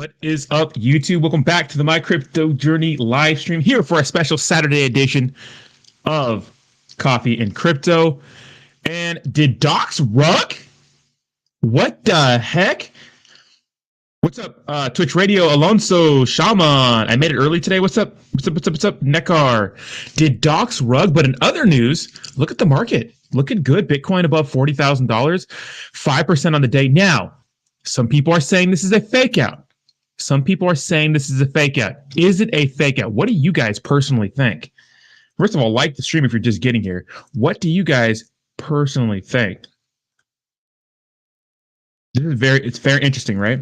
What is up, YouTube? Welcome back to the My Crypto Journey live stream here for a special Saturday edition of Coffee and Crypto. And did Doxed rug? What the heck? What's up, Twitch Radio, Alonso, Shaman? I made it early today. What's up? What's up, Nekar? Did Doxed rug? But in other news, look at the market. Looking good. Bitcoin above $40,000, 5% on the day. Now, some people are saying this is a fake out. Some people are saying this is a fake out. Is it a fake out? What do you guys personally think? First of all, like the stream if you're just getting here. What do you guys personally think? It's very interesting, right?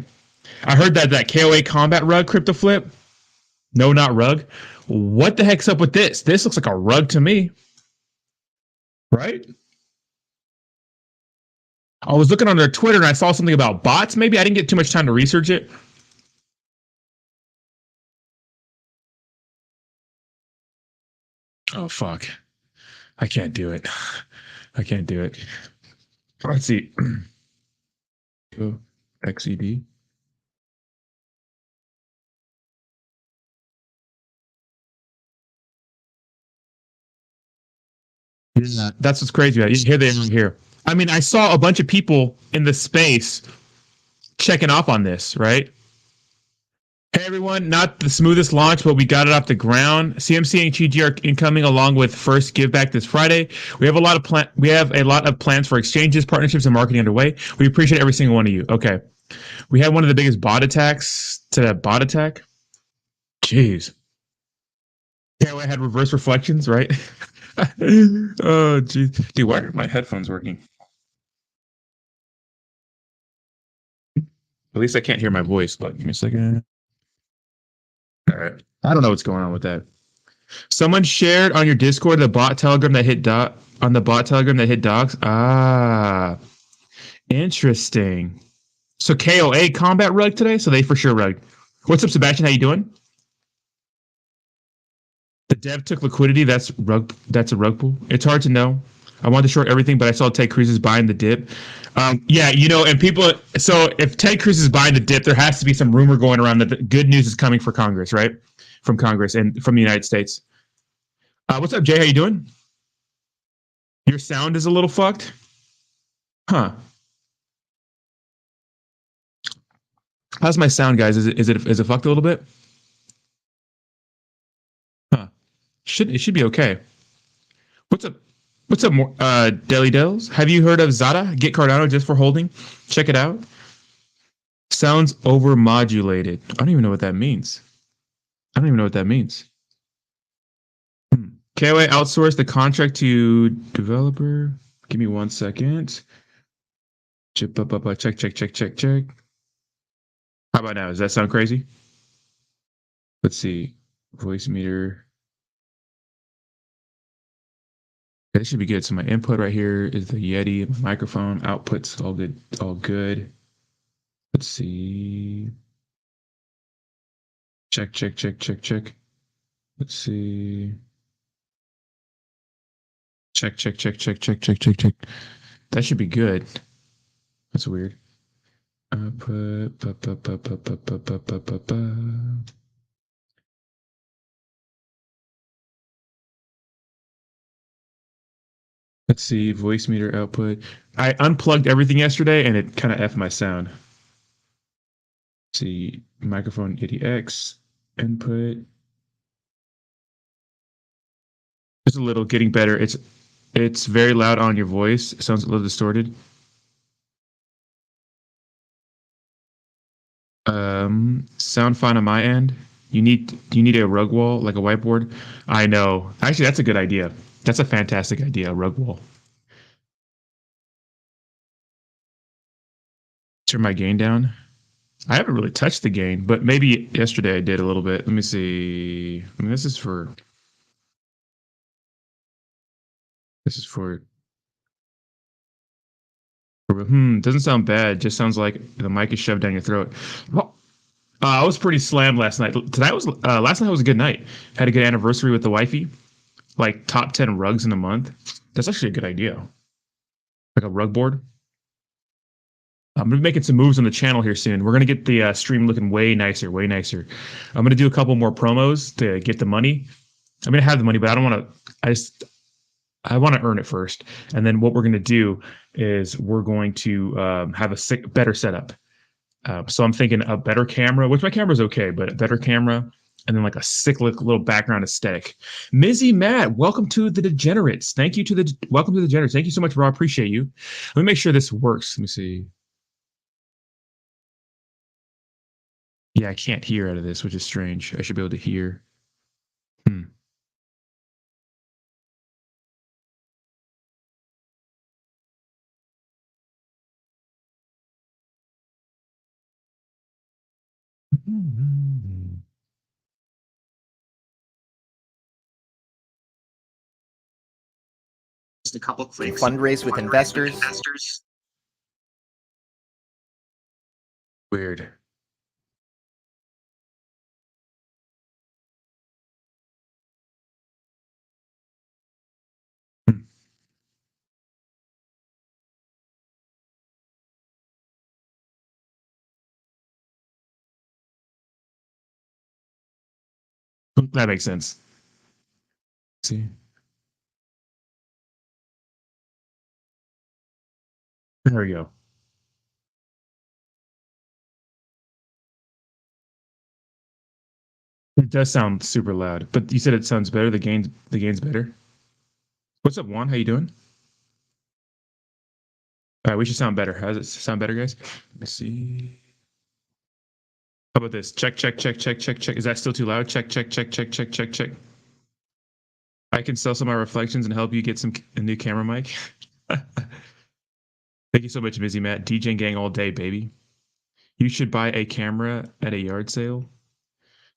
I heard that KOA combat rug crypto flip. No, not rug. What the heck's up with this? This looks like a rug to me. Right? I was looking on their Twitter and I saw something about bots. Maybe I didn't get too much time to research it. Oh, fuck. I can't do it. I can't do it. Let's see. Go XED. That's what's crazy about it. Here they are here. I mean, I saw a bunch of people in the space checking off on this, right? Hey everyone, not the smoothest launch, but we got it off the ground. CMC and TG are incoming along with first give back this Friday. We have a lot of plans for exchanges, partnerships, and marketing underway. We appreciate every single one of you. Okay. We had one of the biggest bot attacks to that bot attack. Jeez. Yeah, I had reverse reflections, right? Oh, jeez. Dude, why aren't my headphones working? At least I can't hear my voice, but give me a second. All right. I don't know what's going on with that. Someone shared on your Discord the bot telegram that hit Doxed. Ah, interesting. So KOA combat rug today, so they for sure rug. What's up, Sebastian? How you doing? The dev took liquidity. That's rug. That's a rug pull. It's hard to know. I wanted to short everything, but I saw Ted Cruz is buying the dip. Yeah, and people. So if Ted Cruz is buying the dip, there has to be some rumor going around that the good news is coming for Congress, right? From Congress and from the United States. What's up, Jay? How you doing? Your sound is a little fucked, huh? How's my sound, guys? Is it fucked a little bit? Huh? It should be okay. What's up? What's up, Deli Dells? Have you heard of Zada? Get Cardano just for holding. Check it out. Sounds overmodulated. I don't even know what that means. KOA outsourced the contract to developer. Give me 1 second. Check. How about now? Does that sound crazy? Let's see. Voice meter. That should be good. So my input right here is the Yeti. My microphone output's all good. All good. Let's see. Check. Let's see. Check. That should be good. That's weird. Output. Let's see, voice meter output. I unplugged everything yesterday and it kind of F'd my sound. Let's see, microphone ADX input. Just a little getting better. It's very loud on your voice. It sounds a little distorted. Sound fine on my end. Do you need a rug wall, like a whiteboard? I know. Actually, that's a good idea. That's a fantastic idea, a rug wall. Turn my gain down. I haven't really touched the gain, but maybe yesterday I did a little bit. Let me see. I mean, this is for doesn't sound bad. Just sounds like the mic is shoved down your throat. Well, I was pretty slammed last night. Last night was a good night. Had a good anniversary with the wifey. Like top 10 rugs in a month. That's actually a good idea. Like a rug board. I'm gonna be making some moves on the channel here soon. We're gonna get the stream looking way nicer, way nicer. I'm gonna do a couple more promos to get the money. I'm gonna have the money, but I don't want to. I want to earn it first, and then what we're gonna do is we're going to have a better setup. So I'm thinking a better camera, which my camera's okay, but a better camera, and then like a sick little background aesthetic. Mizzy Matt, welcome to the Degenerates. Welcome to the Degenerates. Thank you so much, bro. I appreciate you. Let me make sure this works. Let me see. Yeah, I can't hear out of this, which is strange. I should be able to hear. Hmm. Just a couple clicks. Fundraise with investors. Weird. That makes sense. See? There we go. It does sound super loud, but you said it sounds better. The gain's better. What's up, Juan? How you doing? All right, we should sound better. How does it sound better, guys? Let's see. How about this? Check, check, check, check, check, check. Is that still too loud? Check, check, check, check, check, check, check. I can sell some of my reflections and help you get a new camera mic. Thank you so much, Mizzy Matt. DJ gang all day, baby. You should buy a camera at a yard sale.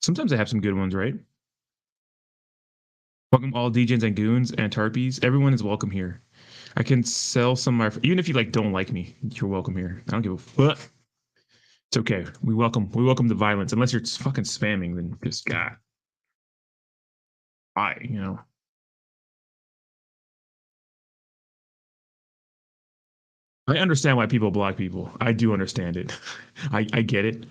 Sometimes they have some good ones, right? Welcome all DJs and goons and tarpies. Everyone is welcome here. I can sell some of my, even if you like don't like me, you're welcome here. I don't give a fuck. It's okay. We welcome the violence. Unless you're fucking spamming, then just God. You know. I understand why people block people. I do understand it. I get it.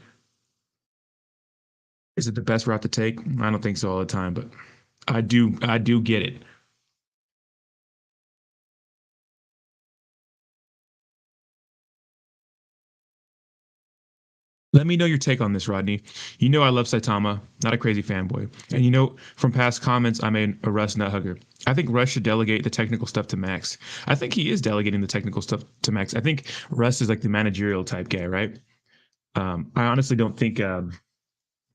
Is it the best route to take? I don't think so all the time, but I do get it. Let me know your take on this, Rodney. You know I love Saitama, not a crazy fanboy. And you know from past comments, I'm a Russ nut hugger. I think Russ should delegate the technical stuff to Max. I think he is delegating the technical stuff to Max. I think Russ is like the managerial type guy, right? I honestly don't think.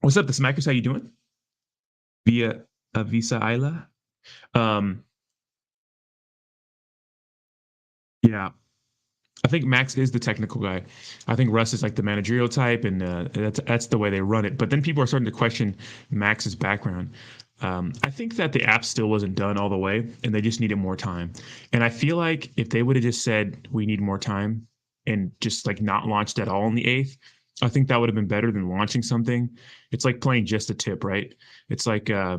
What's up, the Smackers? How you doing? Via Visa Isla. Yeah, I think Max is the technical guy. I think Russ is like the managerial type, and that's the way they run it. But then people are starting to question Max's background. I think that the app still wasn't done all the way, and they just needed more time. And I feel like if they would have just said we need more time and just like not launched at all on the 8th, I think that would have been better than launching something. It's like playing just a tip, right? It's like I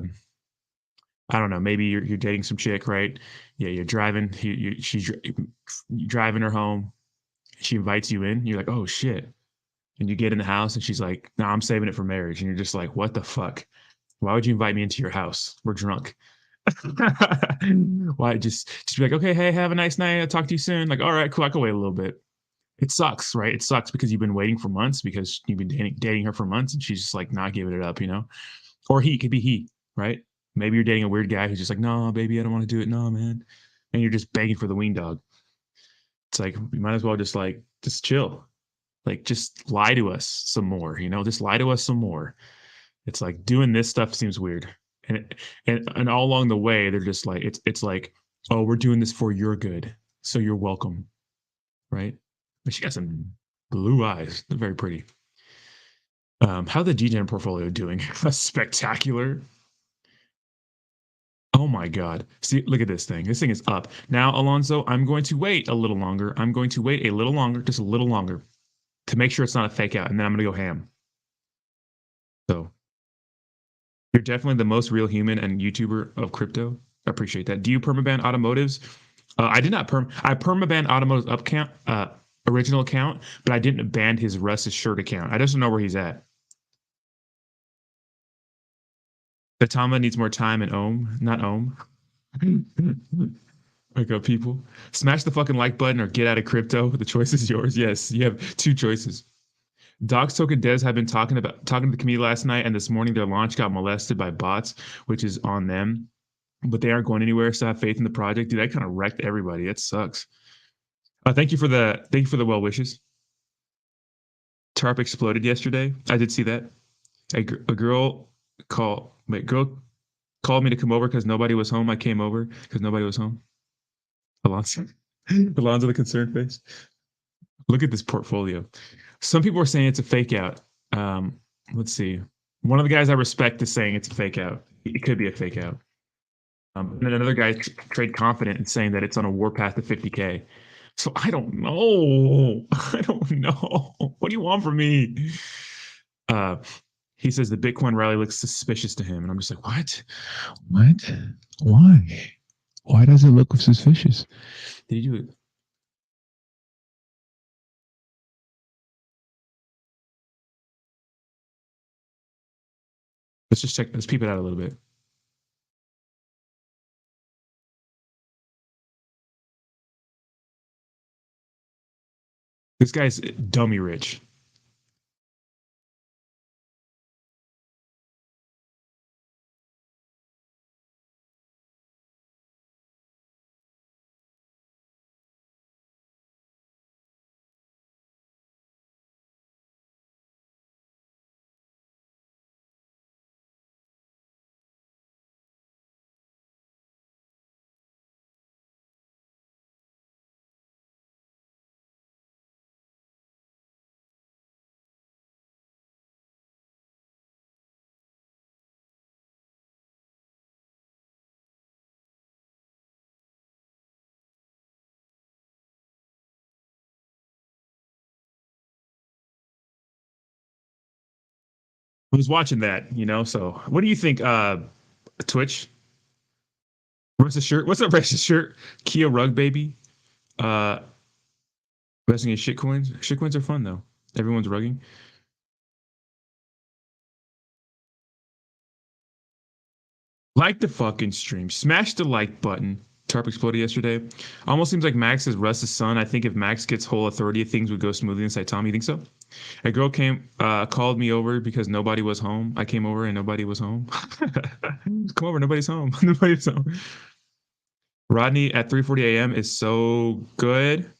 don't know, maybe you're dating some chick, right? Yeah, you're driving. She's driving her home. She invites you in. You're like, oh shit, and you get in the house, and she's like, no, I'm saving it for marriage. And you're just like, what the fuck? Why would you invite me into your house? We're drunk. Why just be like, okay, hey, have a nice night. I'll talk to you soon. Like, all right, cool. I can wait a little bit. It sucks, right? It sucks because you've been waiting for months because you've been dating her for months, and she's just like not giving it up, you know? Or he could be he, right? Maybe you're dating a weird guy who's just like, no, baby, I don't want to do it. No, man. And you're just begging for the wing dog. It's like, you might as well just chill. Like, just lie to us some more, you know? Just lie to us some more. It's like doing this stuff seems weird. And all along the way, they're just like, it's like, oh, we're doing this for your good. So you're welcome. Right? But she got some blue eyes. They're very pretty. How the DGen portfolio doing? Spectacular. Oh my God. See, look at this thing. This thing is up. Now, Alonso, I'm going to wait a little longer. I'm going to wait a little longer, just a little longer, to make sure it's not a fake out. And then I'm going to go ham. So you're definitely the most real human and YouTuber of crypto. I appreciate that. Do you permaban automotives? I did not I permaban automotives original account, but I didn't ban his Russ's shirt account. I just don't know where he's at. Saitama needs more time and Ohm, not Ohm. Wake up, people. Smash the fucking like button or get out of crypto. The choice is yours. Yes, you have two choices. Doxed Token Devs have been talking to the community last night, and this morning their launch got molested by bots, which is on them. But they aren't going anywhere, so have faith in the project. Dude, that kind of wrecked everybody. That sucks. Thank you for the well wishes. Tarp exploded yesterday. I did see that. A girl girl called me to come over because nobody was home. I came over because nobody was home. Alonzo, Alonzo, the concerned face. Look at this portfolio. Some people are saying it's a fake out. Let's see. One of the guys I respect is saying it's a fake out. It could be a fake out. And then another guy trade confident and saying that it's on a warpath to 50K. So I don't know. I don't know. What do you want from me? He says the Bitcoin rally looks suspicious to him, and I'm just like, what? What? Why? Why does it look suspicious? Did you do it? Let's just check. Let's peep it out a little bit. This guy's dummy rich. Who's watching that? So what do you think? Twitch. What's the shirt? What's up, racist shirt? Kia rug baby. Uh, Investing in shitcoins. Shitcoins are fun though. Everyone's rugging. Like the fucking stream. Smash the like button. Tarp exploded yesterday. Almost seems like Max is Russ's son. I think if Max gets whole authority, things would go smoothly inside Tom. You think so? A girl called me over because nobody was home. I came over and nobody was home. Come over, nobody's home. Nobody's home. Rodney at 3:40 a.m. is so good.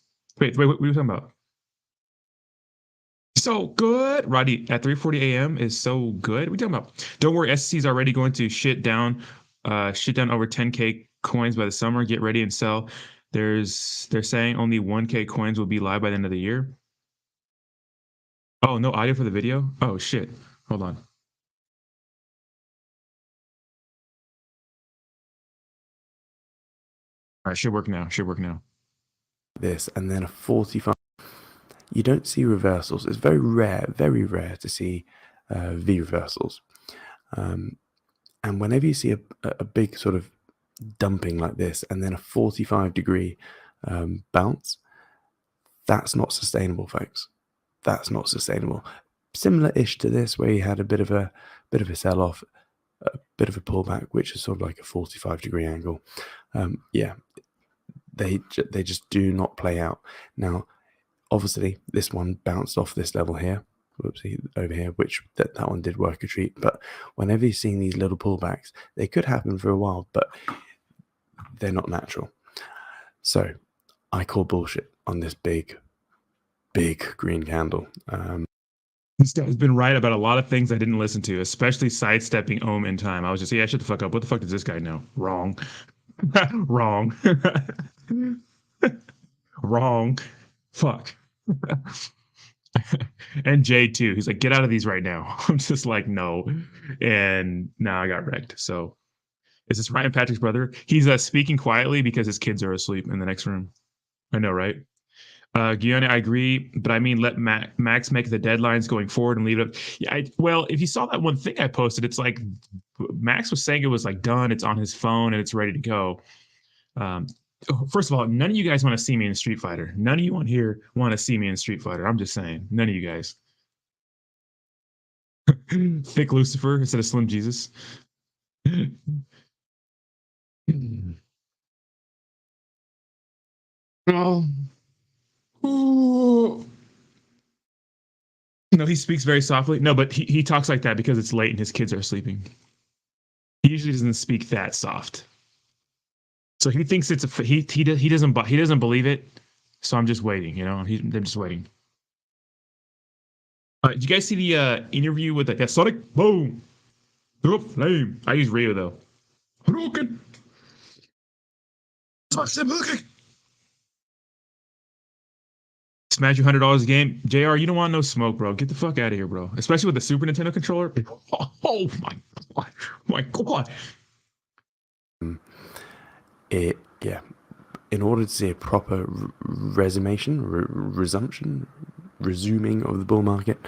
Wait, what are you talking about? So good. Rodney at 3:40 a.m. is so good. What are we talking about? Don't worry, SEC is already going to shit down over 10K coins by the summer. Get ready and sell. They're saying only 1K coins will be live by the end of the year. Oh, no audio for the video? Oh shit. Hold on. All right, should work now. This and then a 45. You don't see reversals. It's very rare to see V reversals. And whenever you see a big sort of dumping like this and then a 45-degree bounce, that's not sustainable, folks. That's not sustainable. Similar-ish to this, where you had a bit of a sell-off, a bit of a pullback, which is sort of like a 45-degree angle. Yeah, they just do not play out. Now, obviously, this one bounced off this level here. Whoopsie, over here, which that one did work a treat. But whenever you're seeing these little pullbacks, they could happen for a while, but they're not natural. So I call bullshit on this big green candle. This guy's been right about a lot of things I didn't listen to, especially sidestepping Ohm in time. I was just, yeah, shut the fuck up. What the fuck does this guy know? Wrong. Wrong. Wrong. Fuck. And Jay too. He's like, get out of these right now. I'm just like, no. And now I got wrecked. So is this Ryan Patrick's brother? He's speaking quietly because his kids are asleep in the next room. I know, right? Guiana, I agree, but I mean, let Max make the deadlines going forward and leave it up. Yeah, well, if you saw that one thing I posted, it's like Max was saying it was like done. It's on his phone and it's ready to go. First of all, none of you guys want to see me in Street Fighter. None of you on here want to see me in Street Fighter. I'm just saying. None of you guys. Thick Lucifer instead of Slim Jesus. Oh. No, he speaks very softly. No, but he talks like that because it's late and his kids are sleeping. He usually doesn't speak that soft. So he thinks it's a he doesn't believe it. So I'm just waiting, you know. I'm just waiting. Did you guys see the interview with the Sonic? Boom, through a flame. I use Ryu though. Hadouken. Smash you $100 a game. JR, you don't want no smoke, bro. Get the fuck out of here, bro. Especially with the Super Nintendo controller. Oh my god. My god. Yeah. In order to see a proper resuming of the bull market,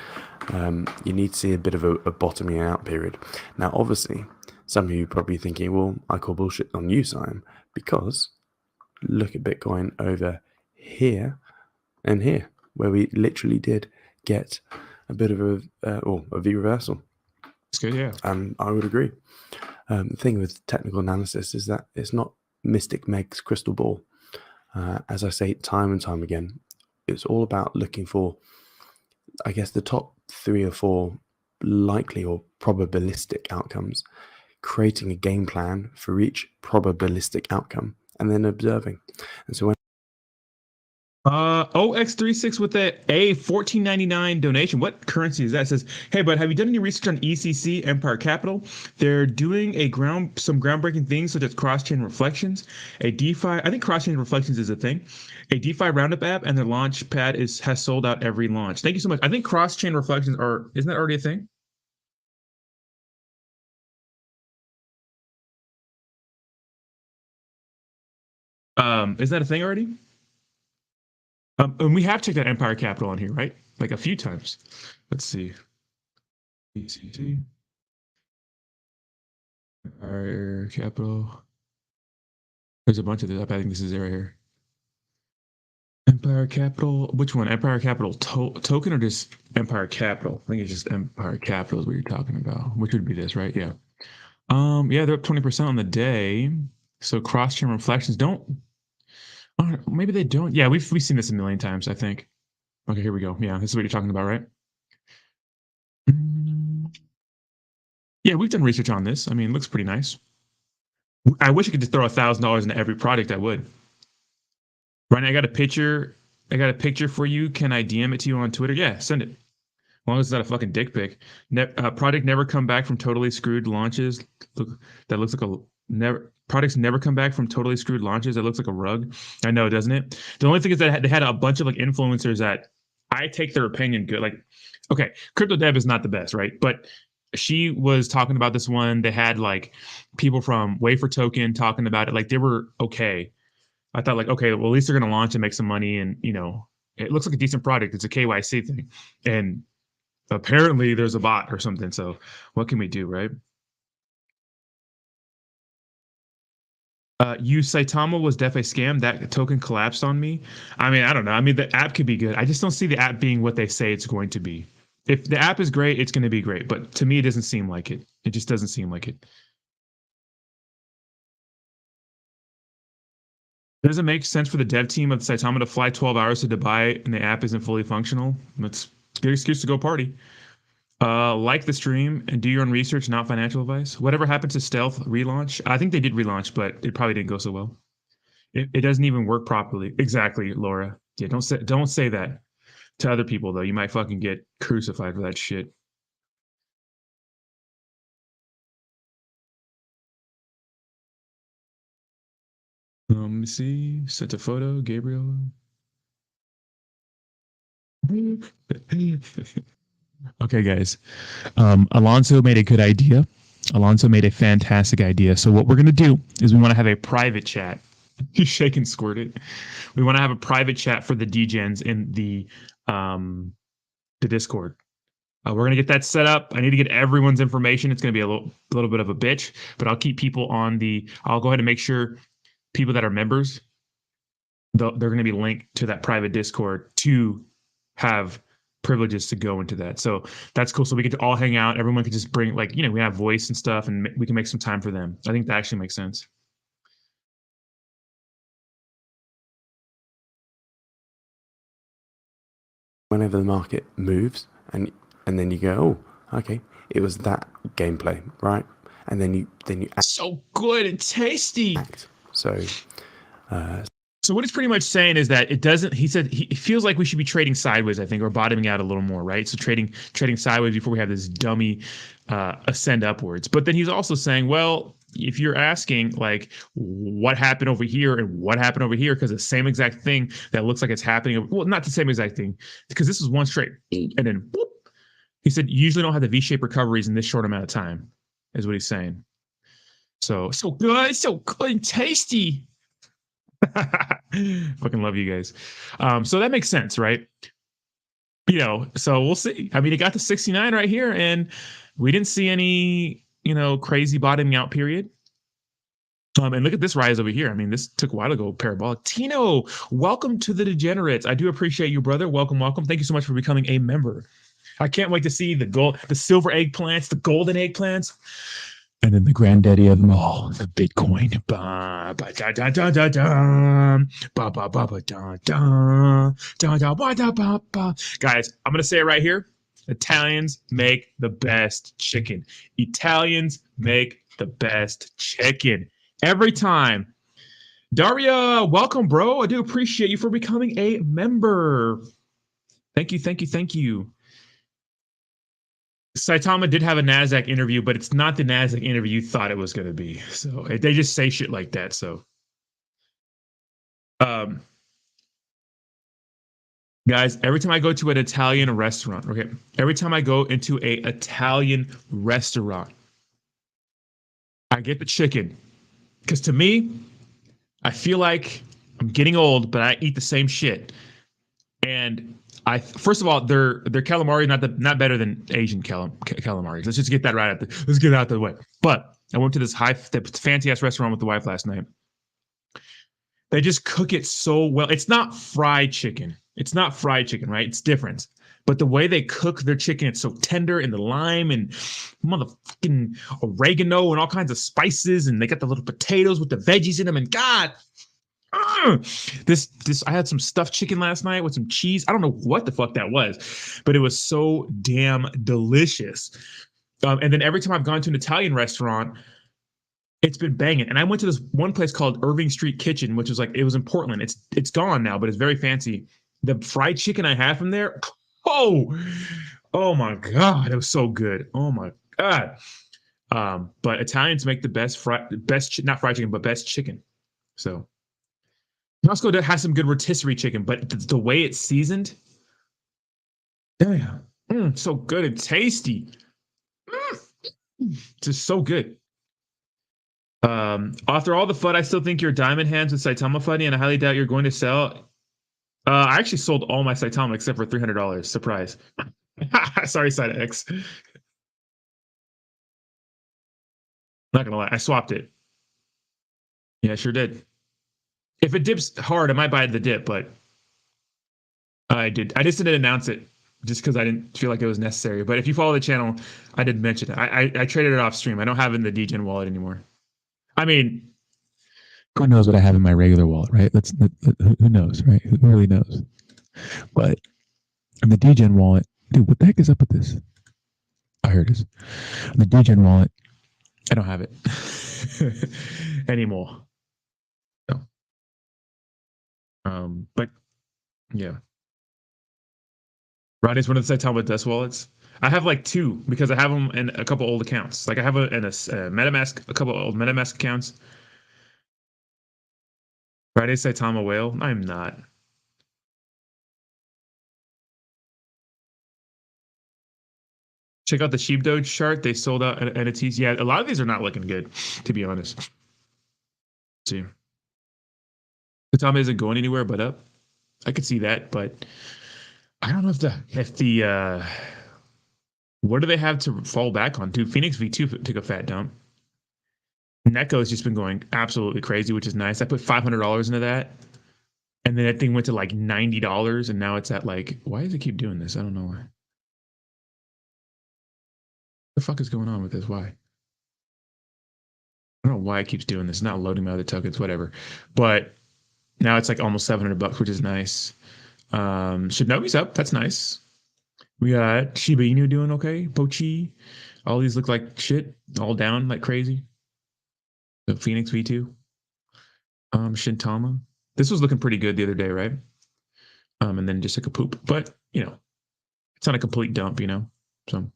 you need to see a bit of a bottoming out period. Now, obviously, some of you are probably thinking, well, I call bullshit on you, Simon, because look at Bitcoin over here and here, where we literally did get a bit of a V reversal. It's good, yeah. I would agree. The thing with technical analysis is that it's not Mystic Meg's crystal ball. As I say time and time again, it's all about looking for, I guess, the top 3 or 4 likely or probabilistic outcomes, creating a game plan for each probabilistic outcome, and then observing. And so when OX36 with the $14.99 donation. What currency is that? It says, hey, but have you done any research on ECC, Empire Capital? They're doing some groundbreaking things such as cross-chain reflections, a DeFi. I think cross-chain reflections is a thing. A DeFi roundup app, and their launch pad has sold out every launch. Thank you so much. I think cross-chain reflections isn't that already a thing? Is that a thing already? And we have checked out Empire Capital on here, right? Like a few times. Let's see. ECT. Empire Capital. There's a bunch of this. I think this is it right here. Empire Capital. Which one? Empire Capital token or just Empire Capital? I think it's just Empire Capital is what you're talking about. Which would be this, right? Yeah. Yeah, they're up 20% on the day. So cross-chain reflections don't. Maybe they don't. Yeah, we've seen this a million times, I think. Okay, here we go. Yeah, this is what you're talking about, right? Yeah, we've done research on this. I mean, it looks pretty nice. I wish I could just throw $1,000 into every product. I would. Right now, I got a picture. For you. Can I DM it to you on Twitter? Yeah, send it. As long as it's not a fucking dick pic. Product never come back from totally screwed launches. That looks like a never. Products never come back from totally screwed launches. That looks like a rug. I know, doesn't it? The only thing is that they had a bunch of like influencers that I take their opinion good. Like, okay, Crypto Dev is not the best, right? But she was talking about this one. They had like people from Wafer Token talking about it. Like they were okay. I thought like, okay, well, at least they're going to launch and make some money. And, you know, it looks like a decent product. It's a KYC thing. And apparently there's a bot or something. So what can we do, right? Saitama was definitely a scam. That token collapsed on me. I mean, I don't know. I mean, the app could be good. I just don't see the app being what they say it's going to be. If the app is great, it's going to be great. But to me, it doesn't seem like it. It just doesn't seem like it. Does it make sense for the dev team of Saitama to fly 12 hours to Dubai and the app isn't fully functional? That's a good excuse to go party. Like the stream and do your own research, not financial advice. Whatever happened to Stealth relaunch? I think they did relaunch, but it probably didn't go so well. It doesn't even work properly. Exactly, Laura. Yeah, don't say that to other people though. You might fucking get crucified for that shit. Let me see. Sent a photo, Gabriel. Okay, guys. Alonso made a good idea. Alonso made a fantastic idea. So what we're gonna do is we want to have a private chat. You shake and squirt it. We want to have a private chat for the DGens in the Discord. We're gonna get that set up. I need to get everyone's information. It's gonna be a little bit of a bitch, but I'll keep people on the. I'll go ahead and make sure people that are members they're going to be linked to that private Discord to have privileges to go into that. So that's cool. So we get to all hang out. Everyone can just bring, like, we have voice and stuff, and we can make some time for them. I think that actually makes sense. Whenever the market moves, and then you go, oh, okay, it was that gameplay, right? And then you act. So good and tasty. So what he's pretty much saying is that it doesn't. He said he feels like we should be trading sideways, I think, or bottoming out a little more, right? So trading sideways before we have this dummy ascend upwards. But then he's also saying, well, if you're asking like what happened over here and what happened over here, because the same exact thing that looks like it's happening, well, not the same exact thing, because this is one straight and then whoop. He said you usually don't have the V-shaped recoveries in this short amount of time, is what he's saying. So good, so good and tasty. Fucking love you guys. So that makes sense, right? So we'll see. I mean, it got to 69 right here, and we didn't see any, crazy bottoming out period. And look at this rise over here. I mean, this took a while to go parabolic. Tino, welcome to the Degenerates. I do appreciate you, brother. Welcome. Thank you so much for becoming a member. I can't wait to see the silver eggplants, the golden eggplants. And then the granddaddy of them all, the Bitcoin. Guys, I'm going to say it right here. Italians make the best chicken. Italians make the best chicken. Every time. Daria, welcome, bro. I do appreciate you for becoming a member. Thank you. Saitama did have a NASDAQ interview, but it's not the NASDAQ interview you thought it was going to be. So they just say shit like that. So, guys, every time I go to an Italian restaurant, every time I go into a Italian restaurant, I get the chicken. Because to me, I feel like I'm getting old, but I eat the same shit. And first of all, their calamari not better than Asian calamari. Let's just get that right let's get it out of the way. But I went to this fancy ass restaurant with the wife last night. They just cook it so well. It's not fried chicken. Right? It's different. But the way they cook their chicken, it's so tender, and the lime and motherfucking oregano and all kinds of spices, and they got the little potatoes with the veggies in them, and God. This I had some stuffed chicken last night with some cheese. I don't know what the fuck that was, but it was so damn delicious. And then every time I've gone to an Italian restaurant, it's been banging. And I went to this one place called Irving Street Kitchen, which was it was in Portland. It's gone now, but it's very fancy. The fried chicken I had from there, oh my God, it was so good. Oh my God. But Italians make the best not fried chicken, but best chicken. So Costco has some good rotisserie chicken, but the way it's seasoned, so good and tasty. Just so good. After all the FUD, I still think you're diamond hands with Saitama FUD, and I highly doubt you're going to sell. I actually sold all my Saitama except for $300. Surprise. Sorry, Side X. Not gonna lie, I swapped it. Yeah, I sure did. If it dips hard, I might buy the dip, but I did. I just didn't announce it just because I didn't feel like it was necessary. But if you follow the channel, I did mention it. I traded it off stream. I don't have it in the DGen wallet anymore. I mean, God knows what I have in my regular wallet, right? Who knows, right? Who really knows? But in the DGen wallet, dude, what the heck is up with this? Oh, here it is. In the DGen wallet, I don't have it anymore. No. But yeah. Rodney's one of the Saitama Dust wallets. I have like two because I have them in a couple old accounts. Like I have a MetaMask, a couple old MetaMask accounts. Friday Saitama whale? I'm not. Check out the Sheep Doge chart. They sold out entities. Yeah, a lot of these are not looking good, to be honest. Let's see. Saitama isn't going anywhere but up. I could see that, but I don't know if the what do they have to fall back on? Dude, Phoenix V2 took a fat dump. Neko has just been going absolutely crazy, which is nice. I put $500 into that. And then that thing went to like $90, and now it's at like, why does it keep doing this? I don't know why. What the fuck is going on with this? Why? I don't know why it keeps doing this. It's not loading my other tokens, whatever. But now it's like almost $700, which is nice. Shinobi's up. That's nice. We got Shiba Inu doing okay. Pochi. All these look like shit. All down like crazy. The Phoenix V2. Shintama. This was looking pretty good the other day, right? And then just took a poop. But, it's not a complete dump, So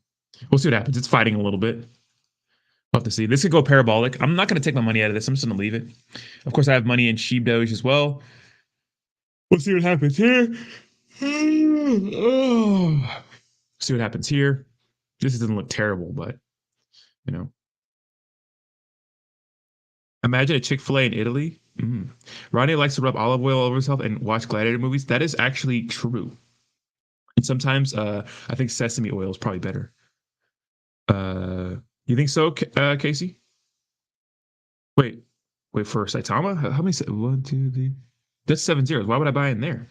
we'll see what happens. It's fighting a little bit. We'll have to see. This could go parabolic. I'm not going to take my money out of this. I'm just going to leave it. Of course, I have money in Sheep Doge as well. We'll see what happens here. Oh. See what happens here. This doesn't look terrible, but, Imagine a Chick-fil-A in Italy. Ronnie likes to rub olive oil over himself and watch gladiator movies. That is actually true. And sometimes I think sesame oil is probably better. You think so, Casey? Wait for Saitama? How many? 1, 2, 3. That's 7 zeros. Why would I buy in there?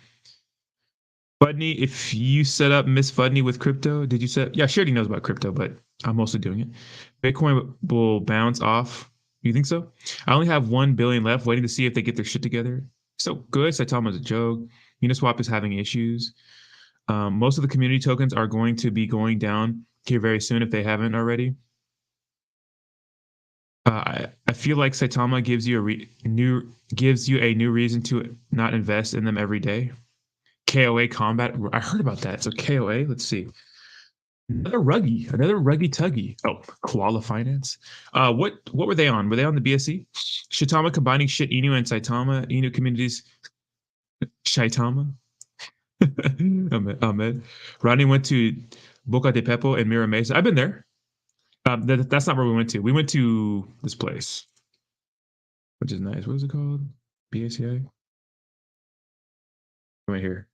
Fudney, if you set up Miss Fudney with crypto, did you set? Yeah, she already knows about crypto, but I'm mostly doing it. Bitcoin will bounce off. You think so? I only have 1 billion left, waiting to see if they get their shit together. So good. Saitama's a joke. Uniswap is having issues. Most of the community tokens are going to be going down here very soon if they haven't already. I feel like Saitama gives you a new reason to not invest in them every day. KOA combat. I heard about that. So KOA. Let's see. Another ruggy tuggy. Oh, Koala Finance. What were they on? Were they on the BSC? Shitama combining Shit Inu and Saitama. Inu communities. Shaitama. Ahmed. Ronnie went to Boca de Pepo and Mira Mesa. I've been there. That's not where we went to. We went to this place, which is nice. What is it called? BACI? Right here.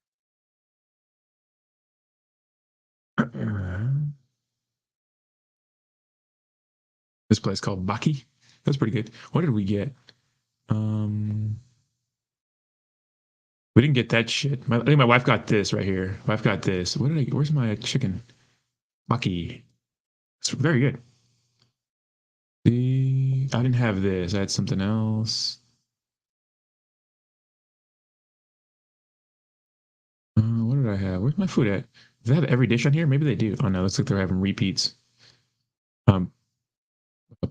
This place called Baki. That's pretty good. What did we get? We didn't get that shit. I think my wife got this right here. Wife got this. Where's my chicken? Baki. It's very good. I didn't have this. I had something else. What did I have? Where's my food at? Do they have every dish on here? Maybe they do. Oh no, looks like they're having repeats. I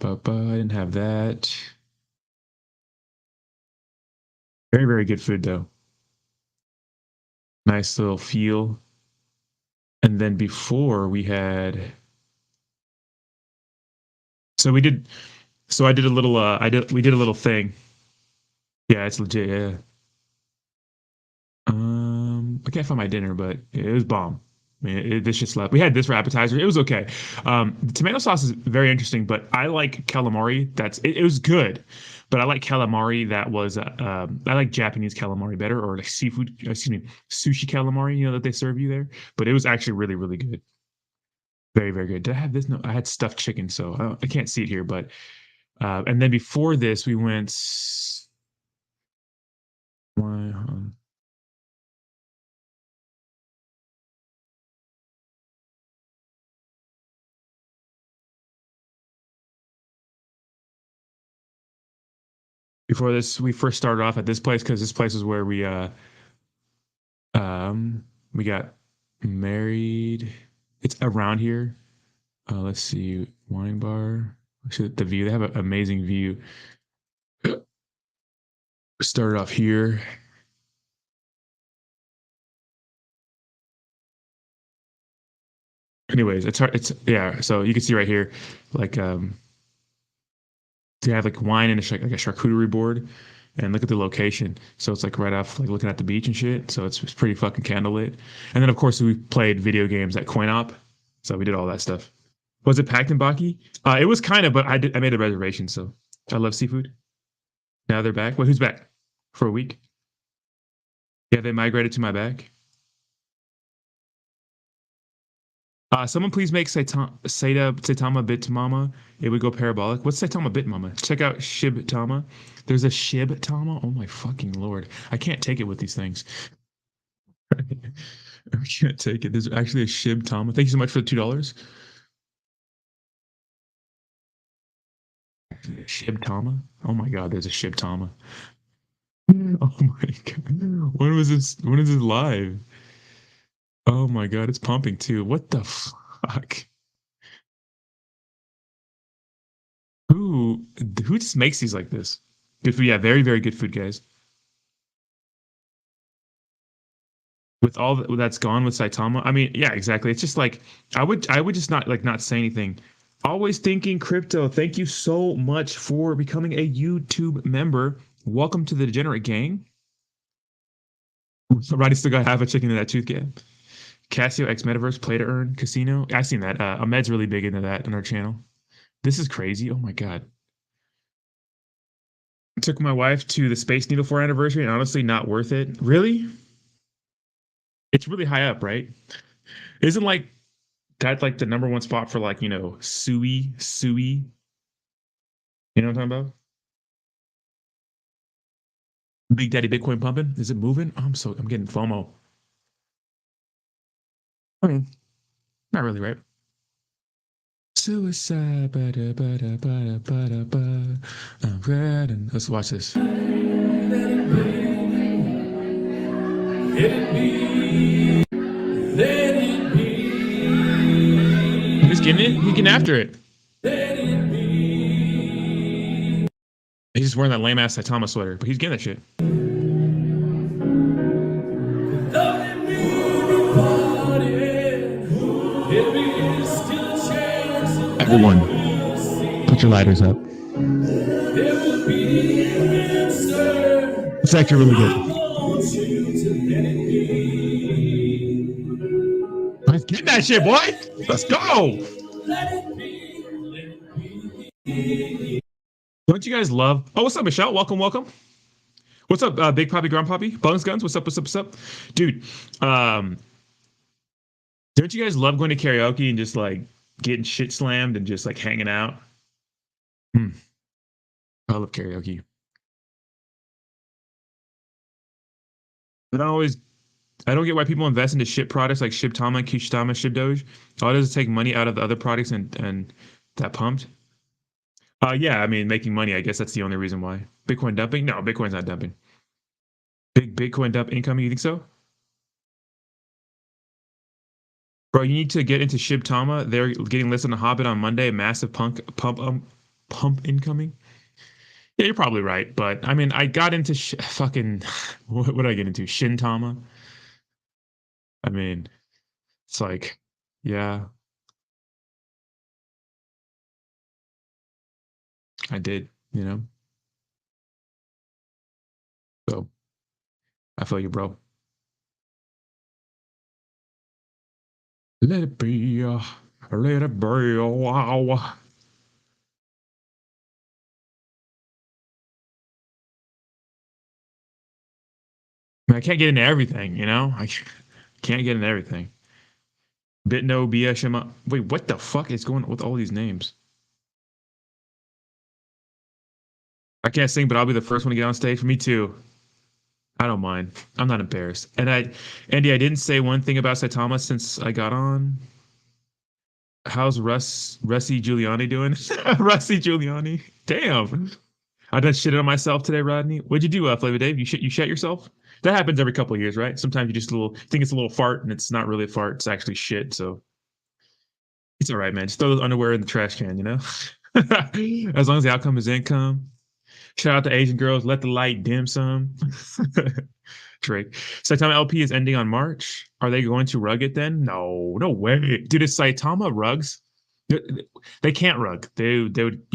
didn't have that. Very, very good food though. Nice little feel. And then before we had, so we did, so I did a little, we did a little thing. Yeah, it's legit. Yeah. I can't find my dinner, but it was bomb. I mean, this just left. We had this for appetizer. It was okay. The tomato sauce is very interesting, but I like calamari. It was good, but I like calamari that was I like Japanese calamari better, or like seafood. Excuse me, sushi calamari. That they serve you there. But it was actually really, really good. Very, very good. Did I have this? No, I had stuffed chicken, so I can't see it here. But and then before this, we went. Why? Before this, we first started off at this place because this place is where we got married. It's around here. Let's see, wine bar. The view. They have an amazing view. Started off here. Anyways, it's hard. It's yeah. So you can see right here, like they have like wine and like a charcuterie board, and look at the location. So it's like right off, like looking at the beach and shit. So it's pretty fucking candlelit. And then of course we played video games at Coin Op. So we did all that stuff. Was it packed in Baki? It was kind of, but I made a reservation, so I love seafood. Now they're back. Wait, who's back? For a week? Yeah, they migrated to my back. Someone please make Saitama Bit Mama. It would go parabolic. What's Saitama Bit Mama? Check out Shib Tama. There's a Shib Tama. Oh my fucking lord! I can't take it with these things. I can't take it. There's actually a Shib Tama. Thank you so much for the $2. Shib Tama. Oh my god, there's a Shib Tama. Oh my god. When was this? When is this live? Oh my god, it's pumping too. What the fuck? Who just makes these like this? Good food, yeah, very, very good food, guys. With all that's gone with Saitama, I mean, yeah, exactly. It's just like I would just not say anything. Always thinking crypto. Thank you so much for becoming a YouTube member. Welcome to the Degenerate Gang. Roddy still got half a chicken in that tooth gap. Casio X Metaverse, Play to Earn, Casino. I've seen that. Ahmed's really big into that on our channel. This is crazy. Oh my god. Took my wife to the Space Needle 4 anniversary, and honestly, not worth it. Really? It's really high up, right? Isn't like that like the number one spot for like, Sui? You know what I'm talking about? Big Daddy Bitcoin pumping? Is it moving? Oh, I'm getting FOMO. I mean, not really, right? Suicide. I'm red and let's watch this. Let it be. Let it be. He's getting it. He's getting after it. Let it be. He's just wearing that lame ass Saitama sweater, but he's getting that shit. Everyone, put your lighters up. It's actually really good. Let's get that shit, boy. Let's go. Don't you guys love? Oh, what's up, Michelle? Welcome, welcome. What's up, Big Poppy, Grand Poppy, Buns Guns? What's up? What's up? What's up, dude? Don't you guys love going to karaoke and just like getting shit slammed and just like hanging out? I love karaoke. But I don't get why people invest into shit products like Shibtama, Kishtama, Shibdoge. All it does is take money out of the other products and that pumped. Yeah, I mean making money. I guess that's the only reason why. Bitcoin dumping? No, Bitcoin's not dumping. Big Bitcoin dump incoming. You think so? Bro, you need to get into Shibtama. They're getting listed on Hobbit on Monday. Massive pump incoming. Yeah, you're probably right, but I mean, I got into fucking what did I get into? Shintama. I mean, it's like, yeah, I did, So I feel you, bro. Let it be, let it be, wow. I can't get into everything, I can't get into everything. Bitno, Shima. Wait, what the fuck is going on with all these names? I can't sing, but I'll be the first one to get on stage. For me too. I don't mind. I'm not embarrassed. And Andy, I didn't say one thing about Saitama since I got on. How's Russie Giuliani doing? Russie Giuliani. Damn. I done shitted on myself today, Rodney. What'd you do, Flavor Dave? You shat yourself? That happens every couple of years, right? Sometimes you just think it's a little fart and it's not really a fart. It's actually shit. So it's all right, man. Just throw those underwear in the trash can, As long as the outcome is income. Shout out to Asian girls. Let the light dim some. Drake. Saitama LP is ending on March. Are they going to rug it then? No, no way. Dude, it's Saitama rugs. They can't rug. They would,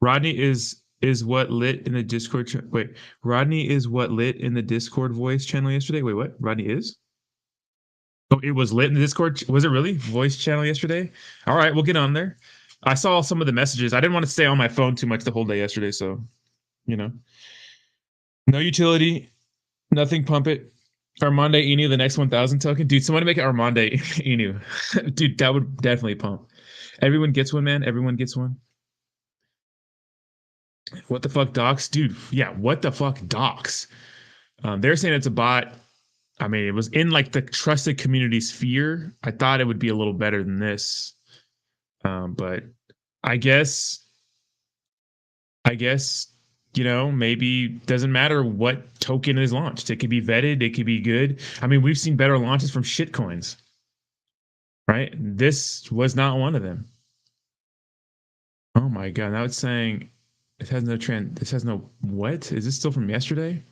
Rodney is what lit in the Discord. Wait, Rodney is what lit in the Discord voice channel yesterday. Wait, what? Rodney is? Oh, it was lit in the Discord. Was it really voice channel yesterday? All right, we'll get on there. I saw some of the messages. I didn't want to stay on my phone too much the whole day yesterday, so no utility, nothing pump it. Armando Inu, the next 1,000 token. Dude, somebody make it Armando Inu. Dude, that would definitely pump. Everyone gets one, man. Everyone gets one. What the fuck, Docs? Dude, yeah, what the fuck, Docs? They're saying it's a bot. I mean, it was in like the trusted community sphere. I thought it would be a little better than this. But I guess, maybe doesn't matter what token is launched. It could be vetted. It could be good. I mean, we've seen better launches from shit coins, right? This was not one of them. Oh my God. Now it's saying it has no trend. This has no, what? Is this still from yesterday?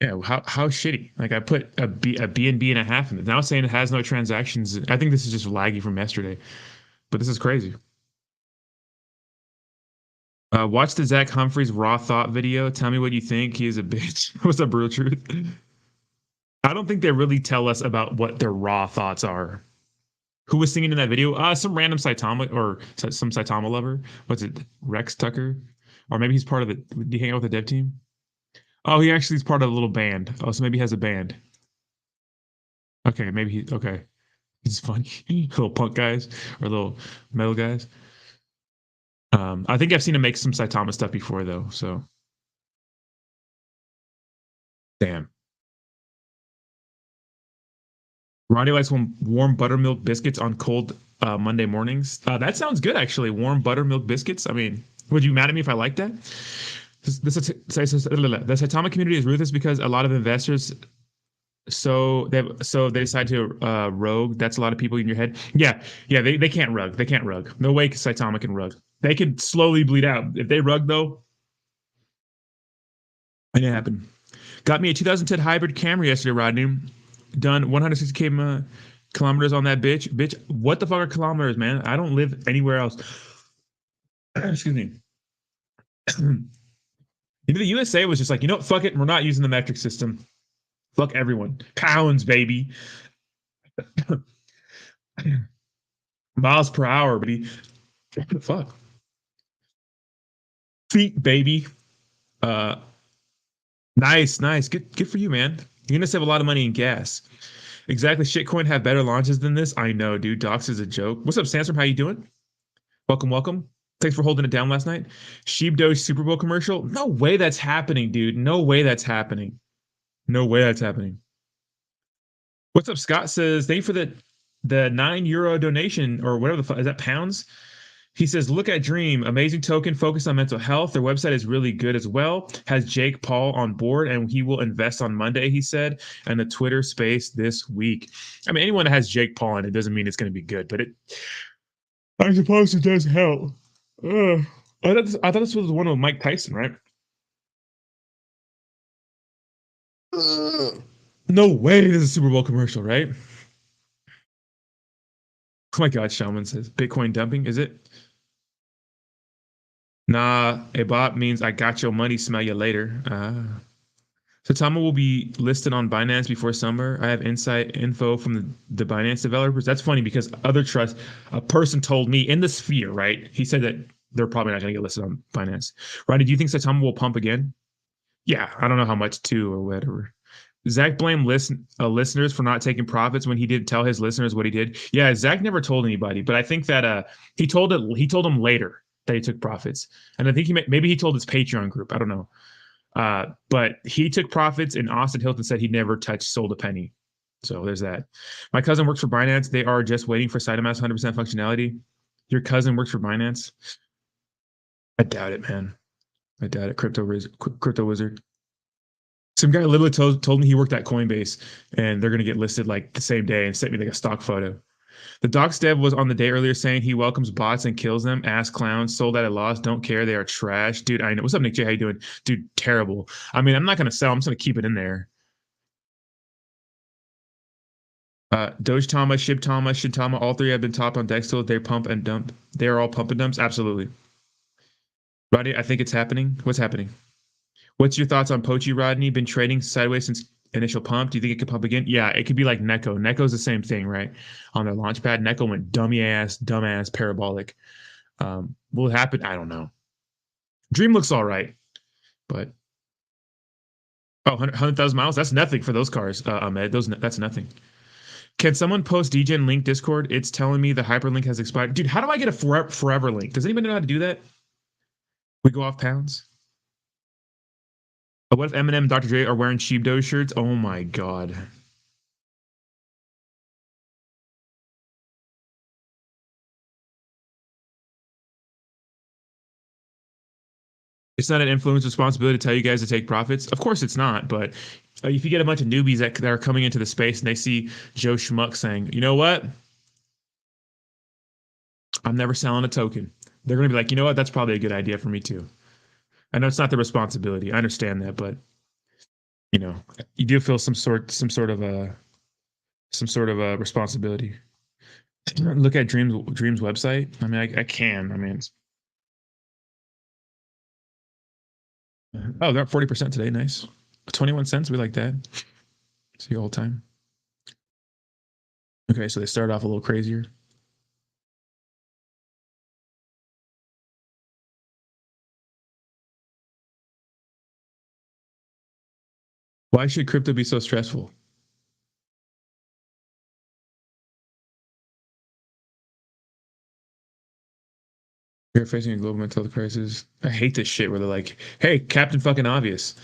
Yeah, how shitty. Like I put a BNB and a half in it. Now it's saying it has no transactions. I think this is just laggy from yesterday, but this is crazy. Watch the Zach Humphreys raw thought video. Tell me what you think. He is a bitch. What's up, Brutal Truth? I don't think they really tell us about what their raw thoughts are. Who was singing in that video? Some random Saitama or some Saitama lover. What's it? Rex Tucker? Or maybe he's part of it. Did he hang out with the dev team? Oh, he actually is part of a little band. Oh, so maybe he has a band. Okay, maybe okay. He's funny. Little punk guys or little metal guys. I think I've seen him make some Saitama stuff before though, so damn. Ronnie likes warm buttermilk biscuits on cold Monday mornings. That sounds good, actually. Warm buttermilk biscuits. I mean, would you be mad at me if I like that? The Saitama community is ruthless because a lot of investors. So they decide to rogue. That's a lot of people in your head. Yeah, they can't rug. They can't rug. No way Saitama can rug. They can slowly bleed out. If they rug though, it didn't happen. Got me a 2010 hybrid Camry yesterday, Rodney. Done 160 kilometers on that bitch. Bitch, what the fuck are kilometers, man? I don't live anywhere else. Excuse me. The USA was just like, fuck it. We're not using the metric system. Fuck everyone. Pounds, baby. Miles per hour, baby. What the fuck? Feet, baby. Nice. Good for you, man. You're gonna save a lot of money in gas. Exactly. Shitcoin have better launches than this. I know, dude. Docs is a joke. What's up, Sansom? How you doing? Welcome. Thanks for holding it down last night. Sheepdoge Super Bowl commercial. No way that's happening, dude. No way that's happening. What's up, Scott? Says thank you for the €9 donation or whatever the fuck is that pounds. He says, look at Dream, amazing token focused on mental health. Their website is really good as well. Has Jake Paul on board and he will invest on Monday, he said, and the Twitter space this week. I mean, anyone that has Jake Paul in it doesn't mean it's going to be good, but I suppose it does help. I thought this was one with Mike Tyson, right? No way this is a Super Bowl commercial, right? Oh my God, Shaman says, Bitcoin dumping, is it? Nah, a bot means I got your money, smell you later. Saitama will be listed on Binance before summer. I have inside info from the Binance developers. That's funny because a person told me in the sphere, right? He said that they're probably not going to get listed on Binance. Ronnie, do you think Saitama will pump again? Yeah, I don't know how much too or whatever. Zach blamed listeners for not taking profits when he did tell his listeners what he did. Yeah, Zach never told anybody, but I think that he told them later that he took profits, and I think maybe he told his Patreon group. I don't know, but he took profits, and Austin Hilton said he never sold a penny. So there's that. My cousin works for Binance. They are just waiting for saitama's 100% functionality. Your cousin works for Binance? I doubt it, man. I doubt it. Crypto wizard. Some guy literally told me he worked at Coinbase and they're going to get listed like the same day and sent me like a stock photo. The Doxed dev was on the day earlier saying he welcomes bots and kills them. Ass clowns, sold at a loss, don't care. They are trash. Dude, I know. What's up, Nick J? How you doing? Dude, terrible. I mean, I'm not going to sell. I'm just going to keep it in there. Doge-tama, Shib-tama, Shin-tama, all three have been top on Dexto. They pump and dump. They're all pump and dumps? Absolutely. Rodney, I think it's happening. What's happening? What's your thoughts on Pochi, Rodney? Been trading sideways since initial pump. Do you think it could pump again? Yeah, it could be like Neko. Neko's the same thing, right? On their launch pad, Neko went dumbass, parabolic. Will it happen? I don't know. Dream looks all right. But 100,000 miles. That's nothing for those cars, Ahmed. That's nothing. Can someone post DGen link Discord? It's telling me the hyperlink has expired. Dude, how do I get a forever link? Does anybody know how to do that? We go off pounds. What if Eminem and Dr. Dre are wearing sheepdog shirts? Oh my god. It's not an influence responsibility to tell you guys to take profits. Of course it's not, but if you get a bunch of newbies that are coming into the space and they see Joe Schmuck saying, you know what? I'm never selling a token. They're going to be like, you know what? That's probably a good idea for me too. I know it's not their responsibility. I understand that, but you know, you do feel some sort of a responsibility. Look at Dream's website. I mean, I can. I mean, oh, they're up 40% today. Nice. 21 cents. We like that. See all time. Okay, so they started off a little crazier. Why should crypto be so stressful? We're facing a global mental health crisis. I hate this shit where they're like, hey, Captain fucking obvious.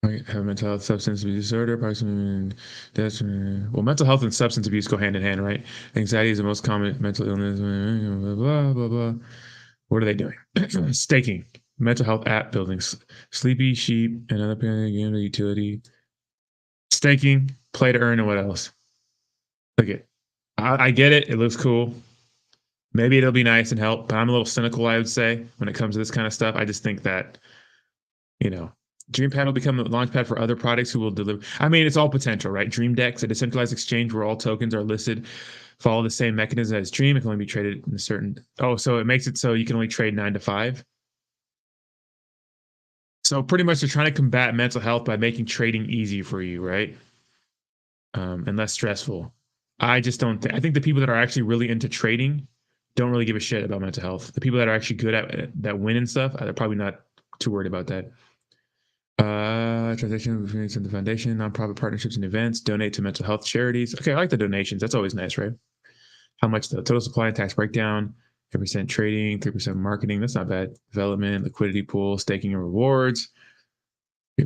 I have mental health, substance abuse disorder, approximately that's well, mental health and substance abuse go hand in hand, right? Anxiety is the most common mental illness. Blah blah blah blah. What are they doing? Staking, mental health app buildings, sleepy sheep, and other game utility. Staking, play to earn, and what else? Look it. I get it. It looks cool. Maybe it'll be nice and help, but I'm a little cynical, I would say, when it comes to this kind of stuff. I just think that, you know, DreamPad will become a launchpad for other products who will deliver. I mean, it's all potential, right? DreamDex, a decentralized exchange where all tokens are listed, follow the same mechanism as Dream. It can only be traded in a certain. Oh, so it makes it so you can only trade 9 to 5. So pretty much they're trying to combat mental health by making trading easy for you, right? And less stressful. I just don't think. I think the people that are actually really into trading don't really give a shit about mental health. The people that are actually good at it, that win and stuff, they're probably not too worried about that. Transaction between the foundation, nonprofit partnerships and events, donate to mental health charities. Okay, I like the donations. That's always nice, right? How much the total supply and tax breakdown, 10% trading, 3% marketing. That's not bad. Development, liquidity pool, staking and rewards.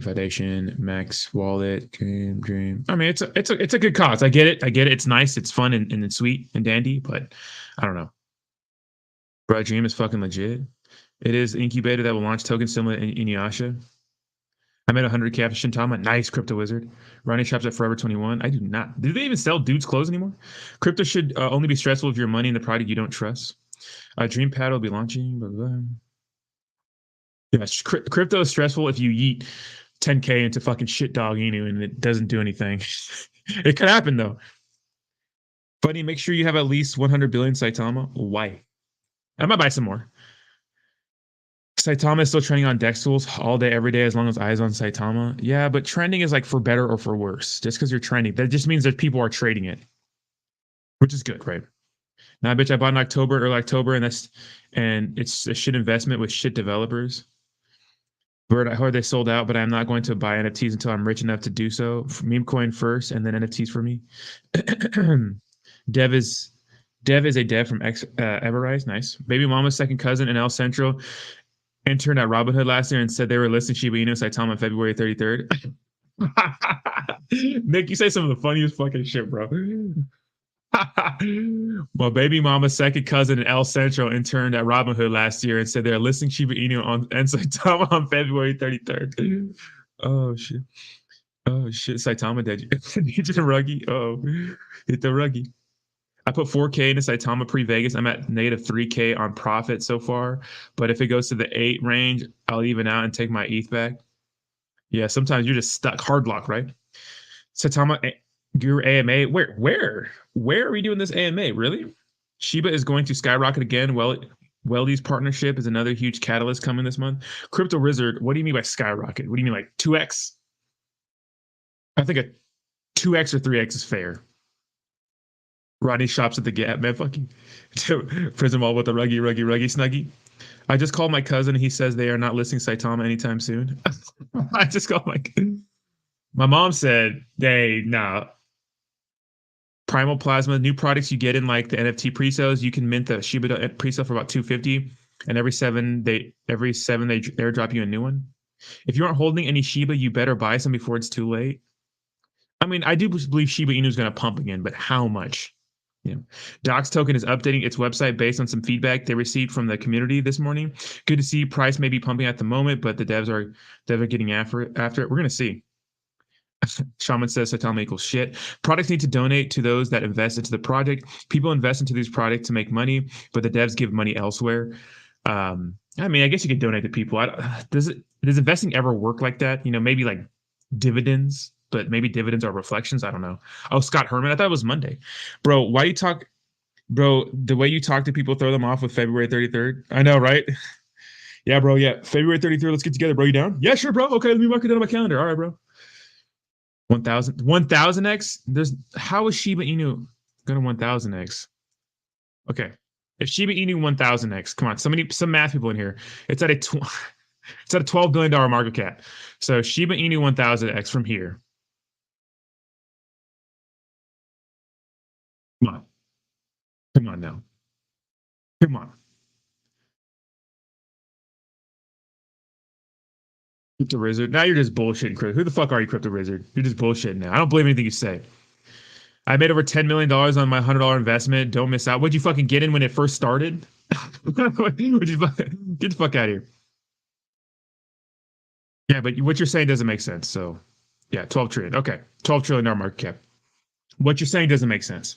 Foundation, Max Wallet, Dream. I mean, it's a good cause. I get it. It's nice. It's fun and sweet and dandy, but I don't know. Bro, Dream is fucking legit. It is incubator that will launch tokens similar to Inuyasha. I made 100K after Shintama. Nice, Crypto Wizard. Running shops at Forever 21. I do not. Do they even sell dudes' clothes anymore? Crypto should only be stressful if your money in the product you don't trust. DreamPad will be launching. Blah, blah, blah. Yeah, crypto is stressful if you yeet 10K into fucking shit dog Inu and it doesn't do anything. It could happen though. Funny, make sure you have at least 100 billion Saitama. Why? I might buy some more. Saitama is still trending on Dex tools all day, every day, as long as eyes on Saitama. Yeah, but trending is like for better or for worse. Just because you're trending, that just means that people are trading it, which is good, right? Now, bitch, I bought in early October, and it's a shit investment with shit developers. Bird, I heard they sold out, but I'm not going to buy NFTs until I'm rich enough to do so. Meme coin first, and then NFTs for me. Dev is a dev from Everrise. Nice. Baby Mama's second cousin in El Centro interned at Robinhood last year and said they were listing Shiba Inu Saitama on February 33rd. Nick, you say some of the funniest fucking shit, bro. Well, baby mama's second cousin in El Centro interned at Robinhood last year and said they're listing Shiba Inu and Saitama on February 33rd. Oh shit. Oh shit. Saitama dead. Hit the ruggy. Oh, hit the ruggy. I put 4K into Saitama pre-Vegas. I'm at negative 3K on profit so far. But if it goes to the 8 range, I'll even out and take my ETH back. Yeah, sometimes you're just stuck. Hard lock, right? Saitama Guru AMA. Where are we doing this AMA? Really? Shiba is going to skyrocket again. Welly's partnership is another huge catalyst coming this month. Crypto Wizard, what do you mean by skyrocket? What do you mean, like 2x? I think a 2x or 3x is fair. Rodney shops at the Gap, man. Fucking Prison Mall with the ruggy snuggie. I just called my cousin. He says they are not listing Saitama anytime soon. I just called my mom said they nah. Primal Plasma, new products you get in like the NFT pre-sales, you can mint the Shiba pre-sale for about 250, and every seven they airdrop you a new one. If you aren't holding any Shiba, you better buy some before it's too late. I mean, I do believe Shiba Inu is going to pump again, but how much? You know, Doxed token is updating its website based on some feedback they received from the community this morning. Good to see. Price may be pumping at the moment, but the devs are getting after it. We're going to see. Shaman says Saitama equals shit. Products need to donate to those that invest into the project. People invest into these products to make money, but the devs give money elsewhere. I mean, I guess you could donate to people. Does investing ever work like that? You know, maybe like dividends, but maybe dividends are reflections. I don't know. Oh, Scott Herman. I thought it was Monday. Bro, why you talk, bro, the way you talk to people, throw them off with February 33rd. I know, right? Yeah, bro. Yeah. February 33rd. Let's get together, bro. You down? Yeah, sure, bro. Okay. Let me mark it down on my calendar. All right, bro. 1000x. There's how is Shiba Inu gonna 1000x? Okay. If Shiba Inu 1000x, come on, some math people in here. It's at a it's at a $12 billion market cap. So Shiba Inu 1000x from here. Come on. Come on now. Come on. Crypto Wizard. Now you're just bullshitting, Crypto. Who the fuck are you, Crypto Wizard? You're just bullshitting now. I don't believe anything you say. I made over $10 million on my $100 investment. Don't miss out. What'd you fucking get in when it first started? Get the fuck out of here. Yeah, but what you're saying doesn't make sense. So, yeah, 12 trillion. Okay, $12 trillion market cap. What you're saying doesn't make sense.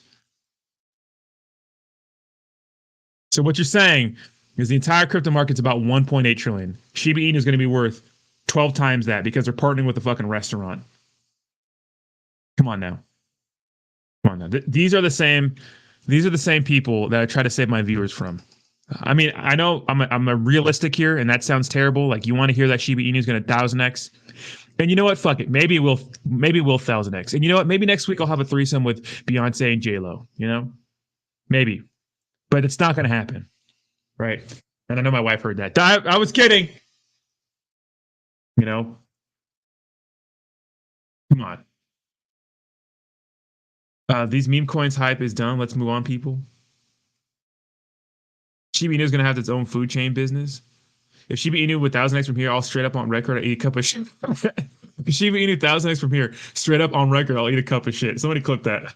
So what you're saying is the entire crypto market's about 1.8 trillion. Shiba Inu is going to be worth 12 times that because they're partnering with a fucking restaurant. Come on now. Come on now. These are the same. These are the same people that I try to save my viewers from. I mean, I know I'm a realistic here, and that sounds terrible. Like you want to hear that Shiba Inu is going to 1000x, and you know what? Fuck it. Maybe we'll 1000x, and you know what? Maybe next week I'll have a threesome with Beyonce and J Lo. You know, maybe, but it's not going to happen, right? And I know my wife heard that. I was kidding. You know, come on. These meme coins hype is done. Let's move on, people. Shiba Inu is going to have its own food chain business. If Shiba Inu with 1000x from here, I'll straight up on record, I'll eat a cup of shit. If Shiba Inu 1000x from here, straight up on record, I'll eat a cup of shit. Somebody clip that.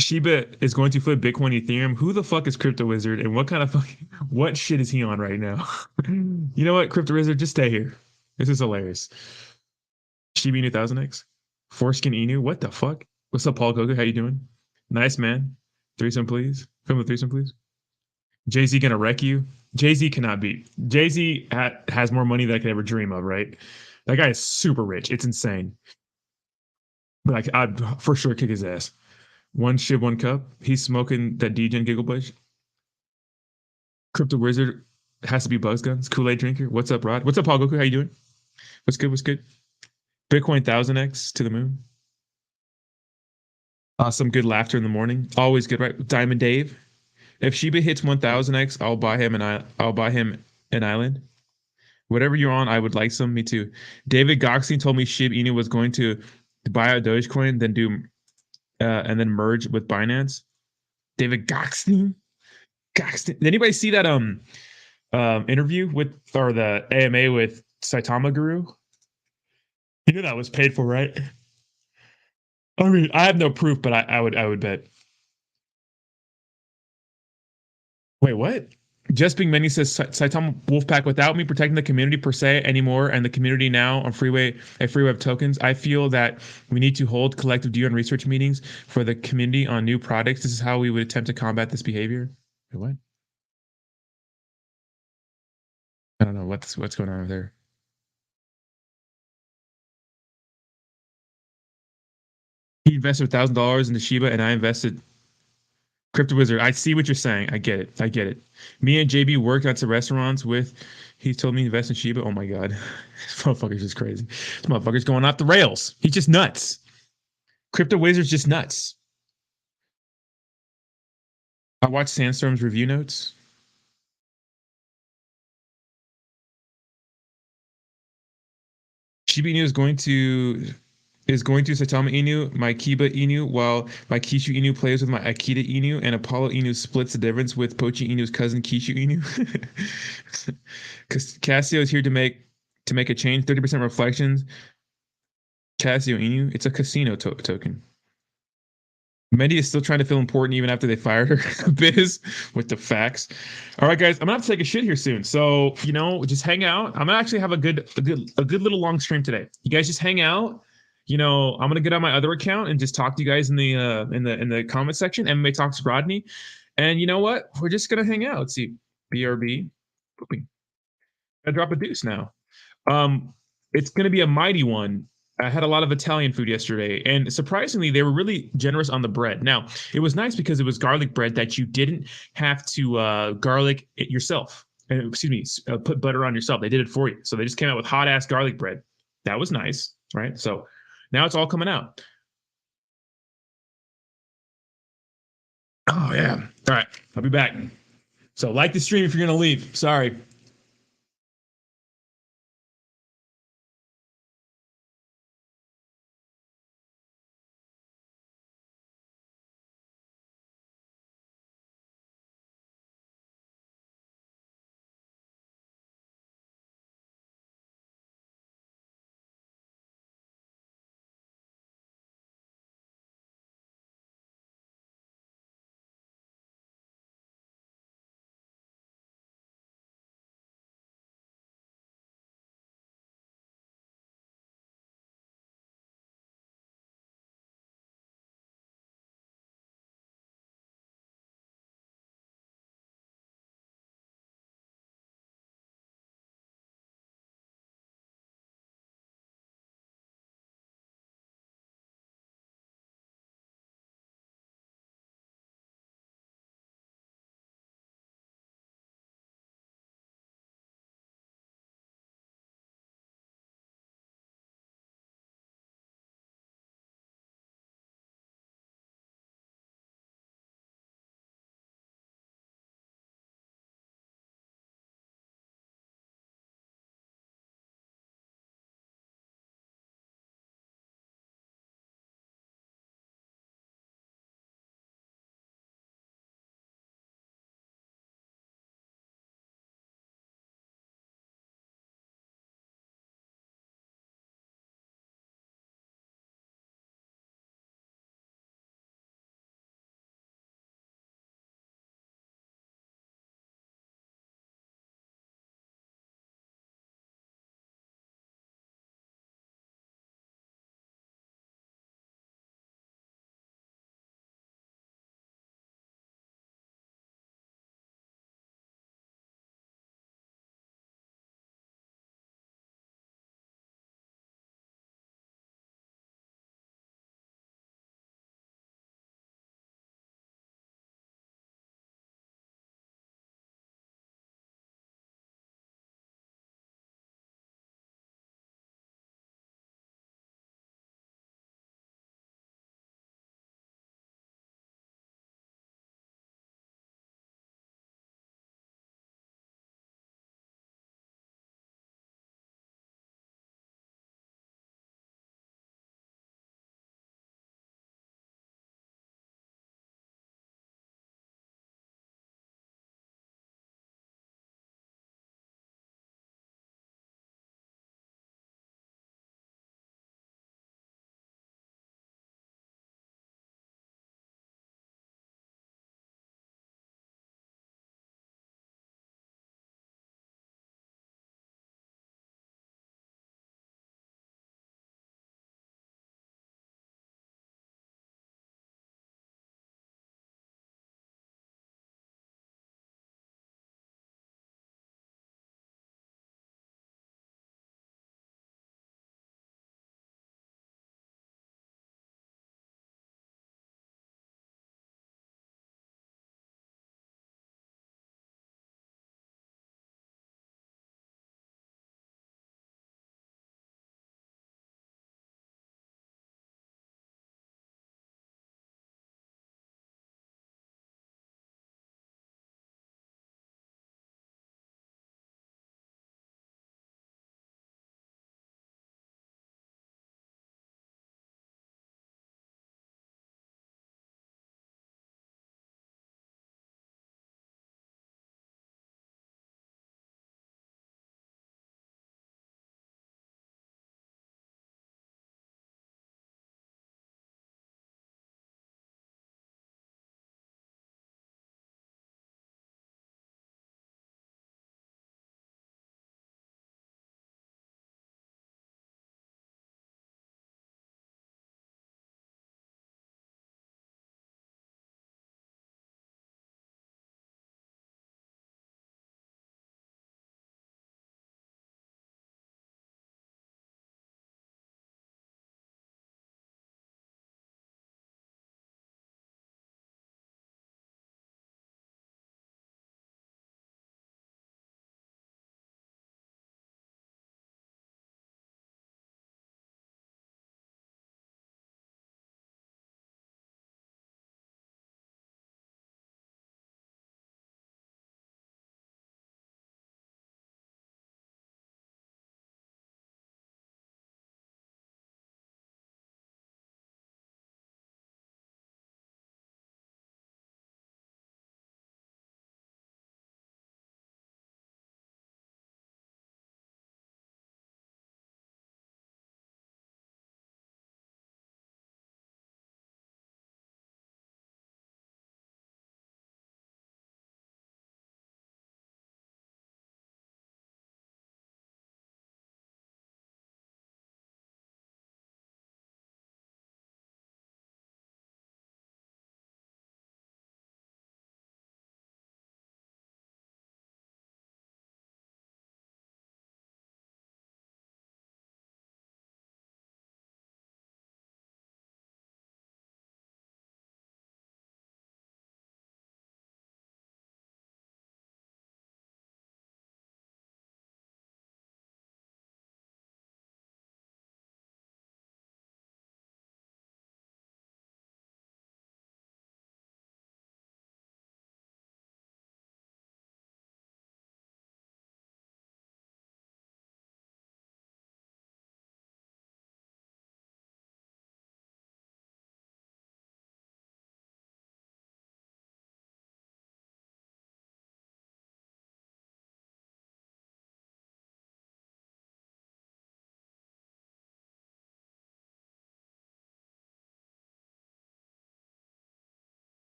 Shiba is going to flip Bitcoin, Ethereum. Who the fuck is Crypto Wizard, and what kind of what shit is he on right now? You know what, Crypto Wizard, just stay here. This is hilarious. Shiba Inu 1000x, Foreskin Inu. What the fuck? What's up, Paul Gogo? How you doing? Nice, man. Threesome, please. Film the threesome, please. Jay-Z gonna wreck you. Jay-Z cannot beat. Jay-Z has more money than I could ever dream of, right? That guy is super rich. It's insane. Like, I'd for sure kick his ass. One shib, one cup. He's smoking that DJ Giggle Bush. Crypto Wizard has to be Buzz Guns. Kool-Aid drinker. What's up, Rod? What's up, Paul Goku? How you doing? What's good? What's good? Bitcoin 1000x to the moon. Some good laughter in the morning. Always good, right? Diamond Dave. If Shiba hits 1000x, I'll buy him an island. Whatever you're on, I would like some. Me too. David Goxine told me Shiba Inu was going to buy out Dogecoin, then and then merge with Binance. David Goxine. Did anybody see that interview with or the AMA with Saitama Guru? You knew that was paid for, right? I mean, I have no proof, but I would bet. Wait, what? Just Being Many says Saitama Wolfpack without me protecting the community per se anymore, and the community now on freeway of tokens. I feel that we need to hold collective DU and research meetings for the community on new products. This is how we would attempt to combat this behavior. Wait, what? I don't know what's going on over there. He invested $1,000 into Shiba, and I invested Crypto Wizard. I see what you're saying. I get it. I get it. Me and JB worked on some restaurants with. He told me to invest in Shiba. Oh my god, this motherfucker's just crazy. This motherfucker's going off the rails. He's just nuts. Crypto Wizard's just nuts. I watched Sandstorm's review notes. Shiba Inu is going to Saitama Inu, my Kiba Inu, while my Kishu Inu plays with my Akita Inu, and Apollo Inu splits the difference with Pochi Inu's cousin Kishu Inu. Because Casio is here to make a change. 30% reflections. Casio Inu, it's a casino token. Mendy is still trying to feel important even after they fired her. Biz with the facts. All right, guys, I'm gonna have to take a shit here soon. So just hang out. I'm gonna actually have a good little long stream today. You guys just hang out. I'm gonna get on my other account and just talk to you guys in the in the comment section. MMA talks Rodney, and you know what? We're just gonna hang out. Let's see, BRB. I drop a deuce now. Um, it's gonna be a mighty one. I had a lot of Italian food yesterday, and surprisingly, they were really generous on the bread. Now, it was nice because it was garlic bread that you didn't have to garlic it yourself. Excuse me, put butter on yourself. They did it for you. So they just came out with hot ass garlic bread. That was nice, right? So now it's all coming out. Oh yeah. All right, I'll be back. So like the stream if you're gonna leave. Sorry.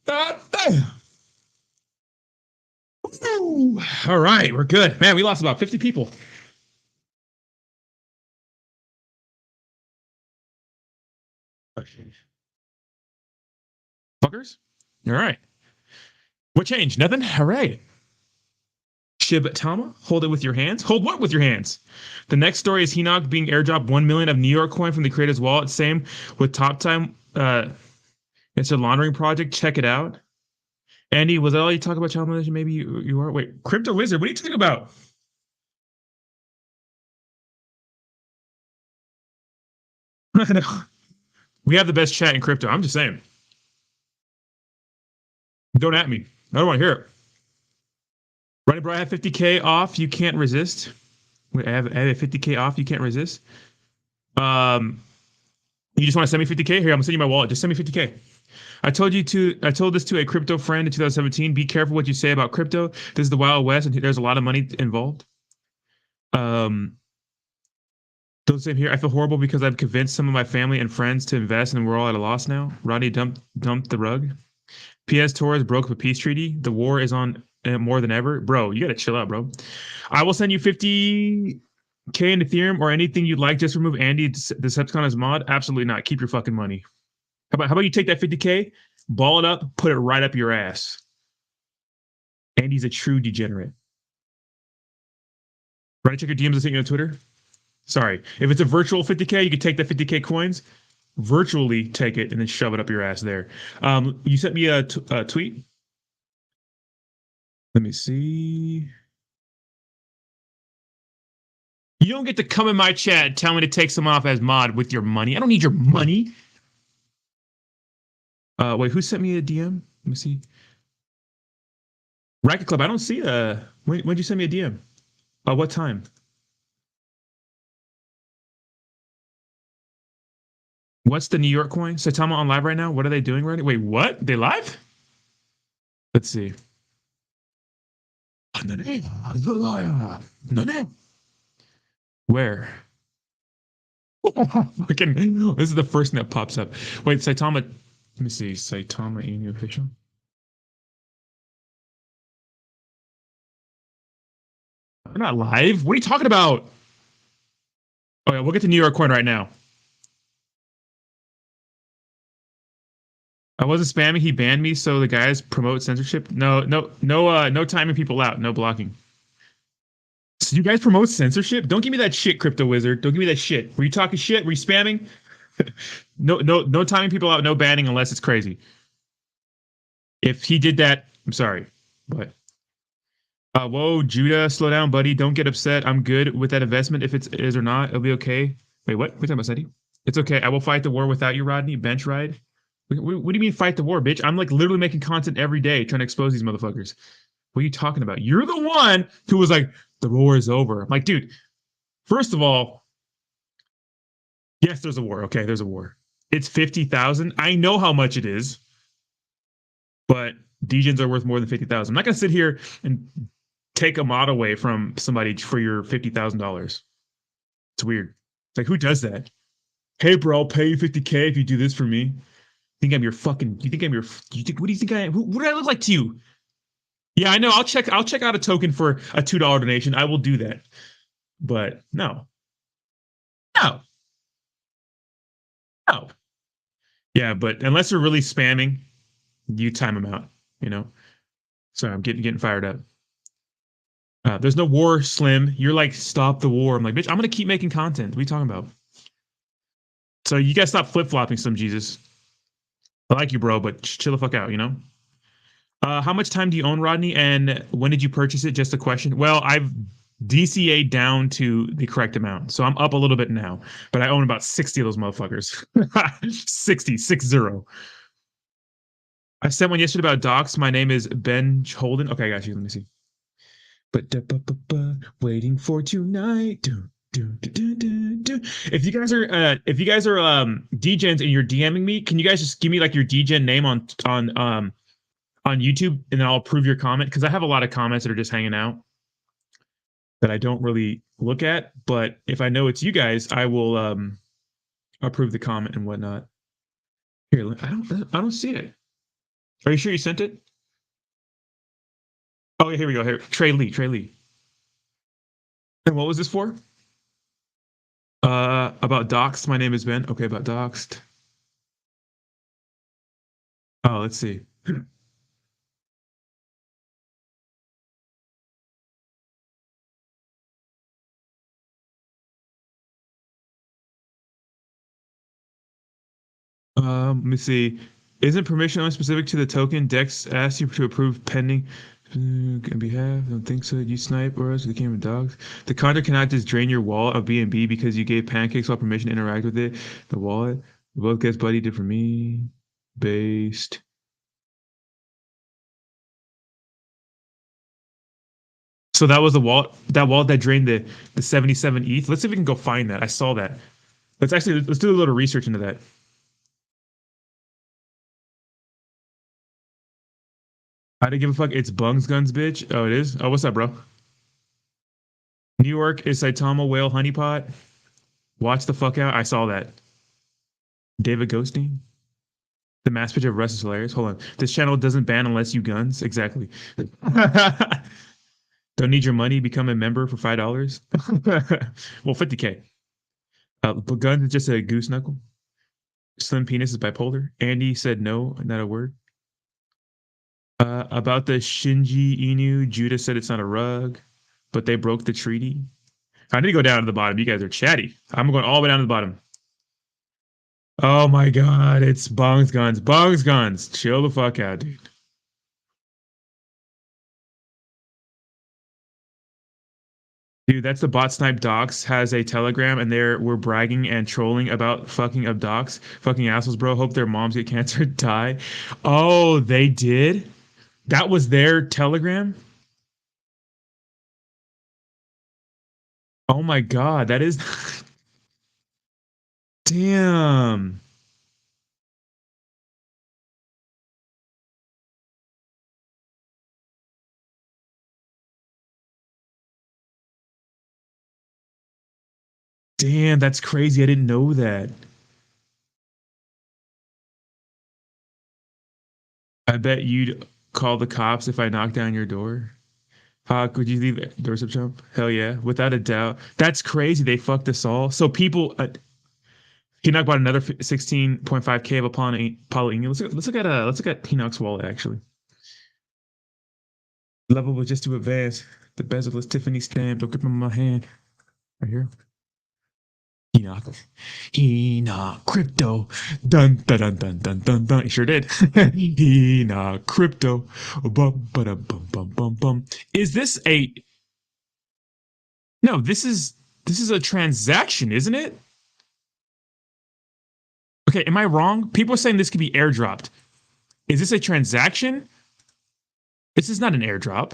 All right, we're good. Man, we lost about 50 people. Fuckers. All right. What changed? Nothing? All right. Saitama, hold it with your hands. Hold what with your hands? The next story is Hinox being airdropped 1 million of New York coin from the creator's wallet. Same with Top Time. It's a laundering project. Check it out. Andy, was that all you talk about child molestation? Maybe you are. Wait, Crypto Wizard, what are you talking about? We have the best chat in crypto. I'm just saying. Don't at me. I don't want to hear it. Running bro, I have 50K off. You can't resist. Wait, I have a 50K off. You can't resist. Um, you just want to send me 50K? Here, I'm gonna send you my wallet. Just send me 50K. I told this to a crypto friend in 2017. Be careful what you say about crypto. This is the Wild West, and there's a lot of money involved. Don't say here. I feel horrible because I've convinced some of my family and friends to invest, and we're all at a loss now. Rodney dumped the rug. PS Torres broke the peace treaty. The war is on more than ever. Bro, you gotta chill out, bro. I will send you 50K in Ethereum or anything you'd like. Just remove Andy Decepticon as mod. Absolutely not. Keep your fucking money. How about you take that 50K, ball it up, put it right up your ass. Andy's a true degenerate. Right, check your DMs and send you on Twitter. Sorry. If it's a virtual 50K, you can take the 50K coins, virtually take it, and then shove it up your ass there. You sent me a tweet. Let me see. You don't get to come in my chat and tell me to take someone off as mod with your money. I don't need your money. Wait, who sent me a DM? Let me see. Racket Club, I don't see when'd you send me a DM? What time? What's the New York coin? Saitama on live right now? What are they doing right now? Wait, what? They live? Let's see. Where? Fucking, this is the first thing that pops up. Wait, Saitama. Let me see. Saitama Inu official. They're not live. What are you talking about? Oh yeah, we'll get to New York coin right now. I wasn't spamming. He banned me, so the guys promote censorship. No timing people out. No blocking. So you guys promote censorship? Don't give me that shit, Crypto Wizard. Don't give me that shit. Were you talking shit? Were you spamming? No timing people out. No banning unless it's crazy. If he did that, I'm sorry, but whoa, Judah, slow down, buddy. Don't get upset. I'm good with that investment. If it is or not, it'll be okay. Wait, what? What are you talking about, Seti? It's okay. I will fight the war without you, Rodney. Bench ride. What do you mean fight the war, bitch? I'm like literally making content every day trying to expose these motherfuckers. What are you talking about? You're the one who was like, the war is over. I'm like, dude, first of all, yes, there's a war. Okay, there's a war. It's 50,000. I know how much it is, but degens are worth more than 50,000. I'm not gonna sit here and take a mod away from somebody for your $50,000. It's weird. It's like, who does that? Hey, bro, I'll pay you 50K if you do this for me. Think I'm your fucking? You think I'm your? You think? What do you think I am? What do I look like to you? Yeah, I know. I'll check out a token for a $2 donation. I will do that. But no. Yeah, but unless they're really spamming, you time them out. You know. Sorry, I'm getting fired up. There's no war, Slim. You're like, stop the war. I'm like, bitch, I'm gonna keep making content. What are you talking about? So you guys stop flip flopping, Slim Jesus. I like you, bro, but chill the fuck out. You know. How much time do you own, Rodney? And when did you purchase it? Just a question. Well, I've DCA down to the correct amount. So I'm up a little bit now, but I own about 60 of those motherfuckers. 60. I sent one yesterday about docs. My name is Ben Holden. Okay, I got you. Let me see. But waiting for tonight. If you guys are degens and you're DMing me, can you guys just give me like your degen name on YouTube, and then I'll approve your comment, because I have a lot of comments that are just hanging out that I don't really look at. But if I know it's you guys, I will approve the comment and whatnot. Here, I don't see it. Are you sure you sent it? Oh, yeah, here we go. Here, Trey Lee, Trey Lee. And what was this for? About Doxed. My name is Ben. Okay, about Doxed. Oh, let's see. Let me see. Isn't permission only specific to the token? Dex asks you to approve pending on behalf. I don't think so. You snipe or else the game of dogs. The conduct cannot just drain your wallet of BNB because you gave pancakes all permission to interact with it. The wallet. Both gets buddy did for me. Based. So that was the wallet. That wallet that drained the 77 ETH. Let's see if we can go find that. I saw that. Let's do a little research into that. I didn't give a fuck. It's Bungs Guns, bitch. Oh, it is. Oh, what's up, bro? New York is Saitama Whale Honeypot. Watch the fuck out. I saw that. David Ghosting. The mass pitch of Russ is hilarious. Hold on. This channel doesn't ban unless you guns. Exactly. Don't need your money. Become a member for $5. Well, 50K. But guns is just a goose knuckle. Slim penis is bipolar. Andy said no, not a word. About the Shinji Inu, Judah said it's not a rug, but they broke the treaty. I need to go down to the bottom. You guys are chatty. I'm going all the way down to the bottom. Oh my god, it's Bongs Guns. Bongs Guns. Chill the fuck out, dude. Dude, that's the bot snipe docs has a telegram and we're bragging and trolling about fucking up docs. Fucking assholes, bro. Hope their moms get cancer, die. Oh, they did? That was their telegram? Oh my god, that is damn. Damn, that's crazy. I didn't know that. I bet you'd call the cops if I knocked down your door. Hawk, would you leave the doorstep jump? Hell yeah, without a doubt. That's crazy. They fucked us all. So people, Enoch bought another 16.5K of Apollo Inu. Let's look at Enoch's wallet actually. Level was just too advanced. The bezel is Tiffany stamped. Don't grip on my hand. Right here. Enoch. Enoch crypto. Dun dun dun dun dun dun dun. He sure did. Enoch crypto. Bum bum bum bum bum bum. Is this a no? This is a transaction, isn't it? Okay, am I wrong? People are saying this could be airdropped. Is this a transaction? This is not an airdrop,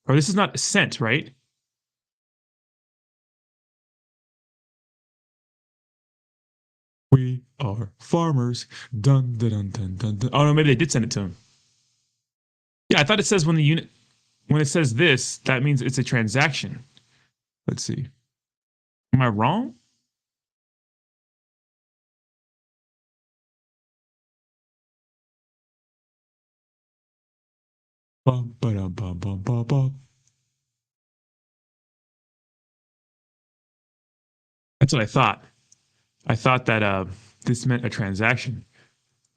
or this is not sent, right? We are farmers. Dun dun dun dun dun dun. Oh no, maybe they did send it to him. Yeah, I thought it says when it says this, that means it's a transaction. Let's see. Am I wrong? Bum, ba-dum, bum, bum, bum, bum. That's what I thought. I thought that this meant a transaction,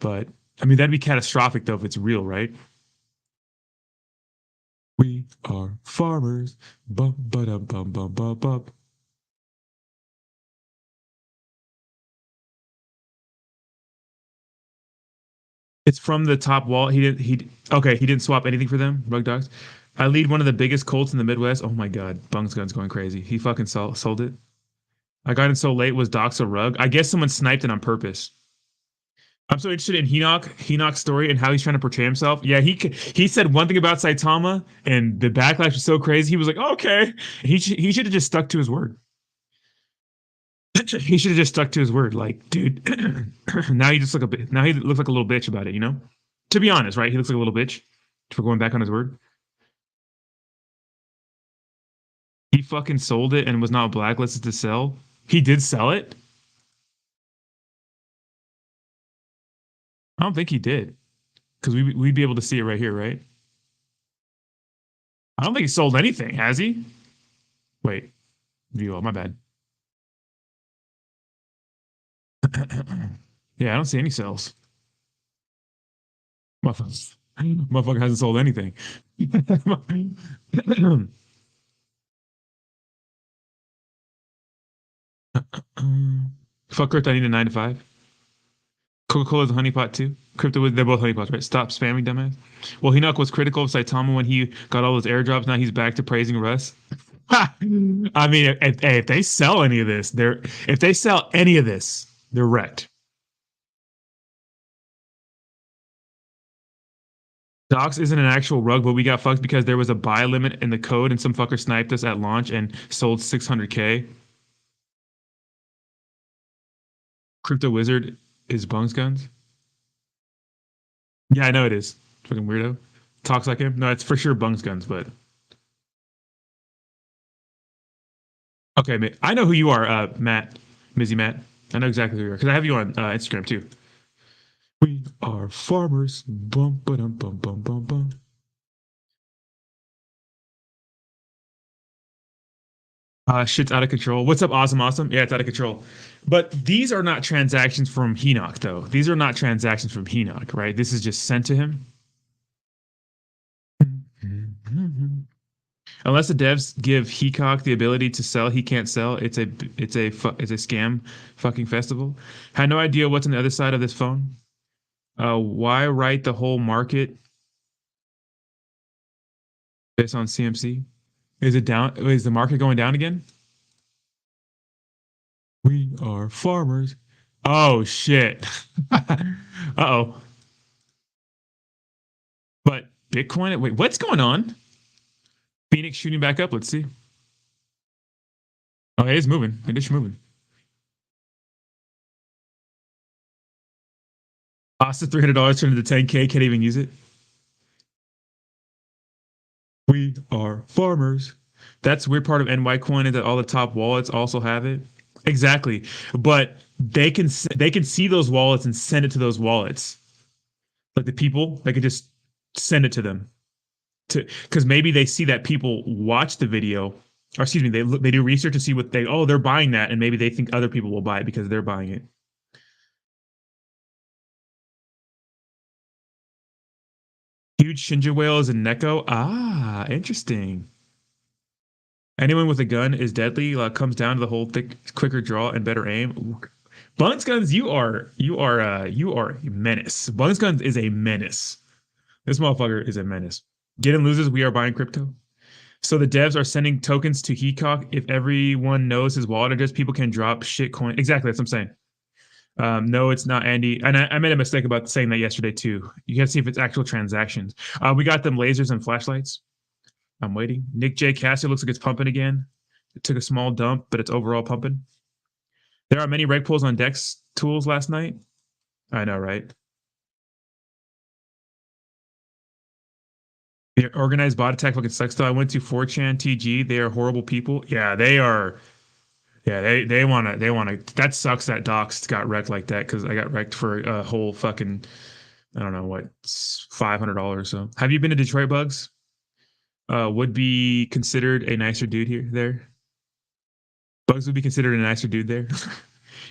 but I mean that'd be catastrophic though if it's real, right? We are farmers. Bum, ba-dum, bum, bum, bum, bum. It's from the top wall. Okay, he didn't swap anything for them, Rug Dogs. I lead one of the biggest cults in the Midwest. Oh my god, Bung's Gun's going crazy. He fucking sold it. I got in so late. Was Dox a rug? I guess someone sniped it on purpose. I'm so interested in Hinok's story and how he's trying to portray himself. Yeah, he said one thing about Saitama, and the backlash was so crazy. He was like, oh, okay, he should have just stuck to his word. He should have just stuck to his word. Like, dude, now he just look a bit. Now he looks like a little bitch about it. You know, to be honest, right? He looks like a little bitch for going back on his word. He fucking sold it and was not blacklisted to sell. He did sell it. I don't think he did. Because we'd be able to see it right here, right? I don't think he sold anything, has he? Wait, view all, my bad. Yeah, I don't see any sales. Motherfucker hasn't sold anything. Fuck crypto, I need a 9 to 5. Coca-Cola is a honeypot too. Crypto, they're both honeypots, right? Stop spamming, dumbass. Well, Hinok was critical of Saitama when he got all those airdrops. Now he's back to praising Russ. I mean, if they sell any of this, they're wrecked. Dox isn't an actual rug, but we got fucked because there was a buy limit in the code and some fucker sniped us at launch and sold 600K. Crypto Wizard is Bungs Guns. Yeah, I know it is. Fucking weirdo. Talks like him. No, it's for sure Bungs Guns, but okay, I know who you are, Matt. Mizzy Matt. I know exactly who you are because I have you on Instagram too. We are farmers. Bum, ba-dum, bum, bum, bum, bum. Shit's out of control. What's up, awesome, awesome? Yeah, it's out of control. But these are not transactions from Hinok, though. These are not transactions from Hinok, right? This is just sent to him. Unless the devs give Hecock the ability to sell, he can't sell. It's a scam fucking festival. Had no idea what's on the other side of this phone. Why write the whole market based on CMC? Is it down? Is the market going down again? We are farmers. Oh shit. Uh-oh. But Bitcoin, wait, what's going on? Phoenix shooting back up. Let's see. Oh, it is moving. It is moving. Cost $300 turned into 10K. Can't even use it. We are farmers. That's weird part of NY Coin is that all the top wallets also have it. Exactly. But they can see those wallets and send it to those wallets. Like the people, they could just send it to them. To because maybe they see that people watch the video, or excuse me, they do research to see what they're buying that, and maybe they think other people will buy it because they're buying it. Huge Shinja whale is a Neko. Ah, interesting. Anyone with a gun is deadly. Comes down to the whole thick, quicker draw and better aim. Buns Guns, you are a menace. Buns Guns is a menace. This motherfucker is a menace. Get and loses. We are buying crypto. So the devs are sending tokens to Hecock. If everyone knows his wallet address, people can drop shit coin. Exactly, that's what I'm saying. No, it's not Andy. And I made a mistake about saying that yesterday too. You got to see if it's actual transactions. We got them lasers and flashlights. I'm waiting. Nick J. Casio looks like it's pumping again. It took a small dump, but it's overall pumping. There are many reg pulls on Dex tools last night. I know, right? The organized bot attack fucking sucks though. I went to 4chan TG. They are horrible people. Yeah, they are. Yeah, they wanna. That sucks that Doxed got wrecked like that because I got wrecked for a whole fucking I don't know what $500. So have you been to Detroit Bugs? Would be considered a nicer dude here there. Bugs would be considered a nicer dude there.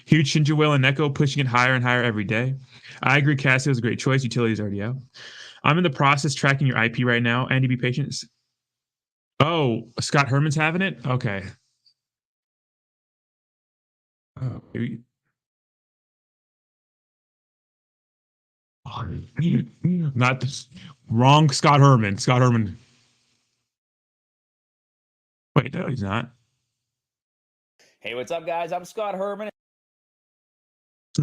Huge Shinja whale and Neko pushing it higher and higher every day. I agree. Casio is a great choice. Utility is already out. I'm in the process tracking your IP right now. Andy, be patient. Oh, Scott Herman's having it. Okay. Oh, not this, wrong. Scott Herman. Scott Herman. Wait, no, he's not. Hey, what's up, guys? I'm Scott Herman.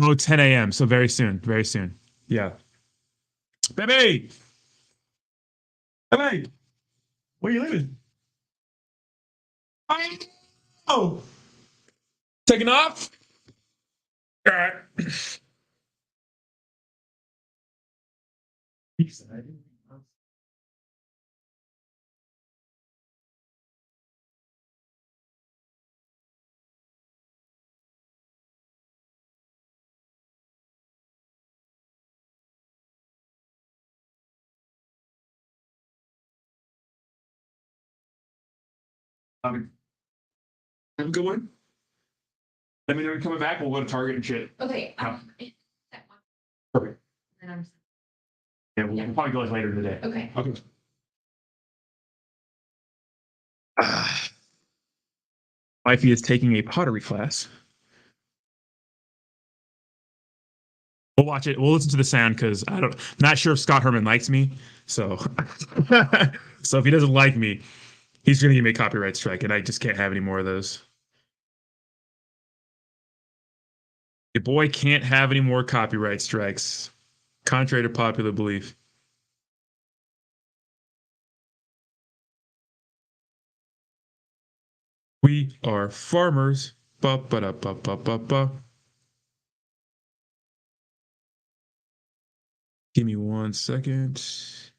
Oh, 10 a.m. So very soon. Very soon. Yeah. Baby. Baby. Where you living? I know. Taking off? All right. Have a good one. Let me know when you're coming back. We'll go to Target and shit. Okay. Oh. That one. Perfect. And then I'm. Yeah, we'll probably go later today. Okay. Okay. Wifey is taking a pottery class. We'll watch it. We'll listen to the sound because not sure if Scott Herman likes me. So, so if he doesn't like me, he's gonna give me a copyright strike, and I just can't have any more of those. Your boy can't have any more copyright strikes, contrary to popular belief. We are farmers. Ba ba da ba ba ba ba. Give me 1 second. So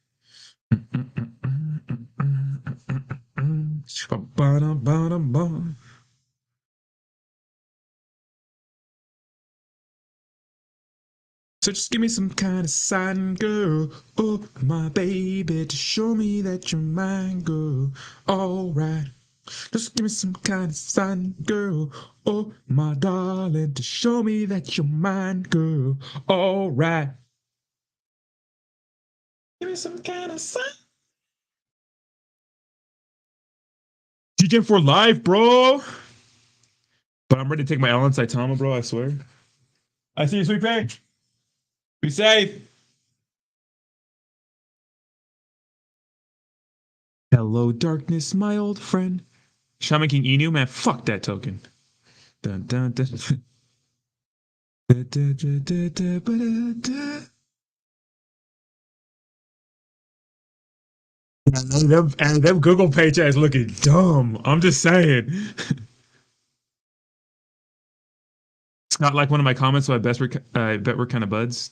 just give me some kind of sign, girl. Oh, my baby, to show me that you're mine, girl. All right. Just give me some kind of sign, girl. Oh, my darling, to show me that you're mine, girl. All right. Give me some kind of sign. DJ4 live, bro. But I'm ready to take my Ellen Saitama, bro. I swear. I see you, sweet pea. Be safe. Hello, darkness, my old friend. Shaman King Inu, man, fuck that token. Dun, dun, dun. Da, da, da, da, da, ba, da, da. And them Google page ads looking dumb. I'm just saying. It's not like one of my comments, so I bet we're kind of buds.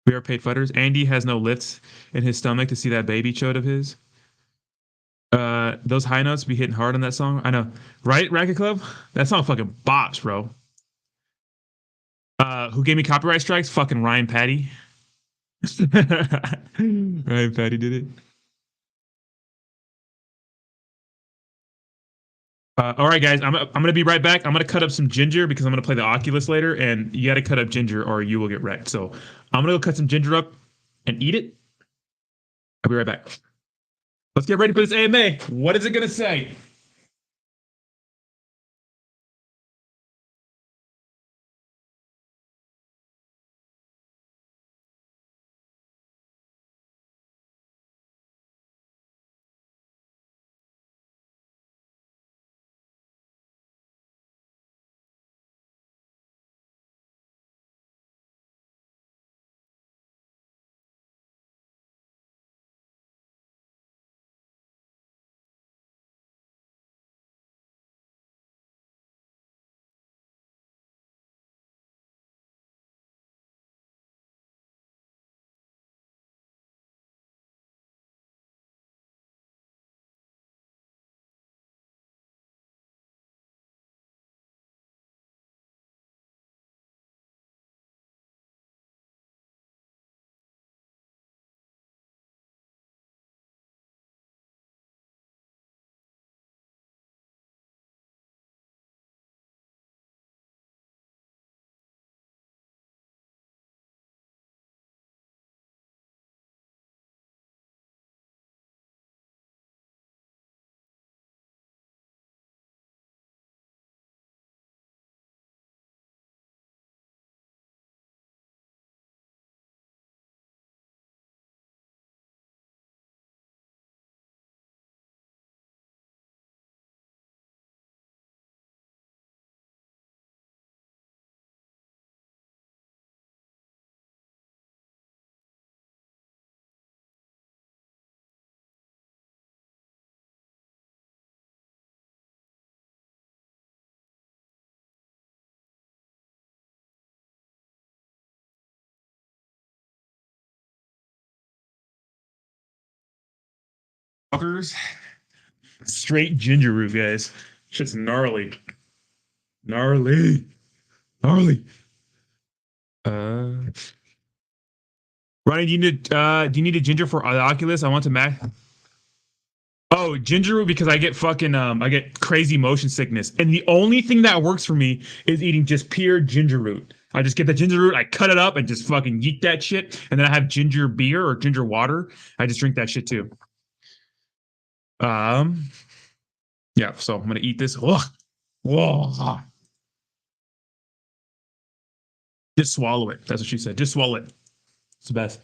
We are paid futters. Andy has no lifts in his stomach to see that baby chode of his. Those high notes be hitting hard on that song. I know, right? Racket Club. That song fucking bops, bro. Who gave me copyright strikes? Fucking Ryan Patty. Ryan Patty did it. All right, guys. I'm gonna be right back. I'm gonna cut up some ginger because I'm gonna play the Oculus later, and you got to cut up ginger or you will get wrecked. So I'm gonna go cut some ginger up and eat it. I'll be right back. Let's get ready for this AMA. What is it gonna say? Fuckers. Straight ginger root, guys. Shit's gnarly. Gnarly. Gnarly. Uh Ronnie, do you need a ginger for the Oculus? I want to max. Oh, ginger root because I get fucking I get crazy motion sickness, and the only thing that works for me is eating just pure ginger root. I just get the ginger root, I cut it up, and just fucking yeet that shit, and then I have ginger beer or ginger water. I just drink that shit too. Yeah. So I'm gonna eat this. Ugh. Whoa. Just swallow it. That's what she said. Just swallow it. It's the best.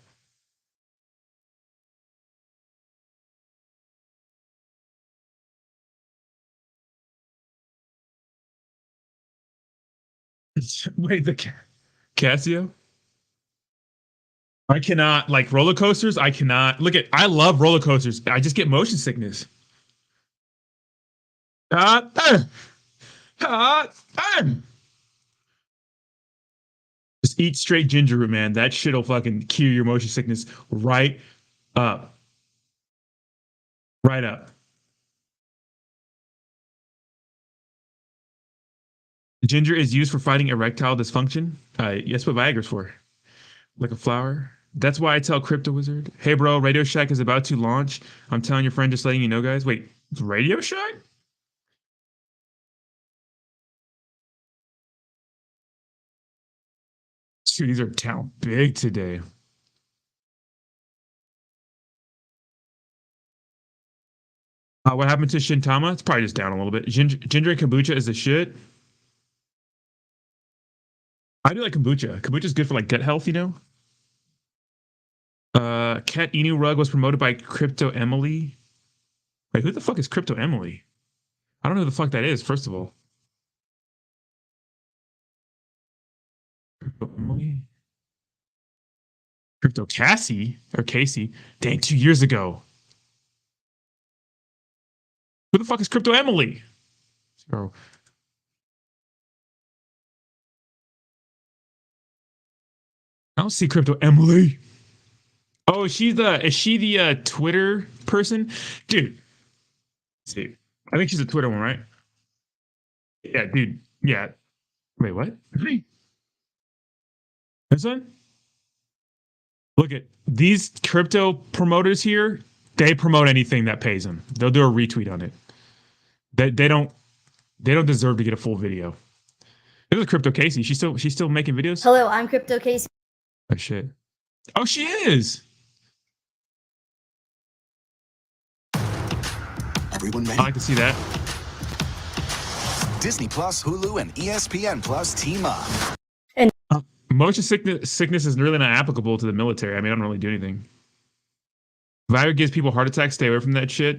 Wait, the Casio? I cannot like roller coasters. I cannot look at. I love roller coasters. I just get motion sickness. Ah, ah, ah, ah. Just eat straight ginger root, man. That shit'll fucking cure your motion sickness right up. Right up. Ginger is used for fighting erectile dysfunction. That's what Viagra's for. Like a flower. That's why I tell Crypto Wizard, hey bro, Radio Shack is about to launch. I'm telling your friend, just letting you know, guys. Wait, it's Radio Shack? Dude, these are down big today. What happened to Shintama? It's probably just down a little bit. Ginger and kombucha is the shit. I do like kombucha. Kombucha's good for like gut health, you know? Cat Inu Rug was promoted by Crypto Emily. Wait, who the fuck is Crypto Emily? I don't know who the fuck that is, first of all. Crypto Emily? Crypto Cassie? Or Casey? Dang, 2 years ago. Who the fuck is Crypto Emily? So, I don't see Crypto Emily. Oh, is she the Twitter person? Dude. Let's see. I think she's a Twitter one, right? Yeah, dude. Yeah. Wait, what? This one? Look at these crypto promoters here. They promote anything that pays them. They'll do a retweet on it. They don't deserve to get a full video. This is Crypto Casey. She's still making videos. Hello, I'm Crypto Casey. Oh shit. Oh, she is. Everyone ready? I like to see that. Disney Plus, Hulu, and ESPN Plus team up. Motion sickness is really not applicable to the military. I mean, I don't really do anything. Viagra gives people heart attacks. Stay away from that shit.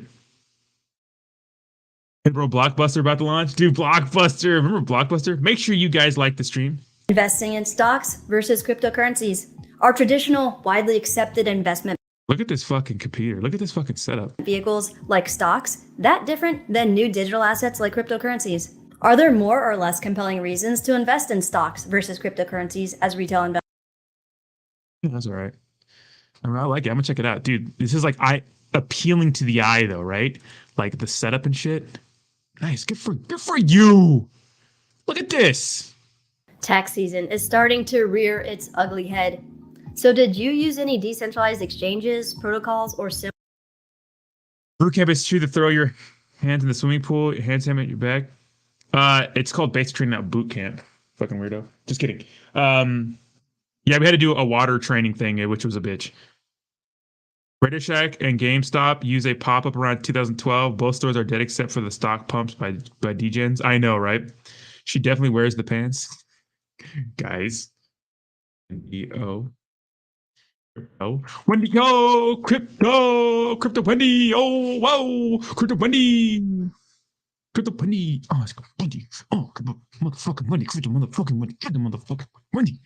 Hey, bro, Blockbuster about to launch? Dude, Blockbuster. Remember Blockbuster? Make sure you guys like the stream. Investing in stocks versus cryptocurrencies are traditional, widely accepted investment Look at this fucking computer. Look at this fucking setup. vehicles like stocks that different than new digital assets like cryptocurrencies? Are there more or less compelling reasons to invest in stocks versus cryptocurrencies as retail investors? Yeah, that's all right. I mean, I like it. I'm gonna check it out, dude. This is like appealing to the eye, though, right? Like the setup and shit. Nice. Good for you. Look at this. Tax season is starting to rear its ugly head. So did you use any decentralized exchanges, protocols, or similar? Bootcamp is true to throw your hands in the swimming pool, your hands at your back. It's called basic training, not boot camp. Fucking weirdo. Just kidding. Yeah, we had to do a water training thing, which was a bitch. Radio Shack and GameStop use a pop-up around 2012. Both stores are dead except for the stock pumps by DGens. I know, right? She definitely wears the pants. Guys. E-O. Crypto. Wendy, go! Crypto Wendy! Oh, whoa! Crypto Wendy! Crypto Wendy! Oh, it's Wendy! Oh, motherfucking Wendy! Crypto motherfucking Wendy! Crypto motherfucking Wendy!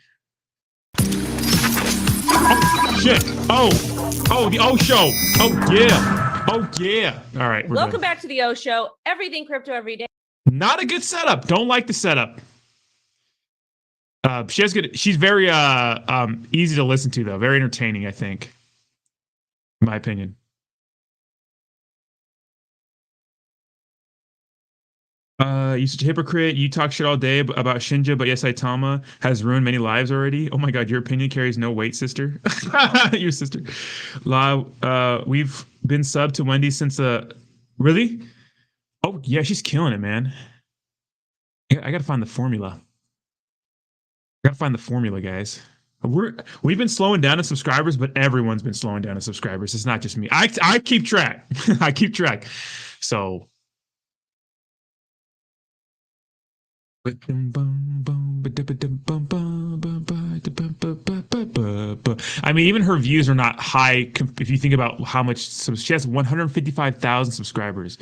Oh, shit! Oh, the O Show! Oh, yeah! Oh, yeah! All right, we're Welcome done. back to the O Show. Everything crypto every day. Not a good setup. Don't like the setup. She's very easy to listen to though. Very entertaining, I think. In my opinion. You're such a hypocrite. You talk shit all day about Shinja, but yes, Saitama has ruined many lives already. Oh my god, your opinion carries no weight, sister. Your sister. We've been subbed to Wendy since Really? Oh yeah, she's killing it, man. I gotta find the formula. I gotta find the formula, guys. We've been slowing down in subscribers, but everyone's been slowing down in subscribers. It's not just me. I keep track. I keep track. So I mean, even her views are not high if you think about how much. So she has 155,000 subscribers.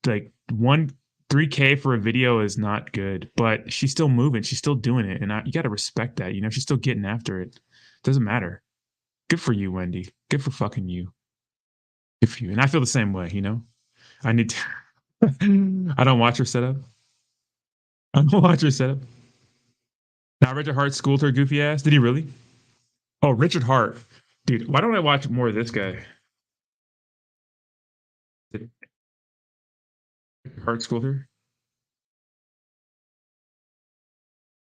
Like 3K for a video is not good, but she's still moving. She's still doing it, and you got to respect that. You know, she's still getting after it. Doesn't matter. Good for you, Wendy. Good for fucking you. Good for you. And I feel the same way. You know, I need to. I don't watch her setup. I don't watch her setup. Now Richard Hart schooled her goofy ass. Did he really? Oh, Richard Hart, dude. Why don't I watch more of this guy? Did Hart schooled her?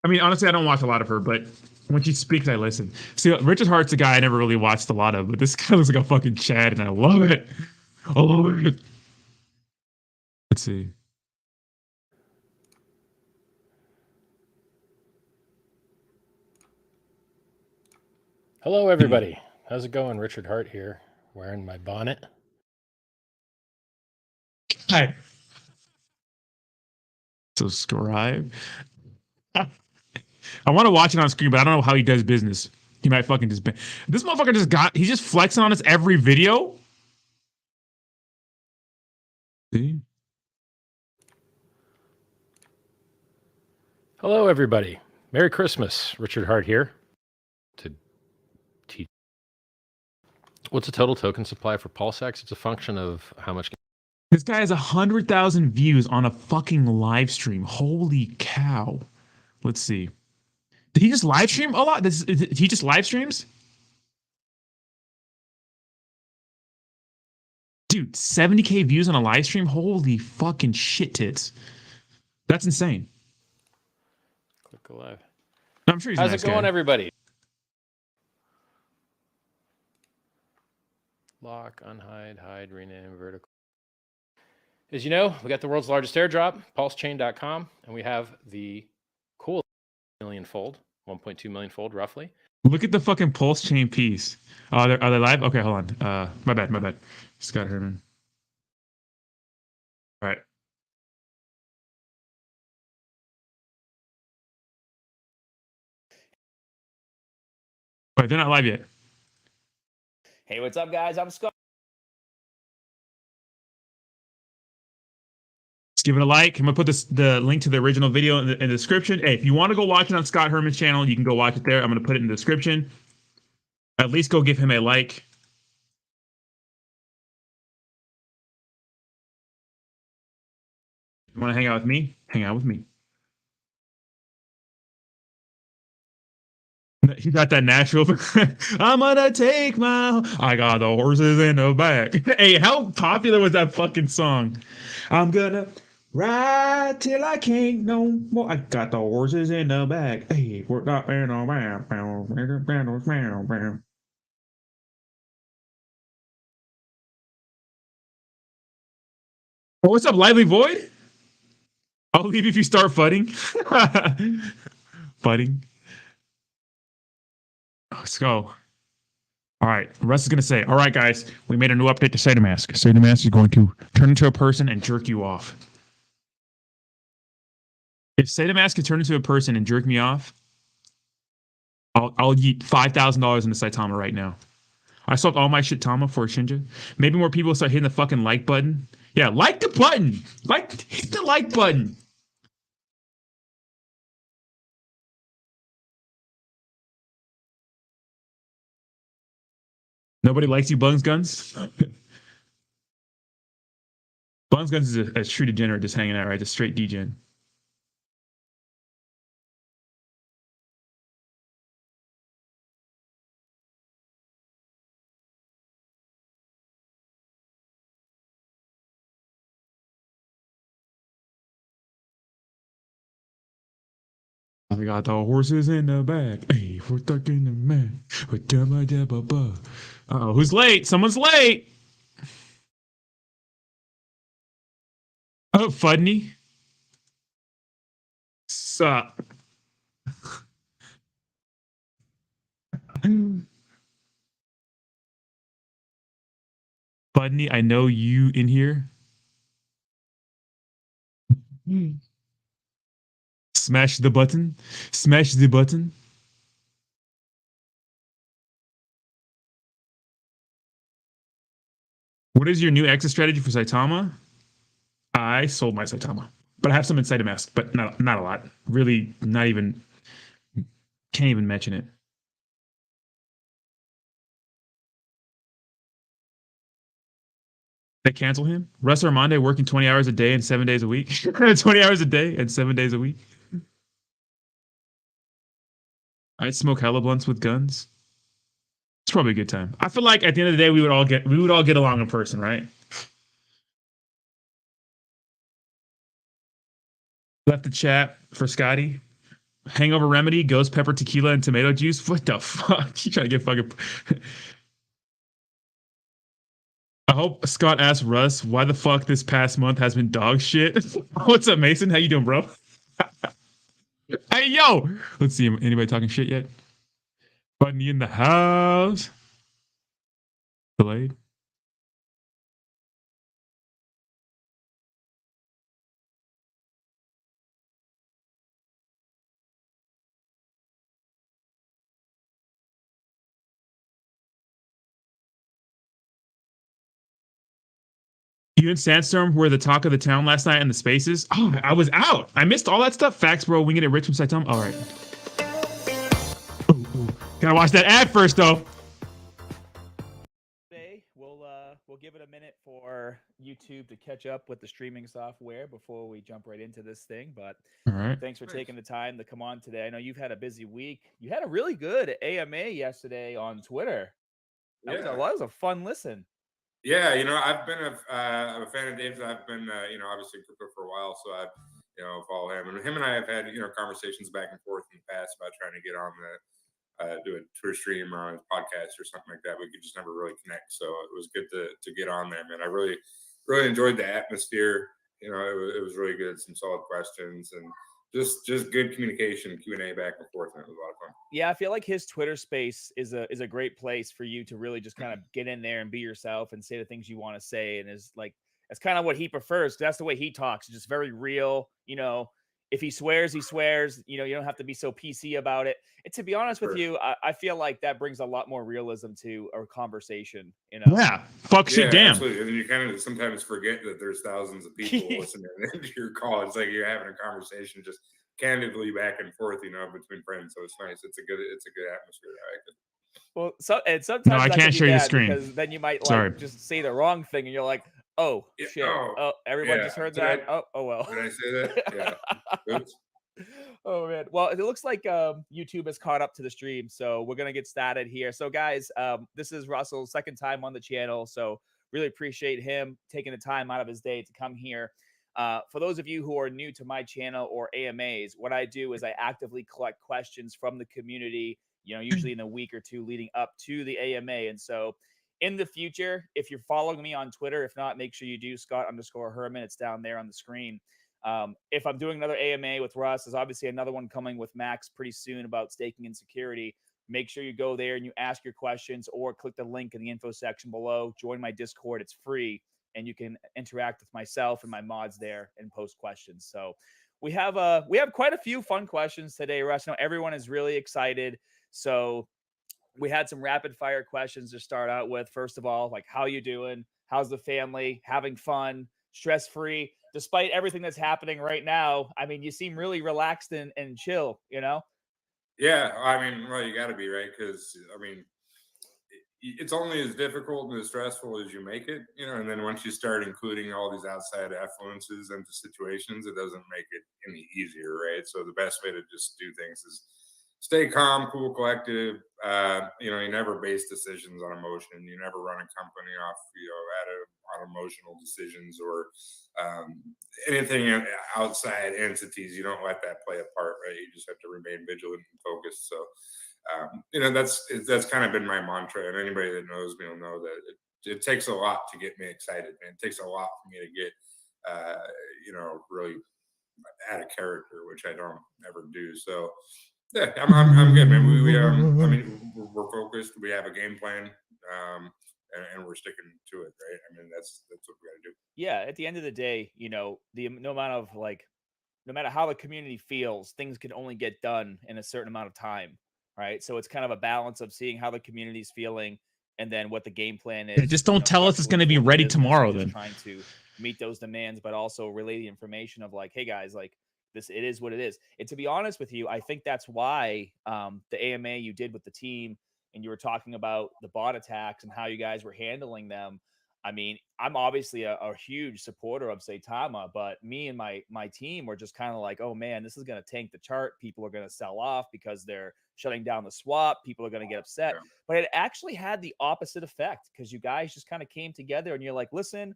I mean, honestly, I don't watch a lot of her, but when she speaks, I listen. See, Richard Hart's a guy I never really watched a lot of, but this guy looks like a fucking Chad, and I love it. I love it. Let's see. Hello, everybody. How's it going? Richard Hart here, wearing my bonnet. Hi. Subscribe. I want to watch it on screen, but I don't know how he does business. He might fucking just. This motherfucker he's just flexing on us every video. See? Hello, everybody. Merry Christmas. Richard Hart here to teach. What's a total token supply for PulseX? It's a function of how much. This guy has 100,000 views on a fucking live stream. Holy cow. Let's see. Did he just live stream a lot? He just live streams? Dude, 70K views on a live stream? Holy fucking shit tits. That's insane. Click live. I'm sure he's How's a nice it going, guy. everybody? Lock, unhide, hide, rename, vertical. As you know, we got the world's largest airdrop, pulsechain.com, and we have the cool million fold, 1.2 million fold roughly. Look at the fucking pulse chain piece. Oh, are they live? Okay, hold on. My bad. Scott Herman. All right. Wait, they're not live yet. Hey, what's up, guys? I'm Scott. Just give it a like. I'm gonna put the link to the original video in the description. Hey, if you want to go watch it on Scott Herman's channel, you can go watch it there. I'm gonna put it in the description. At least go give him a like. You want to hang out with me? Hang out with me. He got that natural. I'm gonna take I got the horses in the back. Hey, how popular was that fucking song? I'm gonna ride till I can't no more. I got the horses in the back. Hey, we're not in a Oh, what's up, Lively Void? I'll leave if you start fudding. Fudding. Let's go. All right. Russ is going to say, all right, guys, we made a new update to Saitama. Saitama is going to turn into a person and jerk you off. If Saitama can turn into a person and jerk me off, I'll yeet $5,000 into Saitama right now. I sold all my shit Tama for Shinja. Maybe more people start hitting the fucking like button. Yeah, like the button. Hit the like button. Nobody likes you, Buns Guns? Buns Guns is a true degenerate just hanging out, right? Just straight degen. We got the horses in the back. Hey, we're stuck in the man. Uh-oh, who's late? Someone's late. Oh, Fudney. Sup? Fudney, I know you in here. Smash the button. Smash the button. What is your new exit strategy for Saitama? I sold my Saitama, but I have some in Saitamask, but not a lot. Really, not even. Can't even mention it. They cancel him. Russ Armande working 20 hours a day and 7 days a week. 20 hours a day and 7 days a week. I'd smoke hella blunts with guns. It's probably a good time. I feel like at the end of the day, we would all get along in person, right? Left the chat for Scotty. Hangover remedy: ghost pepper, tequila, and tomato juice. What the fuck? You trying to get fucking? I hope Scott asked Russ why the fuck this past month has been dog shit. What's up, Mason? How you doing, bro? Hey, yo. Let's see. Anybody talking shit yet? Bunny in the house. Delayed. You and Sandstorm were the talk of the town last night in the spaces. Oh, I was out. I missed all that stuff. Facts, bro. Winging it rich from Saitama. All right. Ooh. Gotta watch that ad first, though. Today we'll give it a minute for YouTube to catch up with the streaming software before we jump right into this thing. But All right. thanks for taking the time to come on today. I know you've had a busy week. You had a really good AMA yesterday on Twitter. That was a fun listen. Yeah, I've been I'm a fan of Dave's. I've been, obviously crypto for a while, so I, follow him. And him and I have had, conversations back and forth in the past about trying to get on the, do a Twitter stream or on his podcast or something like that. We could just never really connect. So it was good to get on there, man. I really, really enjoyed the atmosphere. It was really good. Some solid questions and just good communication, Q&A back and forth. And it was a lot of fun. Yeah, I feel like his Twitter space is a great place for you to really just kind of get in there and be yourself and say the things you want to say. And is like, that's kind of what he prefers. That's the way he talks. Just very real. If he swears, he swears. You don't have to be so PC about it. And to be honest with you, I feel like that brings a lot more realism to our conversation. Yeah. Fuck shit down. Absolutely. And you kind of sometimes forget that there's thousands of people listening to your call. It's like you're having a conversation just candidly back and forth, between friends. So it's nice. It's a good atmosphere. I like it. Well, sometimes No, I can't show you the screen because then you might Sorry. just say the wrong thing, and you're like, "Oh shit! Oh, everyone just heard that. Oh well." Did I say that? Yeah. Oops. Oh man. Well, it looks like YouTube has caught up to the stream, so we're gonna get started here. So, guys, this is Russell's second time on the channel, so really appreciate him taking the time out of his day to come here. For those of you who are new to my channel or AMAs, what I do is I actively collect questions from the community, usually in the week or two leading up to the AMA. And so in the future, if you're following me on Twitter, if not, make sure you do Scott_Herman. It's down there on the screen. If I'm doing another AMA with Russ, there's obviously another one coming with Max pretty soon about staking and security. Make sure you go there and you ask your questions or click the link in the info section below. Join my Discord. It's free. And you can interact with myself and my mods there and post questions. So we have quite a few fun questions today, Russ. Everyone is really excited. So we had some rapid fire questions to start out with. First of all, like, how you doing? How's the family? Having fun? Stress-free? Despite everything that's happening right now, I mean, you seem really relaxed and chill, Yeah, well, you got to be, right? Because, it's only as difficult and as stressful as you make it, and then once you start including all these outside influences into situations, it doesn't make it any easier, right? So the best way to just do things is stay calm, cool, collective. You never base decisions on emotion. You never run a company off, on emotional decisions or anything outside entities. You don't let that play a part, right? You just have to remain vigilant and focused. So, that's kind of been my mantra. And anybody that knows me will know that it takes a lot to get me excited, man. It takes a lot for me to get, really out of character, which I don't ever do. So yeah, I'm good, man. I mean, we're focused. We have a game plan, and we're sticking to it, right? I mean, that's what we got to do. Yeah, at the end of the day, no amount of no matter how the community feels, things can only get done in a certain amount of time, right? So it's kind of a balance of seeing how the community's feeling and then what the game plan is. Just don't tell us it's going to be ready tomorrow. Then trying to meet those demands, but also relay the information of hey guys, this, it is what it is. And to be honest with you, I think that's why the AMA you did with the team, and you were talking about the bot attacks and how you guys were handling them. I mean, I'm obviously a huge supporter of Saitama, but me and my team were just kind of oh man, this is going to tank the chart. People are going to sell off because they're shutting down the swap. People are going to get upset. Yeah. But it actually had the opposite effect because you guys just kind of came together and you're like, listen,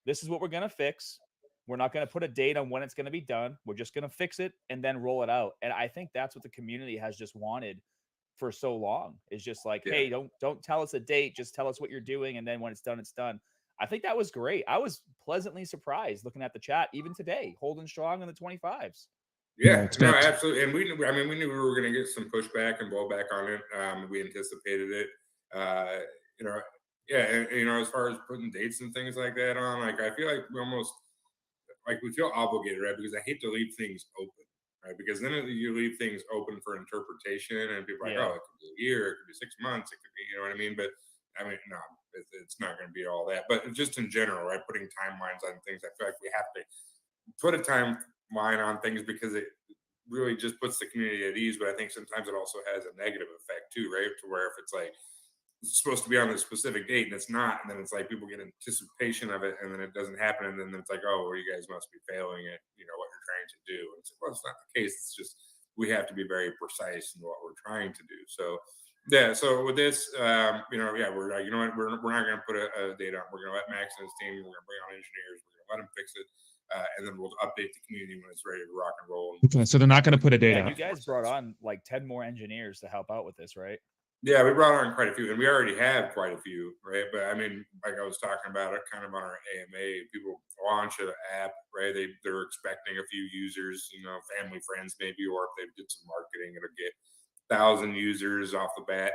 this is what we're going to fix. We're not going to put a date on when it's going to be done. We're just going to fix it and then roll it out. And I think that's what the community has just wanted for so long. Is just hey, don't tell us a date. Just tell us what you're doing. And then when it's done, it's done. I think that was great. I was pleasantly surprised looking at the chat, even today, holding strong in the 25s. Yeah, no, absolutely. And we knew we were going to get some pushback and blowback on it. We anticipated it. And, as far as putting dates and things like that on, I feel like we almost we feel obligated, right? Because I hate to leave things open, right? Because then you leave things open for interpretation, and people are it could be a year, it could be 6 months, it could be, you know what I mean? But I mean, no, it's not going to be all that. But just in general, right? Putting timelines on things, I feel like we have to put a timeline on things because it really just puts the community at ease. But I think sometimes it also has a negative effect too, right? To where if it's it's supposed to be on a specific date and it's not, and then it's people get anticipation of it, and then it doesn't happen, and then it's oh, well, you guys must be failing at what you're trying to do. And it's well, it's not the case. It's just we have to be very precise in what we're trying to do. So. Yeah. So with this, we're we're not going to put a date on. We're going to let Max and his team. We're going to bring on engineers. We're going to let them fix it, and then we'll update the community when it's ready to rock and roll. Okay, so they're not going to put a date on. You guys brought on 10 more engineers to help out with this, right? Yeah, we brought on quite a few, and we already have quite a few, right? But I mean, I was talking about it kind of on our AMA. People launch an app, right? They're expecting a few users, family, friends, maybe, or if they did some marketing, it'll get 1,000 users off the bat,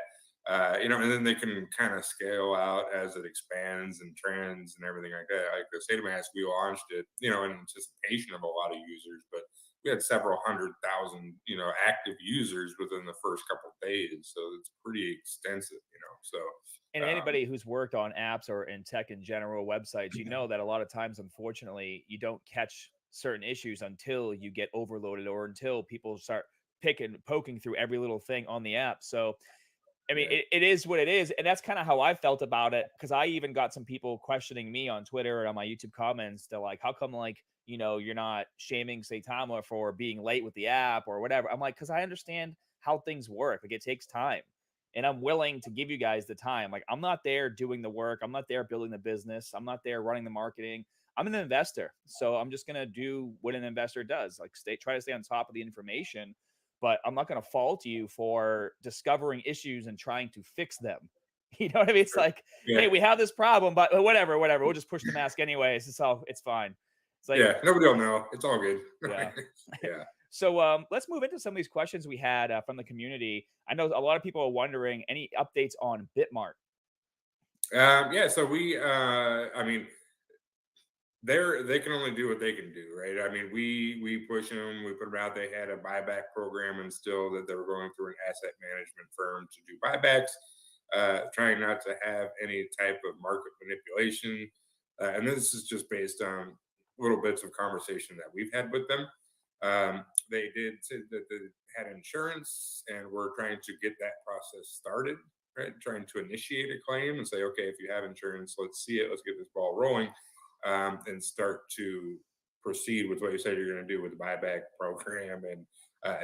and then they can kind of scale out as it expands and trends and everything like that. Like the saitama, we launched it, in anticipation of a lot of users, but we had several 100,000, active users within the first couple of days. So it's pretty extensive, so. And anybody who's worked on apps or in tech in general, websites, that a lot of times, unfortunately, you don't catch certain issues until you get overloaded or until people start poking through every little thing on the app. So, I mean, it is what it is. And that's kind of how I felt about it. Cause I even got some people questioning me on Twitter and on my YouTube comments. They're like, how come you're not shaming Saitama for being late with the app or whatever? I'm like, cause I understand how things work. It takes time and I'm willing to give you guys the time. I'm not there doing the work. I'm not there building the business. I'm not there running the marketing. I'm an investor. So I'm just going to do what an investor does, try to stay on top of the information. But I'm not going to fault you for discovering issues and trying to fix them. You know what I mean? It's hey, we have this problem, but whatever. We'll just push the mask anyways. It's fine. It's nobody will know. It's all good. Yeah. Yeah. So let's move into some of these questions we had from the community. I know a lot of people are wondering any updates on Bitmart. So we, they can only do what they can do, right? I mean, we push them, we put them out. They had a buyback program and still that they were going through an asset management firm to do buybacks, trying not to have any type of market manipulation. And this is just based on little bits of conversation that we've had with them. They did say that they had insurance and we're trying to get that process started, right? Trying to initiate a claim and say, okay, if you have insurance, let's see it. Let's get this ball rolling. And start to proceed with what you said you're going to do with the buyback program and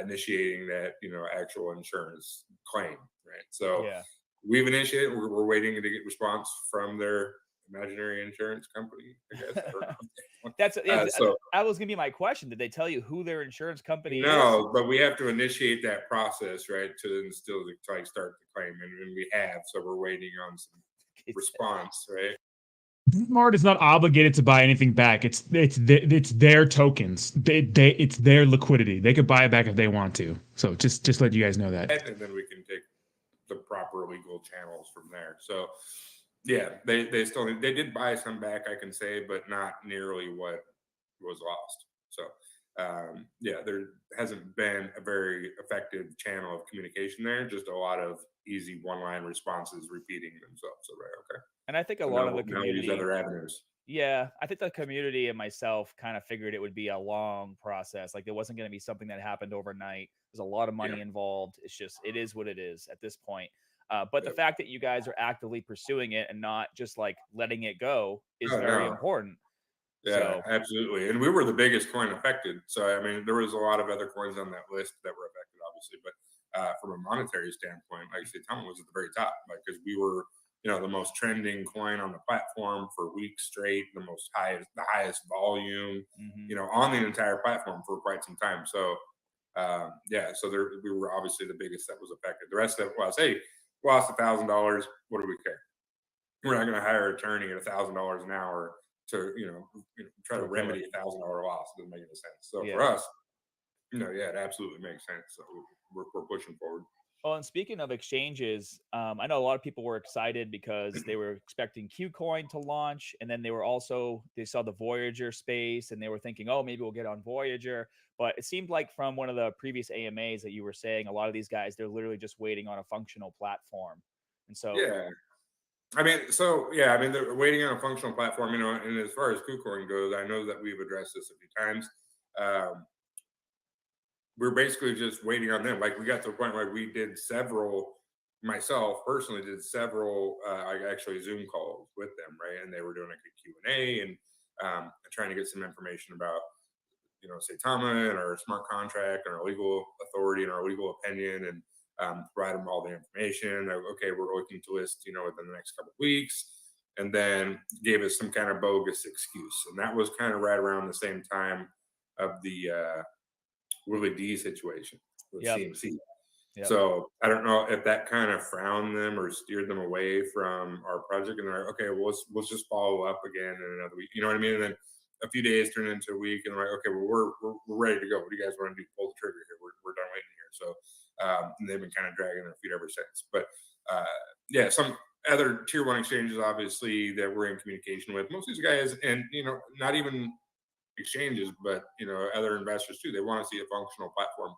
initiating that, actual insurance claim, right? So we've initiated. We're waiting to get response from their imaginary insurance company, I guess. That was going to be my question. Did they tell you who their insurance company is? No, but we have to initiate that process, right, to then still start the claim, and we have. So we're waiting on some response, right? Walmart is not obligated to buy anything back. It's their tokens. It's their liquidity. They could buy it back if they want to. So just let you guys know that. And then we can take the proper legal channels from there. So yeah, they did buy some back, I can say, but not nearly what was lost. So yeah, there hasn't been a very effective channel of communication there. Just a lot of easy one-line responses repeating themselves. So right, okay. And I think a So lot now of the we'll use community, other avenues. yeah, I think the community and myself kind of figured it would be a long process. Like, it wasn't going to be something that happened overnight. There's a lot of money involved. It's just, it is what it is at this point. But the fact that you guys are actively pursuing it and not just like letting it go is very important. Yeah, So, absolutely. And we were the biggest coin affected. So, I mean, there was a lot of other coins on that list that were affected, obviously. But from a monetary standpoint, like saitama was at the very top, like, because we were, the most trending coin on the platform for weeks straight, the highest volume, on the entire platform for quite some time. So, yeah, so we were obviously the biggest that was affected. The rest of it was, hey, we lost $1,000. What do we care? We're not going to hire an attorney at $1,000 an hour to try to remedy $1,000 loss. It doesn't make any sense. So for us, yeah, it absolutely makes sense. So we're pushing forward. Oh, and speaking of exchanges, I know a lot of people were excited because they were expecting Qcoin to launch, and then they saw the Voyager space, and they were thinking, oh, maybe we'll get on Voyager. But it seemed like from one of the previous AMAs that you were saying, a lot of these guys, they're literally just waiting on a functional platform. And so, yeah, they're waiting on a functional platform, and as far as KuCoin goes, I know that we've addressed this a few times. We're basically just waiting on them. Like, we got to the point where myself personally did several, actually Zoom calls with them, right? And they were doing like a Q&A and trying to get some information about, saitama and our smart contract and our legal authority and our legal opinion, and provide them all the information. Okay, we're looking to list, within the next couple of weeks, and then gave us some kind of bogus excuse. And that was kind of right around the same time of the Willie D situation with CMC. Yep. So I don't know if that kind of frowned them or steered them away from our project. And they're like, okay, well, let's just follow up again in another week. You know what I mean? And then a few days turn into a week, and they're like, okay, well, we're ready to go. What do you guys want to do? Pull the trigger here. We're done waiting here. So and they've been kind of dragging their feet ever since. But yeah, some other tier one exchanges, obviously, that we're in communication with. Most of these guys, and not even exchanges, but other investors too. They want to see a functional platform,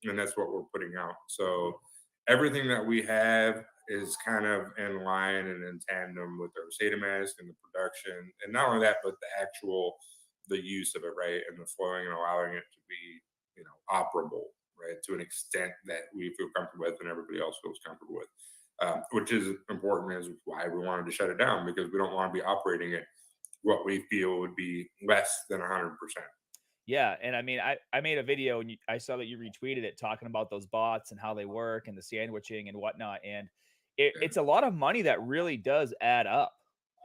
and that's what we're putting out. So everything that we have is kind of in line and in tandem with our saitama and the production, and not only that, but the use of it, right, and the flowing and allowing it to be operable, right, to an extent that we feel comfortable with and everybody else feels comfortable with, which is important, is why we wanted to shut it down, because we don't want to be operating it what we feel would be less than 100%. Yeah, and I mean, I made a video, and I saw that you retweeted it, talking about those bots and how they work and the sandwiching and whatnot. And it's a lot of money that really does add up.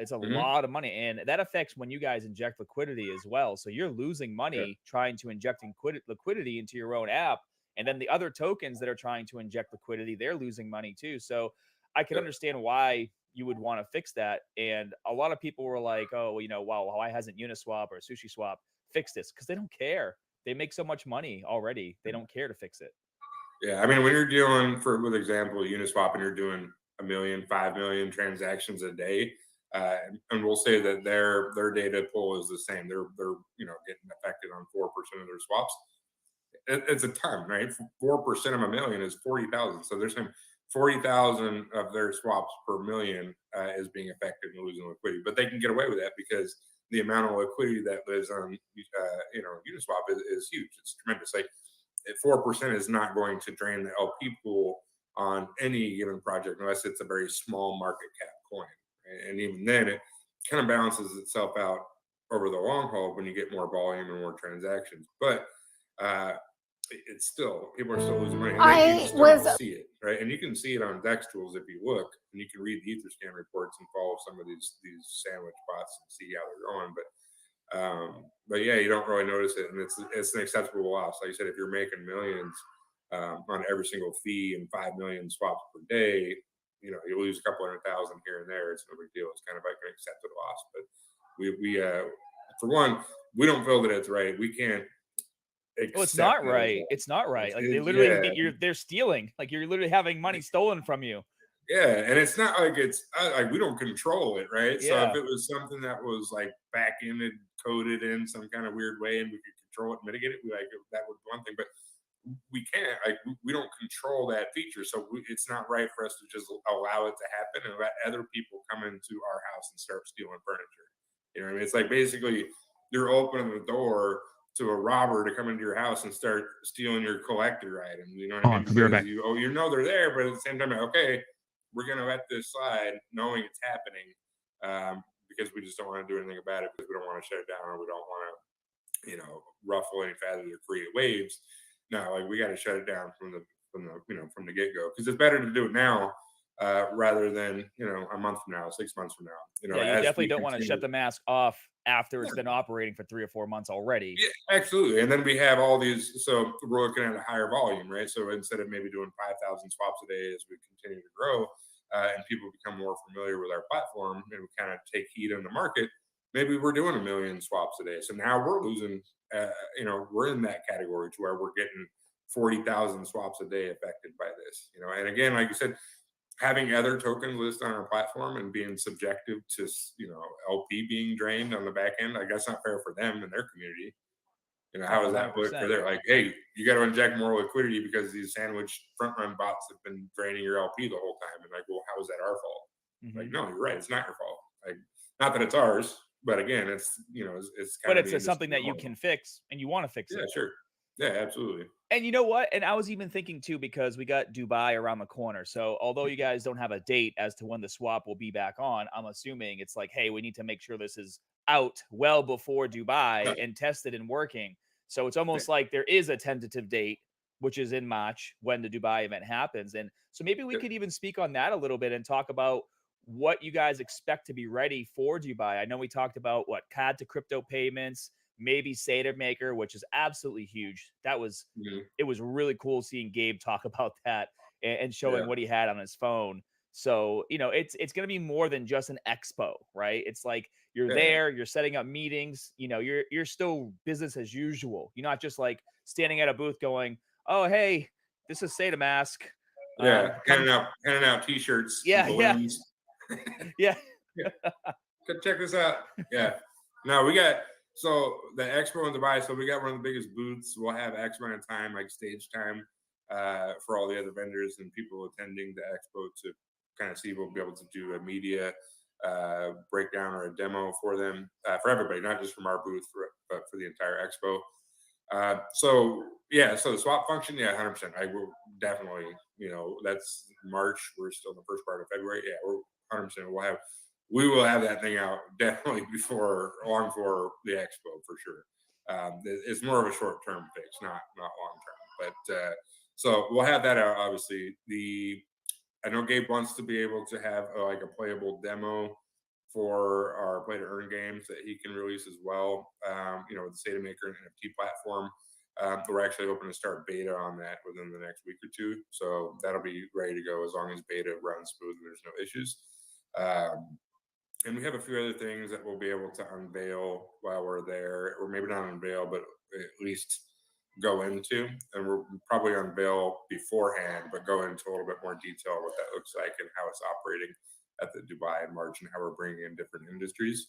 It's a lot of money, and that affects when you guys inject liquidity as well. So you're losing money trying to inject liquidity into your own app, and then the other tokens that are trying to inject liquidity, they're losing money too. So I can understand why you would want to fix that. And a lot of people were like, oh, wow, why hasn't Uniswap or SushiSwap fix this? Because they don't care. They make so much money already. They don't care to fix it. Yeah, I mean, when you're dealing, with example, Uniswap, and you're doing 1 million, 5 million transactions a day, and we'll say that their data pool is the same. They're getting affected on 4% of their swaps. It's a ton, right? 4% of 1 million is 40,000. So they're saying 40,000 of their swaps per million is being affected and losing liquidity, but they can get away with that because the amount of liquidity that lives on Uniswap is huge. It's tremendous. Like, 4% is not going to drain the LP pool on any given project unless it's a very small market cap coin, right? And even then, it kind of balances itself out over the long haul when you get more volume and more transactions. But it's still, people are still losing money. And you just don't see it, right? And you can see it on DEX tools if you look, and you can read the Etherscan reports and follow some of these sandwich bots and see how they're going. But yeah, you don't really notice it, and it's an acceptable loss. Like I said, if you're making millions on every single fee and 5 million swaps per day, you lose a couple $100,000 here and there. It's no big deal. It's kind of like an accepted loss. But we for one, we don't feel that it's right. We can't. Well, it's not right. It's not right. Like they literally, they're stealing. Like you're literally having money stolen from you. Yeah, and it's not like it's like we don't control it, right? So Yeah. if it was something that was like back-ended, coded in some kind of weird way, and we could control it, mitigate it, that would be one thing. But we can't. Like we don't control that feature, so it's not right for us to just allow it to happen and let other people come into our house and start stealing furniture. You know what I mean? It's like basically you're opening the door to a robber to come into your house and start stealing your collector items. You know what I mean? Because you know they're there, but at the same time, okay, we're gonna let this slide, knowing it's happening, because we just don't want to do anything about it, because we don't want to shut it down, or we don't want to, ruffle any feathers or create waves. No, like we got to shut it down from the get go, because it's better to do it now rather than a month from now, 6 months from now. You definitely don't want to shut the mask off after it's been operating for 3 or 4 months already. Yeah, absolutely. And then we have all these, so we're looking at a higher volume, right? So instead of maybe doing 5,000 swaps a day as we continue to grow, and people become more familiar with our platform and we kind of take heat in the market, maybe we're doing 1 million swaps a day. So now we're losing, we're in that category to where we're getting 40,000 swaps a day affected by this, and again, like you said, having other tokens listed on our platform and being subjective to, LP being drained on the back end, like that's not fair for them and their community. How is that for their, like, hey, you got to inject more liquidity because these sandwich front run bots have been draining your LP the whole time. And like, well, how is that our fault? Mm-hmm. Like, no, you're right. It's not your fault. Like, not that it's ours, but again, it's, it's kind of it's something that you can fix and you want to fix it. Yeah, sure. Yeah, absolutely. And you know what? And I was even thinking too, because we got Dubai around the corner. So although you guys don't have a date as to when the swap will be back on, I'm assuming it's like, hey, we need to make sure this is out well before Dubai and tested and working. So it's almost like there is a tentative date, which is in March when the Dubai event happens. And so maybe we could even speak on that a little bit and talk about what you guys expect to be ready for Dubai. I know we talked about CAD to crypto payments, maybe Saitama Maker, which is absolutely huge. That was, it was really cool seeing Gabe talk about that and showing what he had on his phone. So, it's going to be more than just an expo, right? It's like you're there, you're setting up meetings, you're still business as usual. You're not just like standing at a booth going, oh, hey, this is Saitama Mask. Yeah, handing out t-shirts. Yeah. Yeah. Check this out. Yeah. No, we got, so the expo in Dubai, so we got one of the biggest booths. We'll have X amount of time, like stage time, for all the other vendors and people attending the expo to kind of see. We'll be able to do a media breakdown or a demo for them, for everybody, not just from our booth, but for the entire expo. So the swap function, 100%. I will definitely, that's March. We're still in the first part of February. Yeah, we're 100%. We will have that thing out definitely long before the expo for sure. It's more of a short-term fix, not long-term. But so we'll have that out. Obviously, I know Gabe wants to be able to have a playable demo for our play to earn games that he can release as well. With the Saitama Maker and NFT platform, we're actually hoping to start beta on that within the next week or two. So that'll be ready to go as long as beta runs smooth and there's no issues. And we have a few other things that we'll be able to unveil while we're there, or maybe not unveil, but at least go into. And we'll probably unveil beforehand, but go into a little bit more detail what that looks like and how it's operating at the Dubai in March and how we're bringing in different industries.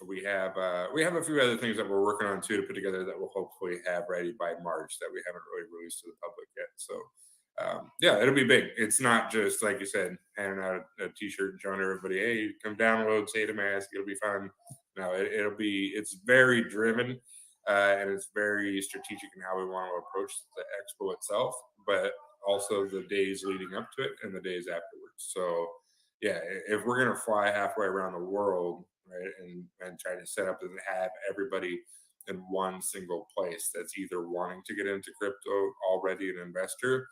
We have a few other things that we're working on too to put together that we'll hopefully have ready by March that we haven't really released to the public yet. So it'll be big. It's not just like you said, handing out a t-shirt and showing everybody, hey, come download Saitama Mask, it'll be fun. No, it's very driven, and it's very strategic in how we want to approach the expo itself, but also the days leading up to it and the days afterwards. So if we're gonna fly halfway around the world, right, and try to set up and have everybody in one single place that's either wanting to get into crypto, already an investor,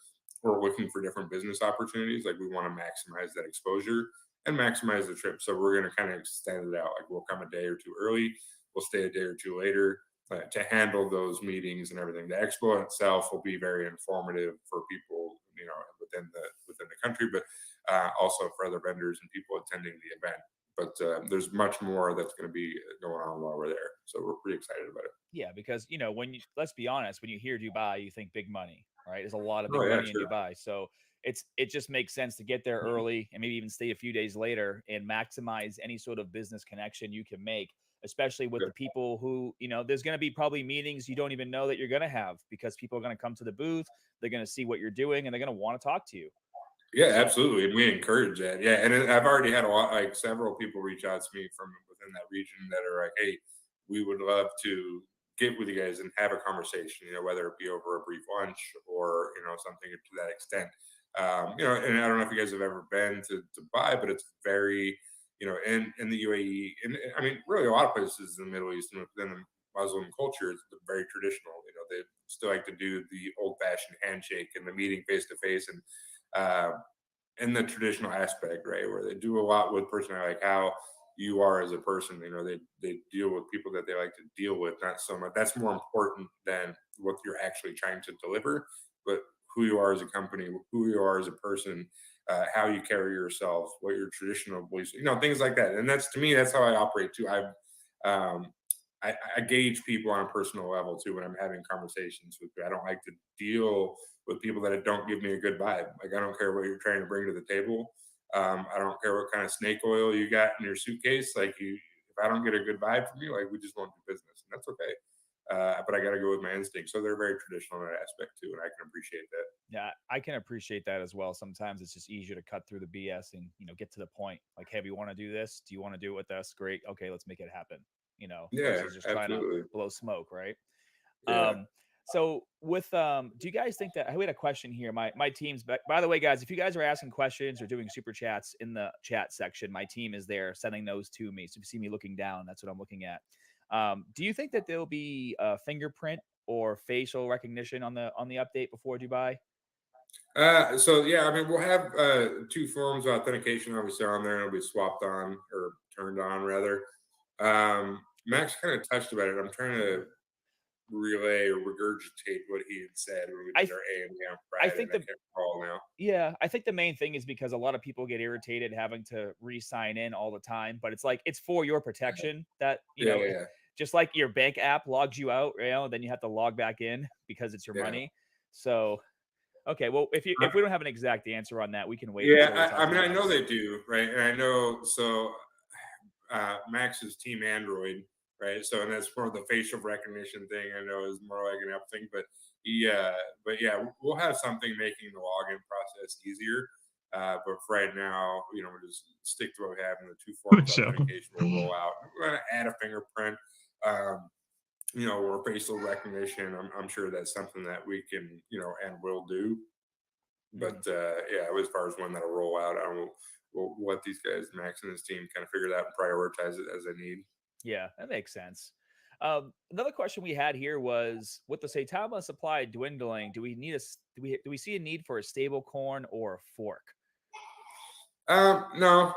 or looking for different business opportunities, like we want to maximize that exposure and maximize the trip. So we're going to kind of extend it out. Like we'll come a day or two early, we'll stay a day or two later to handle those meetings and everything. The expo itself will be very informative for people, within the country, but also for other vendors and people attending the event. But there's much more that's going to be going on while we're there. So we're pretty excited about it. Yeah, because let's be honest, when you hear Dubai, you think big money, right? There's a lot of big Oh, yeah, money in sure. Dubai. So it just makes sense to get there early and maybe even stay a few days later and maximize any sort of business connection you can make, especially with Yeah. the people who, there's going to be probably meetings you don't even know that you're going to have because people are going to come to the booth, they're going to see what you're doing, and they're going to want to talk to you. Yeah, absolutely. And we encourage that. Yeah. And I've already had several people reach out to me from within that region that are like, hey, we would love to get with you guys and have a conversation, whether it be over a brief lunch or, something to that extent. And I don't know if you guys have ever been to Dubai, but it's very, in the UAE, and I mean, really a lot of places in the Middle East and within the Muslim culture, it's very traditional. They still like to do the old fashioned handshake and the meeting face to face. And, uh, in the traditional aspect, right, where they do a lot with personality, like how you are as a person. They deal with people that they like to deal with, not so much. That's more important than what you're actually trying to deliver, but who you are as a company, who you are as a person, how you carry yourself, what your traditional beliefs, things like that. And that's, to me, that's how I operate too. Um, I gauge people on a personal level too when I'm having conversations with you. I don't like to deal with people that don't give me a good vibe. Like, I don't care what you're trying to bring to the table. I don't care what kind of snake oil you got in your suitcase. Like, if I don't get a good vibe from you, like, we just won't do business, and that's okay. But I got to go with my instinct. So they're very traditional in that aspect too, and I can appreciate that. Yeah, I can appreciate that as well. Sometimes it's just easier to cut through the BS and get to the point. Like, hey, we want to do this. Do you want to do it with us? Great. Okay, let's make it happen. Yeah, Versus just trying to absolutely. blow smoke, right? Yeah. So with do you guys think that we had a question here? My team's back. By the way, guys, if you guys are asking questions or doing super chats in the chat section, my team is there sending those to me. So if you see me looking down, that's what I'm looking at. Do you think that there'll be a fingerprint or facial recognition on the update before Dubai? So yeah, I mean, we'll have two forms of authentication obviously on there. It'll be swapped on or turned on rather. Max kind of touched about it. I'm trying to relay or regurgitate what he had said when we I did our AMA on I Friday, think and I can't recall now. Yeah, I think the main thing is because a lot of people get irritated having to re-sign in all the time, but it's like it's for your protection that, Yeah, yeah, just like your bank app logs you out, then you have to log back in because it's your yeah. money. So, okay, well, if we don't have an exact answer on that, we can wait Yeah, until we talk I to mean, I Max. know they do, right? And I know, so Max's team Android, right? So, and that's more of the facial recognition thing. I know is more like an app thing, but yeah, we'll have something making the login process easier. But for right now, we'll just stick to what we have in the two forms of Sure. authentication. We'll roll out. We're going to add a fingerprint, or facial recognition. I'm sure that's something that we can, and will do. But yeah, as far as when that'll roll out, I don't. We'll let these guys, Max and his team, kind of figure that out and prioritize it as they need. Yeah, that makes sense. Another question we had here was, with the saitama supply dwindling, do we see a need for a stable corn or a fork? No,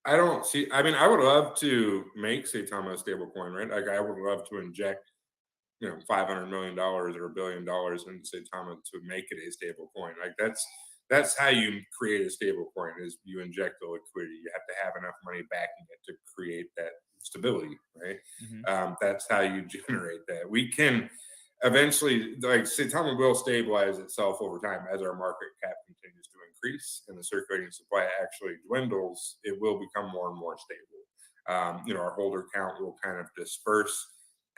I don't see. I mean, I would love to make Saitama a stable coin, right? Like, I would love to inject, $500 million or $1 billion into Saitama to make it a stable coin. Like, that's how you create a stable coin, is you inject the liquidity. You have to have enough money backing it to create that stability, right? Mm-hmm. That's how you generate that. We can eventually, like, Saitama will stabilize itself over time as our market cap continues to increase and the circulating supply actually dwindles. It will become more and more stable. Our holder count will kind of disperse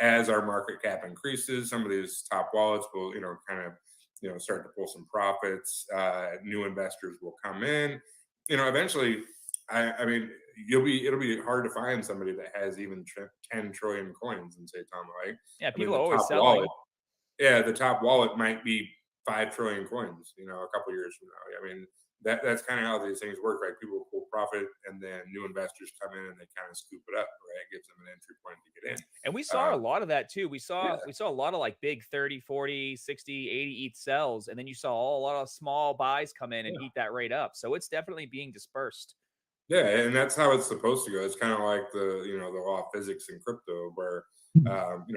as our market cap increases. Some of these top wallets will, kind of, start to pull some profits. New investors will come in. Eventually, I mean, it'll be hard to find somebody that has even 10 trillion coins in Saitama, right? Yeah, I mean, people the are always top selling. wallet, yeah, the top wallet might be 5 trillion coins, a couple years from now. I mean, that's kind of how these things work, right? People will profit, and then new investors come in and they kind of scoop it up, right? It gives them an entry point to get in. And we saw a lot of that too. We Yeah. saw a lot of like big 30, 40, 60, 80 ETH sells. And then you saw a lot of small buys come in and eat that rate up. So it's definitely being dispersed. Yeah, and that's how it's supposed to go. It's kind of like the law of physics in crypto, where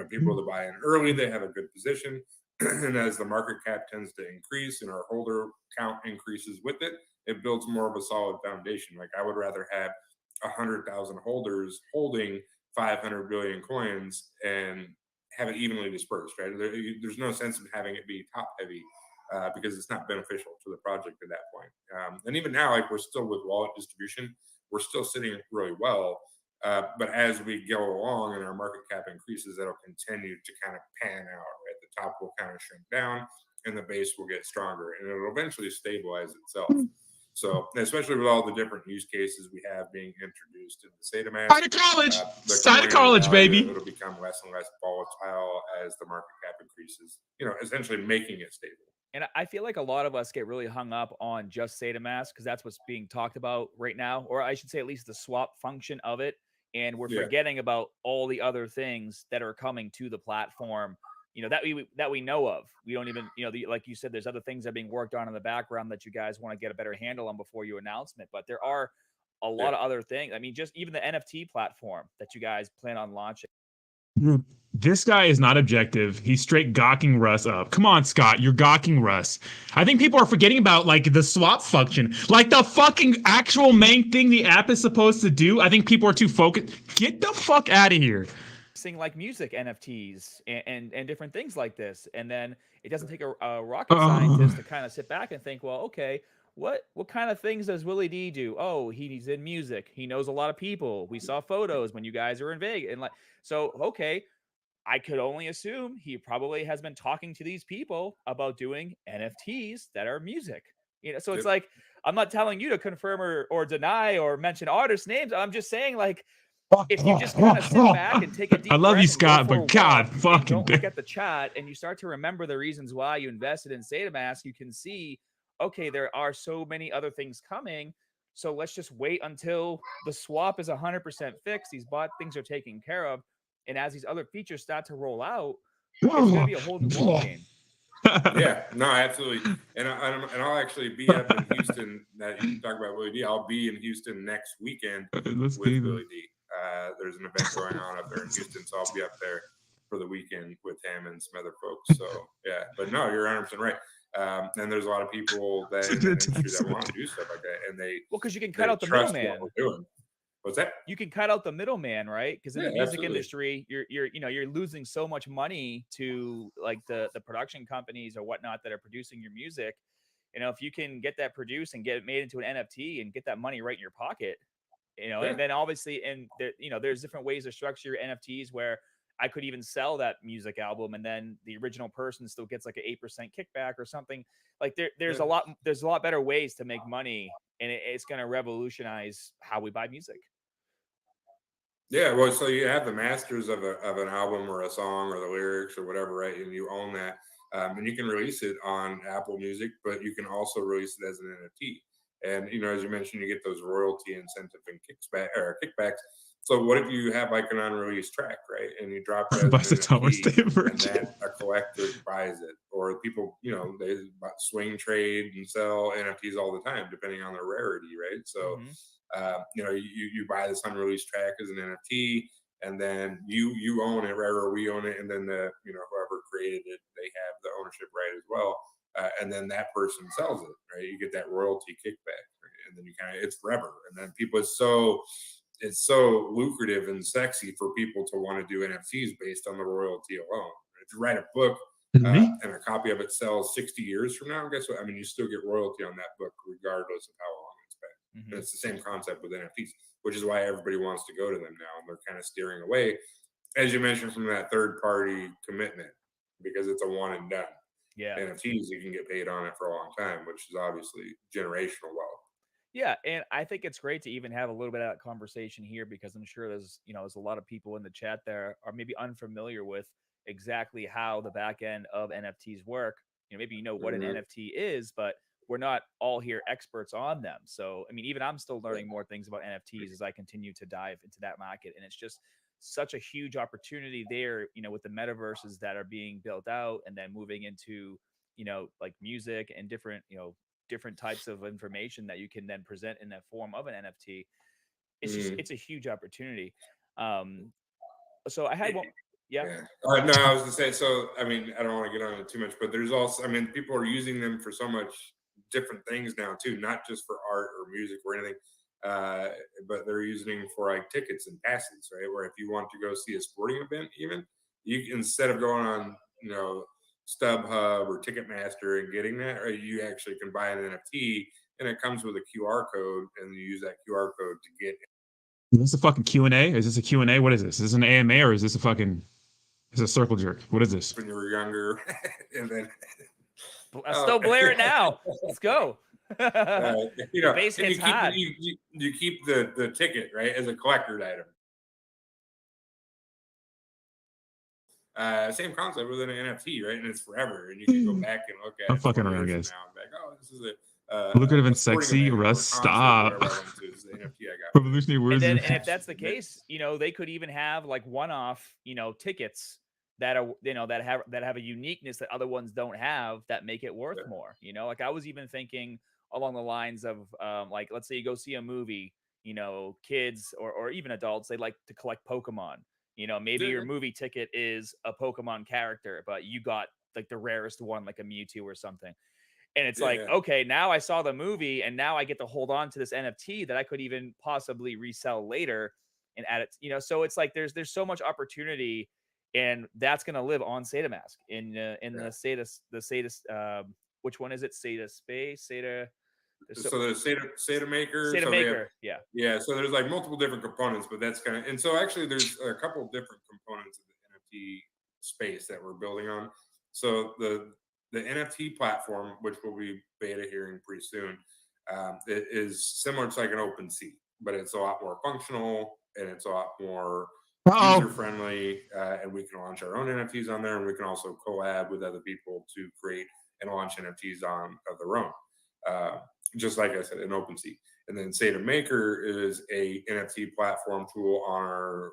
people that buy in early, they have a good position. And as the market cap tends to increase and our holder count increases with it, it builds more of a solid foundation. Like I would rather have 100,000 holders holding 500 billion coins and have it evenly dispersed, right? There's no sense in having it be top heavy because it's not beneficial to the project at that point. And even now, like we're still with wallet distribution, we're still sitting really well. But as we go along and our market cap increases, that'll continue to kind of pan out, right? The top will kind of shrink down and the base will get stronger and it'll eventually stabilize itself. So, especially with all the different use cases we have being introduced in the saitama, Side of college, side of college, baby. It'll become less and less volatile as the market cap increases, essentially making it stable. And I feel like a lot of us get really hung up on just saitama because that's what's being talked about right now, or I should say at least the swap function of it. And we're forgetting about all the other things that are coming to the platform, that we know of. We don't even, like you said, there's other things that are being worked on in the background that you guys want to get a better handle on before your announcement. But there are a lot of other things. I mean, just even the NFT platform that you guys plan on launching. This guy is not objective. He's straight gawking Russ up. Come on, Scott. You're gawking Russ. I think people are forgetting about like the swap function, like the fucking actual main thing the app is supposed to do. I think people are too focused. Get the fuck out of here. Like music NFTs and different things like this. And then it doesn't take a rocket scientist to kind of sit back and think, well, okay, what kind of things does Willie D do? Oh, he's in music. He knows a lot of people. We saw photos when you guys were in Vegas. And okay, I could only assume he probably has been talking to these people about doing NFTs that are music. So it's like, I'm not telling you to confirm or deny or mention artist names. I'm just saying, like, if you just kind of sit back and take a deep I love breath you, Scott, but God fucking don't look at the chat and you start to remember the reasons why you invested in saitama, you can see, okay, there are so many other things coming. So let's just wait until the swap is 100% fixed. These things are taken care of. And as these other features start to roll out, it's going to be a whole new ball game. Yeah, no, absolutely. And I'll actually be up in Houston. That you talk about Willie D. I'll be in Houston next weekend with Willie D. There's an event going on up there in Houston, so I'll be up there for the weekend with him and some other folks. So yeah, but no, you're 100% right. And there's a lot of people that in the industry that want to do stuff like that, and because you can cut out the middleman. What's that? You can cut out the middleman, right? Because in the music industry, you're losing so much money to like the production companies or whatnot that are producing your music. If you can get that produced and get it made into an NFT and get that money right in your pocket, and then obviously, and there's different ways to structure your NFTs where I could even sell that music album and then the original person still gets like an 8% kickback or something. Like there's a lot better ways to make money, and it's going to revolutionize how we buy music. Yeah, well, so you have the masters of an album or a song or the lyrics or whatever, right? And you own that, and you can release it on Apple Music, but you can also release it as an NFT. And as you mentioned, you get those royalty incentive and kickbacks. So what if you have like an unreleased track, right? And you drop it as an NFT, and then a collector buys it, or people, they swing trade and sell NFTs all the time, depending on their rarity, right? So. You buy this unreleased track as an NFT, and then you own it, right? Or we own it, and then whoever created it, they have the ownership right as well. And then that person sells it, right? You get that royalty kickback, right? And then it's forever. And then it's so lucrative and sexy for people to want to do NFTs based on the royalty alone. If you write a book and a copy of it sells 60 years from now, guess what? I mean, you still get royalty on that book regardless of how long. And it's the same concept with NFTs, which is why everybody wants to go to them now. And they're kind of steering away, as you mentioned, from that third-party commitment because it's a one and done. Yeah. NFTs, you can get paid on it for a long time, which is obviously generational wealth. Yeah, and I think it's great to even have a little bit of that conversation here because I'm sure there's a lot of people in the chat there are maybe unfamiliar with exactly how the back end of NFTs work. Maybe what an NFT is, but we're not all here experts on them. So, I mean, even I'm still learning more things about NFTs as I continue to dive into that market. And it's just such a huge opportunity there, with the metaverses that are being built out and then moving into, like music and different types of information that you can then present in that form of an NFT. It's just, it's a huge opportunity. So I had one. Yeah. No, I was gonna say. So, I mean, I don't want to get on it too much, but there's also, I mean, people are using them for so much different things now too, not just for art or music or anything, but they're using them for like tickets and passes, right? Where if you want to go see a sporting event, even you, instead of going on, StubHub or Ticketmaster and getting that, right, you actually can buy an NFT and it comes with a QR code, and you use that QR code to get. Is this a fucking Q&A? Is this a Q&A? What is this? Is this an AMA or is this a fucking... It's a circle jerk? What is this? When you were younger, and then Still blare it now. Let's go. Base and hits hard. you keep the ticket, right, as a collector's item. Same concept with an NFT, right? And it's forever, and you can go back and look at. I'm it fucking 20 around, years guys. from now and be like, oh, this is a lucrative and sporting sexy. event or Russ, concert or stop. whatever I went to. It's the NFT I got. Revolutionary words. And if that's the case, they could even have like one-off, tickets that are, that have a uniqueness that other ones don't have that make it worth more. Like I was even thinking along the lines of like, let's say you go see a movie, kids or even adults, they like to collect Pokemon. Maybe your movie ticket is a Pokemon character, but you got like the rarest one, like a Mewtwo or something. And it's like, okay, now I saw the movie and now I get to hold on to this NFT that I could even possibly resell later and add it, so it's like there's so much opportunity, and that's going to live on saitamask in the Sata, which one is it? Sata Space, Sata. So there's Sata Maker. Sata Maker, yeah. Yeah, so there's like multiple different components, but that's kind of, and so actually there's a couple of different components of the NFT space that we're building on. So the NFT platform, which will be beta hearing pretty soon, it is similar to like an OpenSea, but it's a lot more functional and it's a lot more user friendly, and we can launch our own NFTs on there, and we can also collab with other people to create and launch NFTs of their own. Just like I said, an OpenSea. And then Sata Maker is a NFT platform tool on our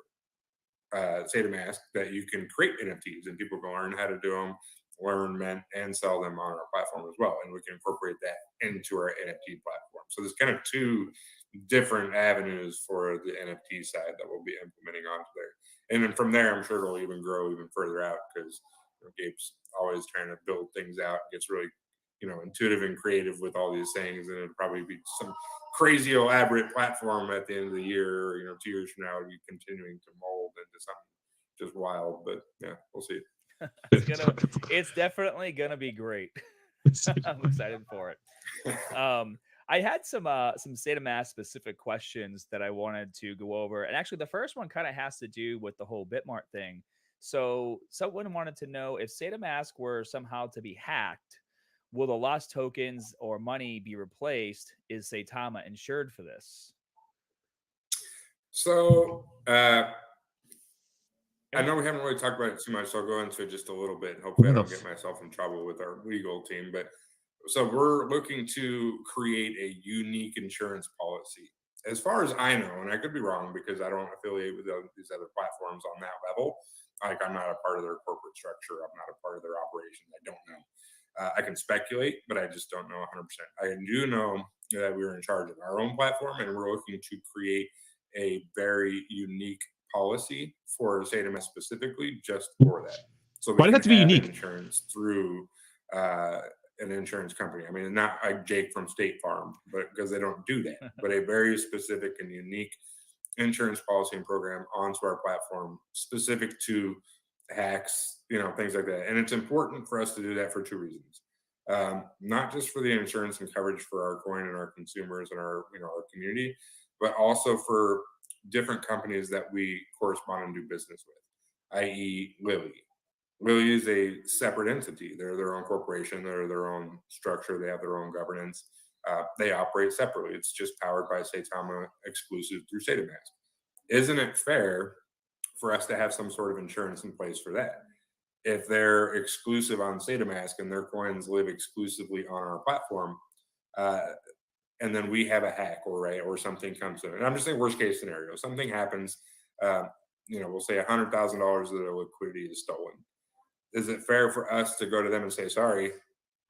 saitamask that you can create NFTs, and people can learn how to do them, learn, mint, and sell them on our platform as well. And we can incorporate that into our NFT platform. So there's kind of two different avenues for the NFT side that we'll be implementing onto there. And then from there, I'm sure it'll even grow even further out, because Gabe's always trying to build things out, gets really intuitive and creative with all these things, and it'll probably be some crazy elaborate platform at the end of the year, or 2 years from now, it'll be continuing to mold into something just wild. But yeah, we'll see. It's definitely gonna be great. I'm excited for it. I had some saitamask specific questions that I wanted to go over, and actually the first one kind of has to do with the whole Bitmart thing. So someone wanted to know, if saitamask were somehow to be hacked, will the lost tokens or money be replaced? Is Saitama insured for this? So I know we haven't really talked about it too much, so I'll go into it just a little bit. And hopefully I don't get myself in trouble with our legal team. But so we're looking to create a unique insurance policy. As far as I know, and I could be wrong because I don't affiliate with these other platforms on that level. Like, I'm not a part of their corporate structure. I'm not a part of their operations. I don't know. I can speculate, but I just don't know 100%. I do know that we're in charge of our own platform, and we're looking to create a very unique policy for saitamask specifically, just for that. So why does it have to be unique? Insurance through an insurance company. I mean, not like Jake from State Farm, but because they don't do that, but a very specific and unique insurance policy and program onto our platform, specific to hacks, things like that. And it's important for us to do that for two reasons. Not just for the insurance and coverage for our coin and our consumers and our, our community, but also for different companies that we correspond and do business with, i.e. Lily. Lily is a separate entity. They're their own corporation. They're their own structure. They have their own governance. They operate separately. It's just powered by Saitama, exclusive through saitamask. Isn't it fair for us to have some sort of insurance in place for that? If they're exclusive on saitamask and their coins live exclusively on our platform, and then we have a hack or something comes in, and I'm just saying worst case scenario, something happens, we'll say $100,000 of their liquidity is stolen. Is it fair for us to go to them and say, sorry,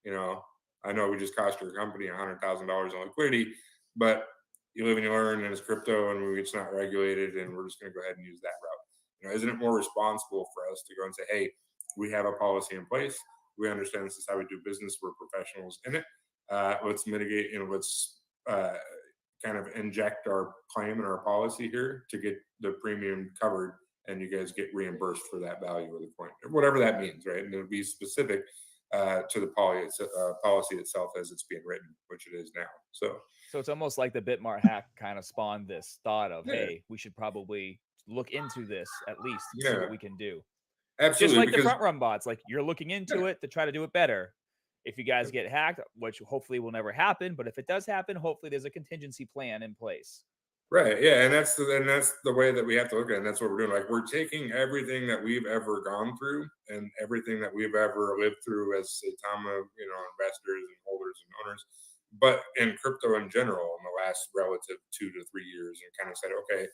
I know we just cost your company $100,000 in liquidity, but you live and you learn, and it's crypto and it's not regulated, and we're just going to go ahead and use that route? Isn't it more responsible for us to go and say, hey, we have a policy in place. We understand this is how we do business. We're professionals in it. Let's mitigate, let's kind of inject our claim and our policy here to get the premium covered, and you guys get reimbursed for that value of the coin, whatever that means, right? And it'll be specific to the policy itself as it's being written, which it is now. So it's almost like the Bitmart hack kind of spawned this thought of, Yeah. hey, we should probably look into this at least, see Yeah. what we can do. absolutely, Just like the because front run bots, like you're looking into it to try to do it better. If you guys get hacked, which hopefully will never happen, but if it does happen, hopefully there's a contingency plan in place. right, yeah, and that's the way that we have to look at it, and that's what we're doing. Like, we're taking everything that we've ever gone through and everything that we've ever lived through as saitama, investors and holders and owners, but in crypto in general in the last relative 2 to 3 years, and kind of said, okay,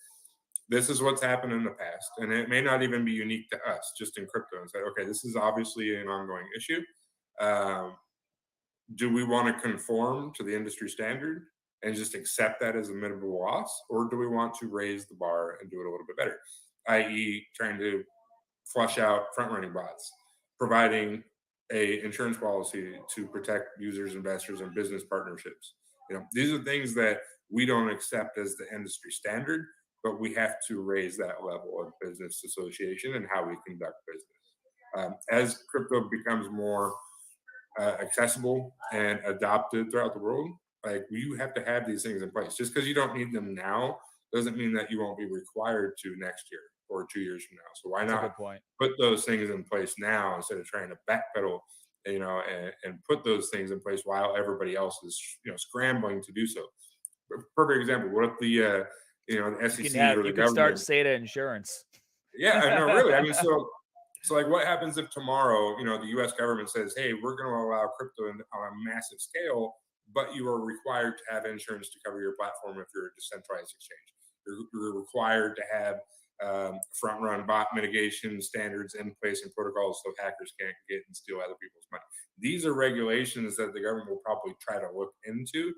this is what's happened in the past, and it may not even be unique to us, just in crypto, and said, okay, this is obviously an ongoing issue. Do we want to conform to the industry standard and just accept that as a minimal loss, or do we want to raise the bar and do it a little bit better, i.e., trying to flush out front running bots, providing a insurance policy to protect users, investors, and business partnerships. These are things that we don't accept as the industry standard, but we have to raise that level of business association and how we conduct business. As crypto becomes more accessible and adopted throughout the world, like, you have to have these things in place. Just because you don't need them now doesn't mean that you won't be required to next year or 2 years from now. So why That's a not good point. put those things in place now instead of trying to backpedal, and put those things in place while everybody else is, scrambling to do so. Perfect example. What if the SEC or the You could start government? SATA insurance. Yeah, I know, really. I mean, so like, what happens if tomorrow, the U.S. government says, hey, we're going to allow crypto on a massive scale, but you are required to have insurance to cover your platform if you're a decentralized exchange. You're required to have front run bot mitigation standards in place and protocols so hackers can't get and steal other people's money. These are regulations that the government will probably try to look into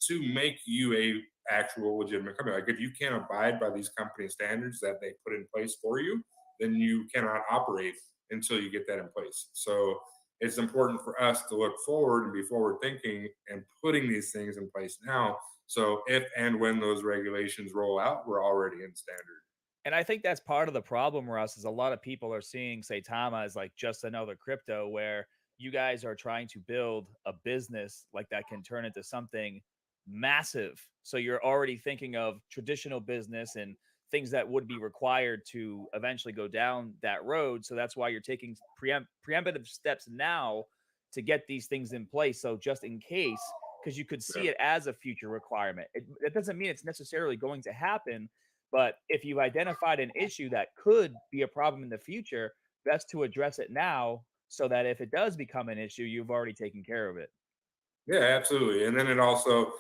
to make you a actual legitimate company. Like, if you can't abide by these company standards that they put in place for you, then you cannot operate until you get that in place. So it's important for us to look forward and be forward thinking and putting these things in place now. So if and when those regulations roll out, we're already in standard. And I think that's part of the problem, Russ, is a lot of people are seeing Saitama as like just another crypto, where you guys are trying to build a business like that can turn into something massive. So you're already thinking of traditional business and things that would be required to eventually go down that road. So that's why you're taking preemptive steps now to get these things in place. So just in case, because you could see it as a future requirement. It doesn't mean it's necessarily going to happen, but if you've identified an issue that could be a problem in the future, best to address it now so that if it does become an issue, you've already taken care of it. Yeah, absolutely. And then it also,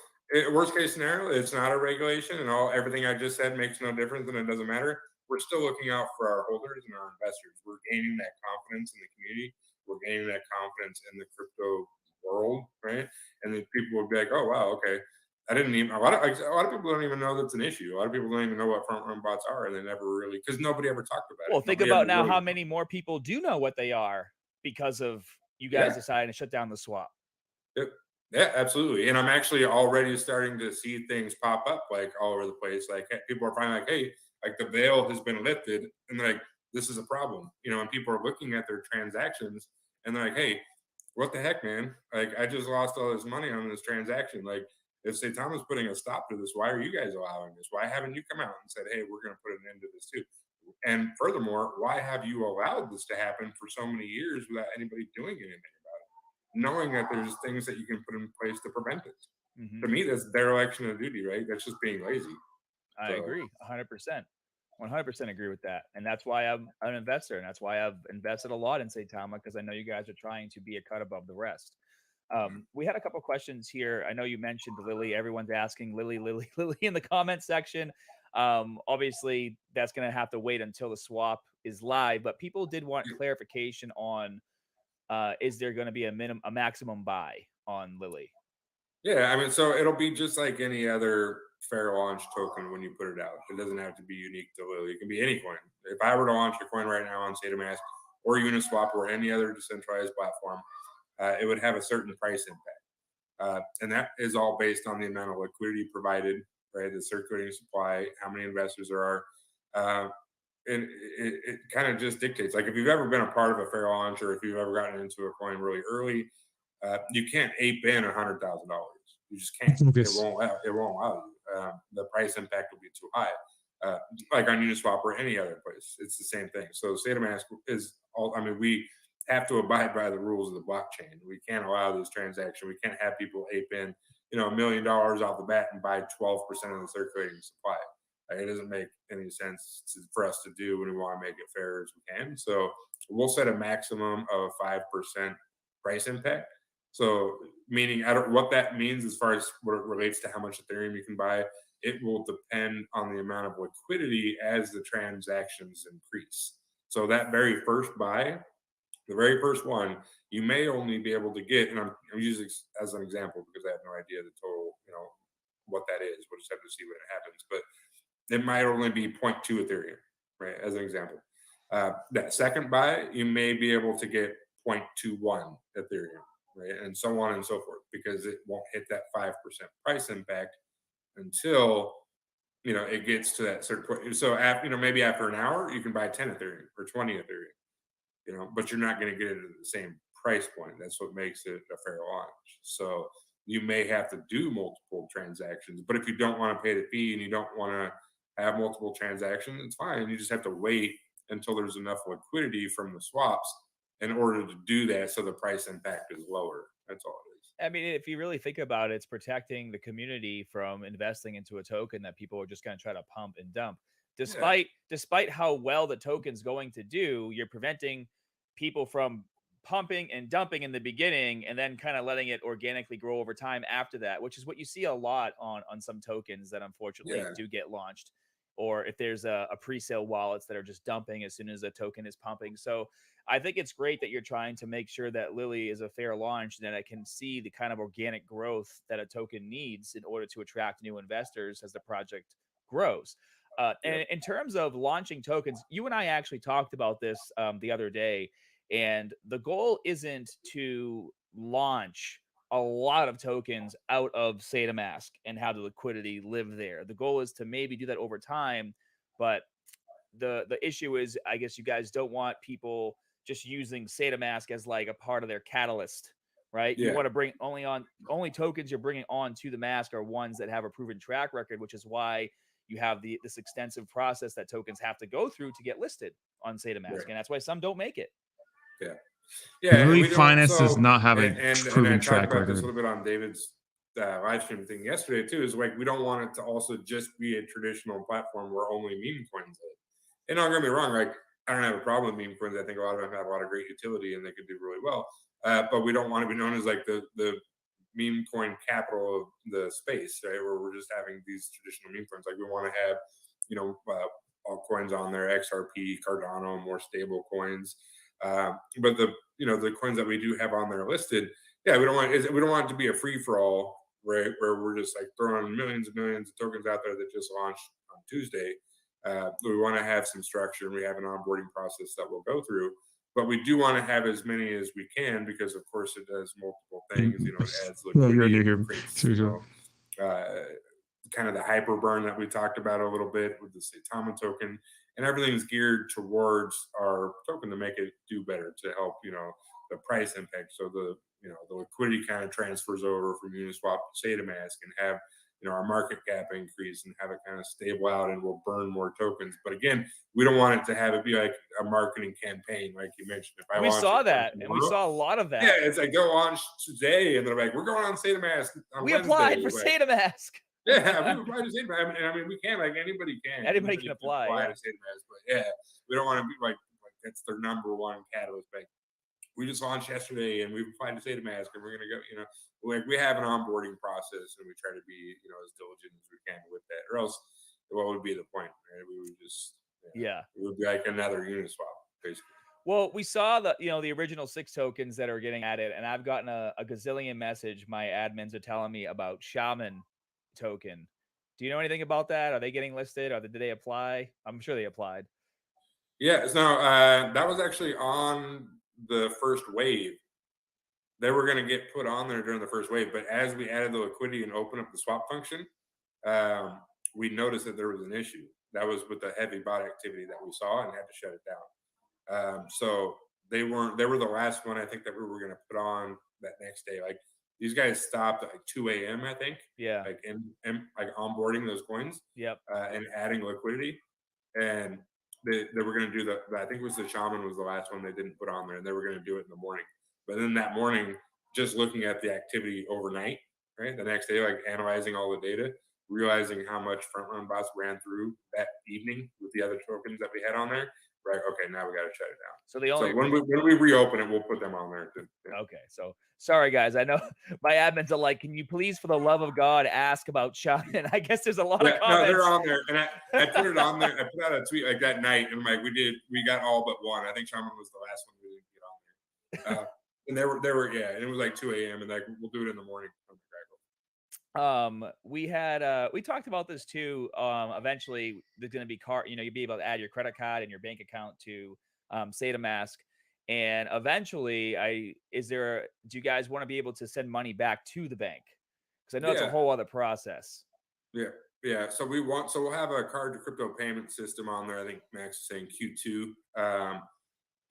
worst case scenario, it's not a regulation, and everything I just said makes no difference, and it doesn't matter. We're still looking out for our holders and our investors. We're gaining that confidence in the community. We're gaining that confidence in the crypto world, right? And then people will be like, "Oh, wow, okay." I didn't even a lot of people don't even know that's an issue. A lot of people don't even know what front run bots are, and they never really, because nobody ever talked about it. Well, think Nobody about ever now really- how many more people do know what they are because of you guys deciding to shut down the swap. Yep. Yeah, absolutely. And I'm actually already starting to see things pop up like all over the place. Like, people are finally like, hey, like, the veil has been lifted, and they're like, this is a problem, and people are looking at their transactions and they're like, hey, what the heck, man? Like, I just lost all this money on this transaction. Like, if Saitama's putting a stop to this, why are you guys allowing this? Why haven't you come out and said, hey, we're going to put an end to this too? And furthermore, why have you allowed this to happen for so many years without anybody doing anything about it, knowing that there's things that you can put in place to prevent it? Mhm. To me, that's dereliction of duty, right? That's just being lazy. I agree 100%. 100% agree with that. And that's why I'm an investor. And that's why I've invested a lot in Saitama, because I know you guys are trying to be a cut above the rest. We had a couple questions here. I know you mentioned Lily. Everyone's asking Lily in the comment section. Obviously, that's going to have to wait until the swap is live. But people did want clarification on is there going to be a maximum buy on Lily? Yeah, I mean, so it'll be just like any other fair launch token when you put it out. It doesn't have to be unique to Lily. It can be any coin. If I were to launch a coin right now on saitama or Uniswap or any other decentralized platform, it would have a certain price impact. And that is all based on the amount of liquidity provided, right? The circulating supply, how many investors there are. And it kind of just dictates. Like if you've ever been a part of a fair launch or if you've ever gotten into a coin really early, you can't ape in $100,000. You just can't. It won't allow you. The price impact will be too high. Like on Uniswap or any other place, it's the same thing. So saitama is all. I mean, we have to abide by the rules of the blockchain. We can't allow this transaction. We can't have people ape in, $1 million off the bat and buy 12% of the circulating supply. It doesn't make any sense for us to do when we want to make it fair as we can. So we'll set a maximum of 5% price impact. So meaning what that means as far as what it relates to how much Ethereum you can buy, it will depend on the amount of liquidity as the transactions increase. So that very first buy, the very first one, you may only be able to get, and I'm using as an example because I have no idea the total, what that is. We'll just have to see when it happens. But it might only be 0.2 Ethereum, right? As an example. That second buy, you may be able to get 0.21 Ethereum, right? And so on and so forth, because it won't hit that 5% price impact until, it gets to that certain point. So, maybe after an hour, you can buy 10 Ethereum or 20 Ethereum, but you're not going to get it at the same price point. That's what makes it a fair launch. So you may have to do multiple transactions, but if you don't want to pay the fee and you don't want to have multiple transactions, it's fine. You just have to wait until there's enough liquidity from the swaps in order to do that so the price impact is lower. That's all it is. I mean, if you really think about it, it's protecting the community from investing into a token that people are just going to try to pump and dump. Despite how well the token's going to do, you're preventing people from pumping and dumping in the beginning and then kind of letting it organically grow over time after that, which is what you see a lot on some tokens that unfortunately do get launched, or if there's a pre-sale wallets that are just dumping as soon as a token is pumping. So I think it's great that you're trying to make sure that Lily is a fair launch and that it can see the kind of organic growth that a token needs in order to attract new investors as the project grows. And in terms of launching tokens, you and I actually talked about this the other day, and the goal isn't to launch a lot of tokens out of saitama and have the liquidity live there. The goal is to maybe do that over time, but the issue is, I guess you guys don't want people just using saitama as like a part of their catalyst, right? You want to bring only tokens you're bringing on to the mask are ones that have a proven track record, which is why you have this extensive process that tokens have to go through to get listed on saitama, and that's why some don't make it. Lily Finance does not have a proven I track talked about record. this a little bit on David's live stream thing yesterday too. Is like we don't want it to also just be a traditional platform where only meme coins live. And don't get me wrong, like I don't have a problem with meme coins. I think a lot of them have a lot of great utility and they could do really well. But we don't want to be known as like the meme coin capital of the space, right? Where we're just having these traditional meme coins. Like we want to have, all coins on there, XRP, Cardano, more stable coins. But the coins that we do have on there listed, we don't want it to be a free for all, right? Where we're just like throwing millions and millions of tokens out there that just launched on Tuesday. We want to have some structure, and we have an onboarding process that we'll go through. But we do want to have as many as we can because, of course, it does multiple things. It adds liquidity. Kind of the hyper burn that we talked about a little bit with the saitama token, and everything's geared towards our token to make it do better to help the price impact. So the liquidity kind of transfers over from Uniswap to saitama and have our market cap increase and have it kind of stable out, and we'll burn more tokens. But again, we don't want it to have it be like a marketing campaign, like you mentioned. We saw that, and we saw a lot of that. Yeah, it's like go launch today, and they're like, we're going on saitama. We applied for saitama. Yeah, we apply to saitama. I mean, we can, like anybody can. Anybody can apply to saitama, but we don't want to be like that's their number one catalyst. Like we just launched yesterday, and we've applied to saitama, and we're gonna go. Like we have an onboarding process, and we try to be as diligent as we can with that, or else what would be the point? Right? We would just it would be like another Uniswap, basically. Well, we saw the original 6 tokens that are getting added, and I've gotten a gazillion message. My admins are telling me about Shaman token Do you know anything about that? Are they getting listed? Or did they apply? I'm sure they applied. Yeah, so that was actually on the first wave. They were going to get put on there during the first wave, but as we added the liquidity and opened up the swap function, we noticed that there was an issue. That was with the heavy bot activity that we saw, and had to shut it down. So they were the last one I think that we were going to put on that next day. Like these guys stopped at like 2 a.m. I think. Yeah. Like in like onboarding those coins. Yep. And adding liquidity, and they were going to do I think it was the shaman was the last one they didn't put on there, and they were going to do it in the morning. But then that morning, just looking at the activity overnight, right? The next day, like analyzing all the data, realizing how much front run bots ran through that evening with the other tokens that we had on there. Right. Okay. Now we got to shut it down. So the only when we reopen it, we'll put them on there. Yeah. Okay. So sorry guys. I know my admins are like, can you please, for the love of God, ask about shaman? I guess there's a lot of comments. No, they're on there, and I put it on there. I put out a tweet like that night, and like we got all but one. I think shaman was the last one we didn't get on there. And they were yeah, and it was like 2 a.m. and like we'll do it in the morning. We talked about this too. Eventually there's going to be you'll be able to add your credit card and your bank account to saitama, and eventually do you guys want to be able to send money back to the bank? Because I know it's a whole other process. Yeah. So we'll have a card to crypto payment system on there. I think Max is saying Q2.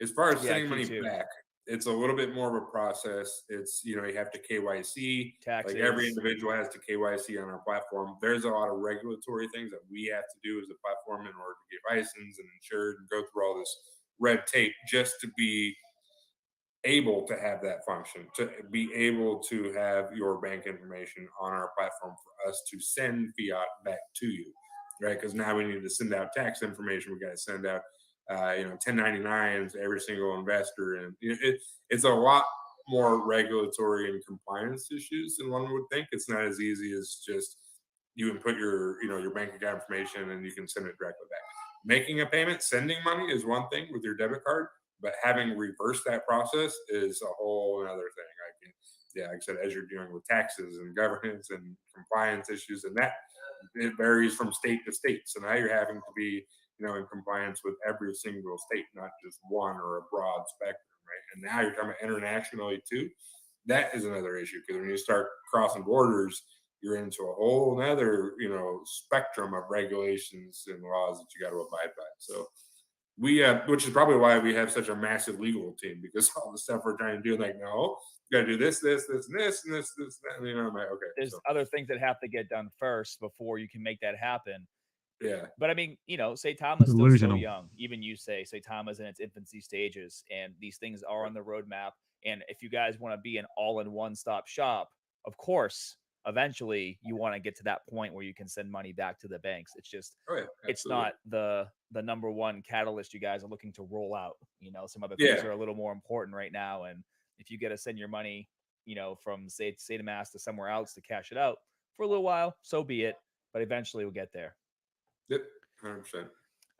As far as sending money back, it's a little bit more of a process. It's, you have to KYC. Taxes. Like every individual has to KYC on our platform. There's a lot of regulatory things that we have to do as a platform in order to get licensed and insured and go through all this red tape just to be able to have that function, to be able to have your bank information on our platform for us to send fiat back to you, right? Because now we need to send out tax information. We got to send out 1099s to every single investor, and it's a lot more regulatory and compliance issues than one would think. It's not as easy as just you input your your bank account information and you can send it directly back. Making a payment, sending money is one thing with your debit card, but having reversed that process is a whole other thing. Like I said, as you're dealing with taxes and governance and compliance issues, and that it varies from state to state. So now you're having to be in compliance with every single state, not just one or a broad spectrum, right? And now you're talking about internationally too. That is another issue, because when you start crossing borders, you're into a whole other, spectrum of regulations and laws that you got to abide by. So we, which is probably why we have such a massive legal team, because all the stuff we're trying to do, like, no, you got to do this, and this, and this, and that. I'm like, okay. There's other things that have to get done first before you can make that happen. Yeah. But I mean, saitama's still so young. Even you say saitama's in its infancy stages, and these things are on the roadmap. And if you guys want to be an all-in-one stop shop, of course, eventually you want to get to that point where you can send money back to the banks. It's just, it's not the number one catalyst you guys are looking to roll out. Some other things are a little more important right now. And if you get to send your money, from saitama to somewhere else to cash it out for a little while, so be it. But eventually we'll get there. Yep, 100%.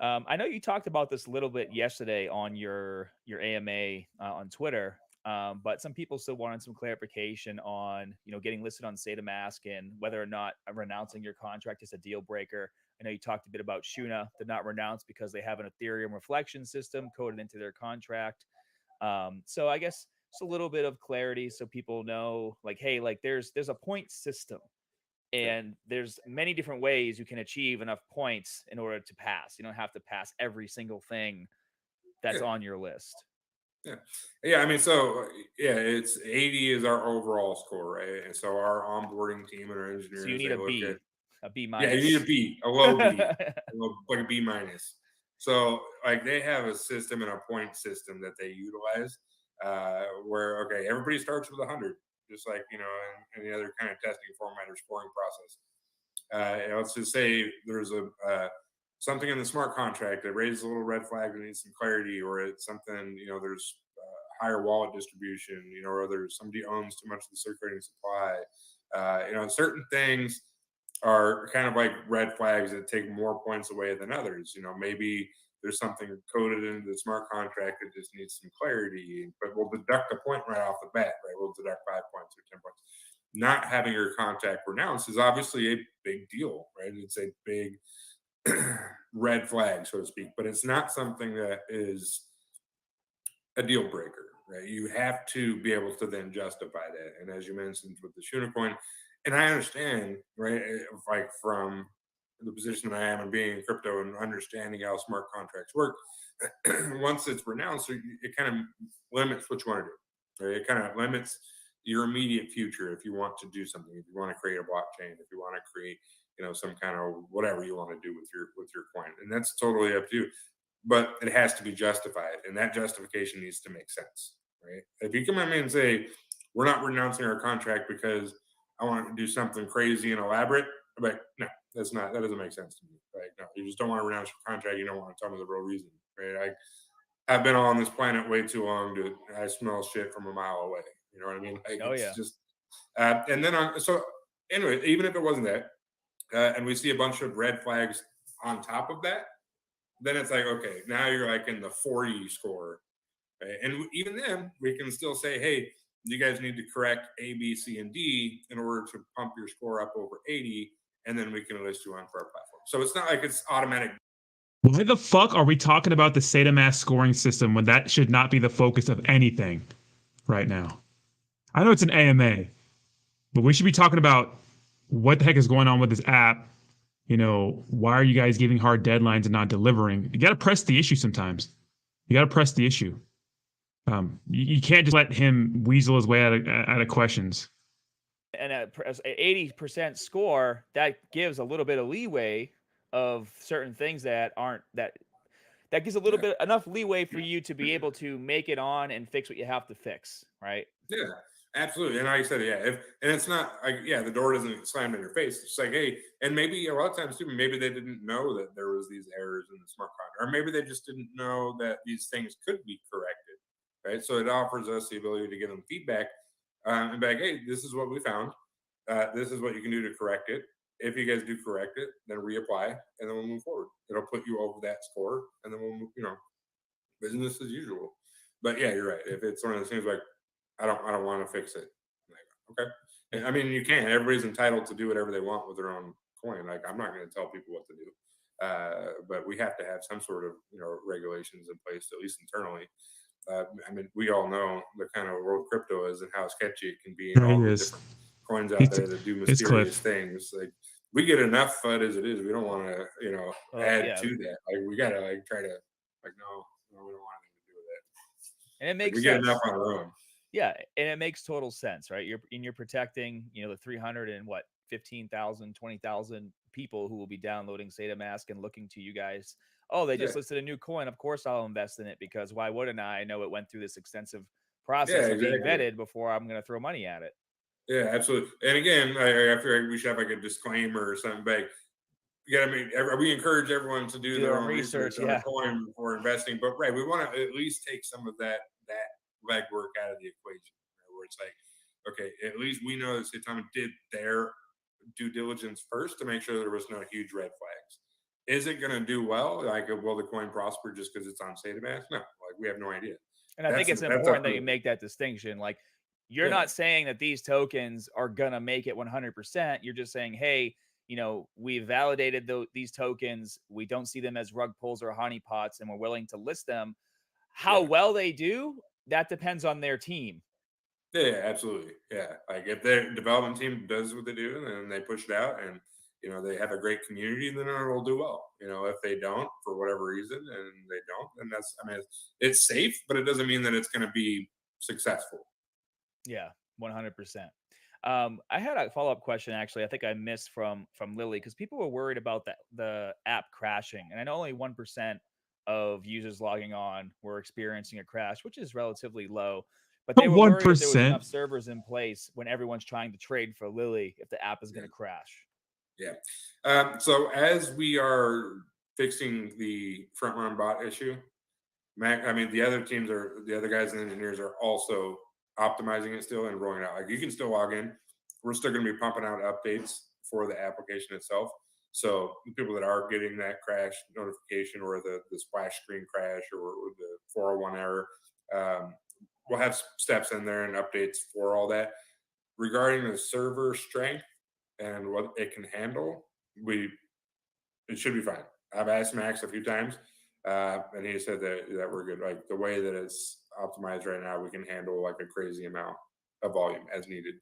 I know you talked about this a little bit yesterday on your AMA on Twitter, but some people still wanted some clarification on getting listed on saitama and whether or not renouncing your contract is a deal breaker. I know you talked a bit about Shuna did not renounce because they have an Ethereum reflection system coded into their contract. So I guess it's a little bit of clarity so people know, like, hey, like there's a point system. And there's many different ways you can achieve enough points in order to pass. You don't have to pass every single thing that's on your list. Yeah. I mean, so it's 80 is our overall score, right? And so our onboarding team and our engineers. So you need a B minus. Yeah, you need a B, a low B, like a B minus. So like they have a system and a point system that they utilize, where everybody starts with 100. Just like, in any other kind of testing format or scoring process. Let's just say there's something in the smart contract that raises a little red flag that needs some clarity, or it's something, there's higher wallet distribution, or there's somebody owns too much of the circulating supply. Certain things are kind of like red flags that take more points away than others. Maybe there's something coded into the smart contract that just needs some clarity, but we'll deduct a point right off the bat, right? We'll deduct 5 points or 10 points. not having your contract renounced is obviously a big deal, right? It's a big red flag, so to speak, but it's not something that is a deal breaker, right? You have to be able to then justify that. And as you mentioned with the Unicoin, and I understand, right, like from the position that I am and being in crypto and understanding how smart contracts work, once it's renounced, it kind of limits what you want to do. Right? It kind of limits your immediate future if you want to do something, if you want to create a blockchain, if you want to create, some kind of whatever you want to do with your coin, and that's totally up to you. But it has to be justified, and that justification needs to make sense, right? If you come at me and say we're not renouncing our contract because I want to do something crazy and elaborate, I'm like, no, that doesn't make sense to me. Like, no, you just don't want to renounce your contract. You don't want to tell me the real reason, right? I've been on this planet way too long I smell shit from a mile away. You know what I mean? Like, it's just, and then so anyway, even if it wasn't that, and we see a bunch of red flags on top of that, then it's like, okay, now you're like in the 40 score, right? And even then, we can still say, hey, you guys need to correct A, B, C, and D in order to pump your score up over 80, and then we can list you on for our platform. So it's not like it's automatic. Why the fuck are we talking about the saitama scoring system when that should not be the focus of anything right now? I know it's an AMA, but we should be talking about what the heck is going on with this app. Why are you guys giving hard deadlines and not delivering? You got to press the issue sometimes. You got to press the issue. You can't just let him weasel his way out of questions. And at 80% score, that gives a little bit of leeway of certain things that aren't that gives a little bit enough leeway for you to be able to make it on and fix what you have to fix, right? Yeah, absolutely. And like I said, and it's not like, the door doesn't slam in your face. It's like, hey, and maybe a lot of times too, maybe they didn't know that there was these errors in the smart contract, or maybe they just didn't know that these things could be corrected, right? So it offers us the ability to give them feedback and be like, hey, this is what we found. This is what you can do to correct it. If you guys do correct it, then reapply, and then we'll move forward. It'll put you over that score, and then we'll move, business as usual. But yeah, you're right. If it's one of those things like, I don't want to fix it. Like, okay. And, I mean, you can. Everybody's entitled to do whatever they want with their own coin. Like, I'm not going to tell people what to do. But we have to have some sort of regulations in place, at least internally. I mean, we all know the kind of world crypto is and how sketchy it can be, and all the different coins out there that do mysterious things. Like, we get enough FUD as it is. We don't want to, add to that. Like, we gotta try to no, we don't want anything to do with that. And it makes we sense. Get enough on our own. Yeah, and it makes total sense, right? You're protecting, the 15,000, 20,000 people who will be downloading saitama and looking to you guys. Oh, they just listed a new coin. Of course, I'll invest in it because why wouldn't I? I know it went through this extensive process of being vetted before I'm going to throw money at it. Yeah, absolutely. And again, I feel like we should have a disclaimer or something. But we encourage everyone to do their own research on the coin before investing. But we want to at least take some of that legwork out of the equation, where it's like, okay, at least we know that saitama did their due diligence first to make sure there was no huge red flags. Is it going to do well? Like, will the coin prosper just because it's on saitama? No, we have no idea. And I think it's important that you make that distinction. Like, you're not saying that these tokens are going to make it 100%. You're just saying, hey, we validated these tokens. We don't see them as rug pulls or honeypots, and we're willing to list them. How well they do, that depends on their team. Yeah, absolutely. Yeah. Like, if their development team does what they do and they push it out and, they have a great community, then it will do well. If they don't, for whatever reason, and they don't, then it's safe, but it doesn't mean that it's going to be successful. Yeah, 100%. I had a follow-up question, actually. I think I missed from Lily, because people were worried about the app crashing. And I know only 1% of users logging on were experiencing a crash, which is relatively low. But they were worried if there was enough servers in place when everyone's trying to trade for Lily if the app is going to crash. Yeah. So as we are fixing the front run bot issue, the other guys and engineers are also optimizing it still and rolling it out. Like, you can still log in. We're still going to be pumping out updates for the application itself. So the people that are getting that crash notification or the splash screen crash or the 401 error, we'll have steps in there and updates for all that. regarding the server strength and what it can handle, it should be fine. I've asked Max a few times, and he said that we're good. Like the way that it's optimized right now, we can handle like a crazy amount of volume as needed.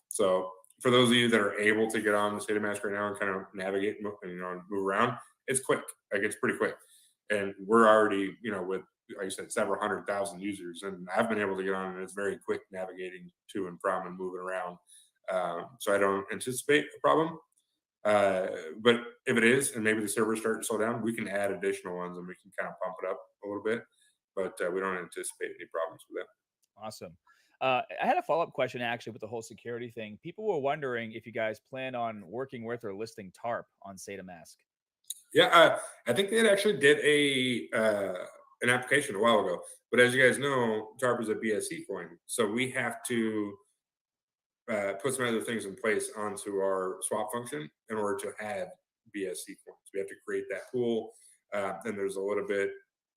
So for those of you that are able to get on the saitama right now and kind of navigate, and move around, it's quick. Like it's pretty quick, and we're already, with, like I said, several 100,000 users, and I've been able to get on, and it's very quick navigating to and from and moving around. So I don't anticipate a problem. But if it is, and maybe the servers start to slow down, we can add additional ones and we can kind of pump it up a little bit. But we don't anticipate any problems with that. Awesome. I had a follow-up question actually with the whole security thing. People were wondering if you guys plan on working with or listing TARP on saitama. Yeah, I think they actually did an application a while ago. But as you guys know, TARP is a BSC coin, so we have to put some other things in place onto our swap function in order to have BSC coins. We have to create that pool, and there's a little bit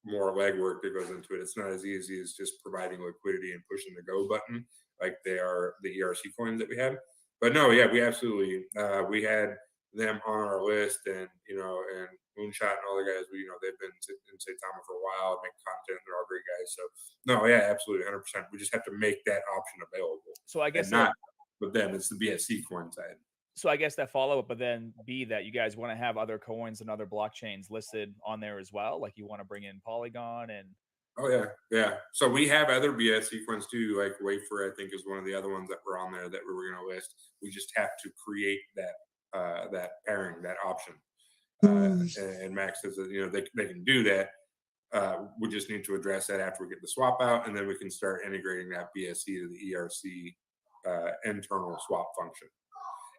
more legwork that goes into it. It's not as easy as just providing liquidity and pushing the go button like they are the ERC coins that we have. But no, yeah, we absolutely we had them on our list, and and Moonshot and all the guys. They've been in saitama for a while, make content. They're all great guys. So no, yeah, absolutely, 100%. We just have to make that option available. So I guess not with them, it's the BSC coin side. So I guess that follow-up would then be that you guys want to have other coins and other blockchains listed on there as well. Like you want to bring in Polygon and. Oh yeah. So we have other BSC coins too. Like Wafer, I think, is one of the other ones that were on there that we were going to list. We just have to create that pairing, that option. And Max says that they can do that. We just need to address that after we get the swap out, and then we can start integrating that BSC to the ERC internal swap function.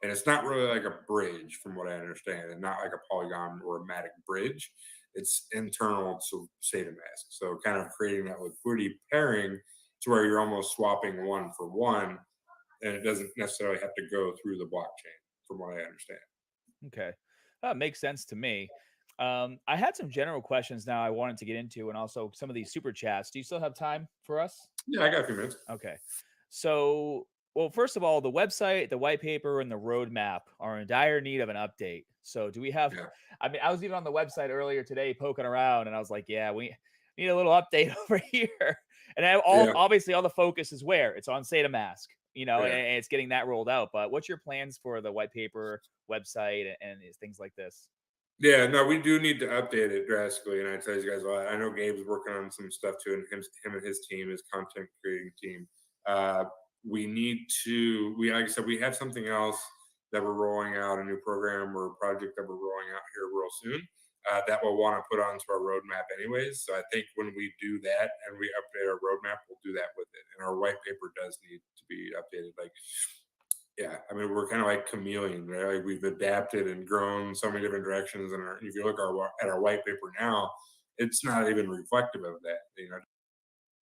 And it's not really like a bridge, from what I understand, and not like a Polygon or a Matic bridge. It's internal to saitama. So kind of creating that liquidity pairing to where you're almost swapping one for one, and it doesn't necessarily have to go through the blockchain, from what I understand. Okay. That makes sense to me. I had some general questions now I wanted to get into, and also some of these super chats. Do you still have time for us? Yeah, I got a few minutes. Okay. So, well, first of all, the website, the white paper, and the roadmap are in dire need of an update. So do we have, I mean, I was even on the website earlier today poking around, and I was like, yeah, we need a little update over here. And obviously all the focus is where? It's on saitama, and it's getting that rolled out. But what's your plans for the white paper, website, and things like this? Yeah, no, we do need to update it drastically. And I tell you guys, I know Gabe's working on some stuff too, and him and his team, his content creating team. We need to, like I said, we have something else that we're rolling out, a new program or project that we're rolling out here real soon that we'll want to put onto our roadmap anyways. So I think when we do that and we update our roadmap, we'll do that with it. And our white paper does need to be updated. Yeah, I mean, we're kind of like chameleon, right? Like we've adapted and grown so many different directions. And if you look at our white paper now, it's not even reflective of that.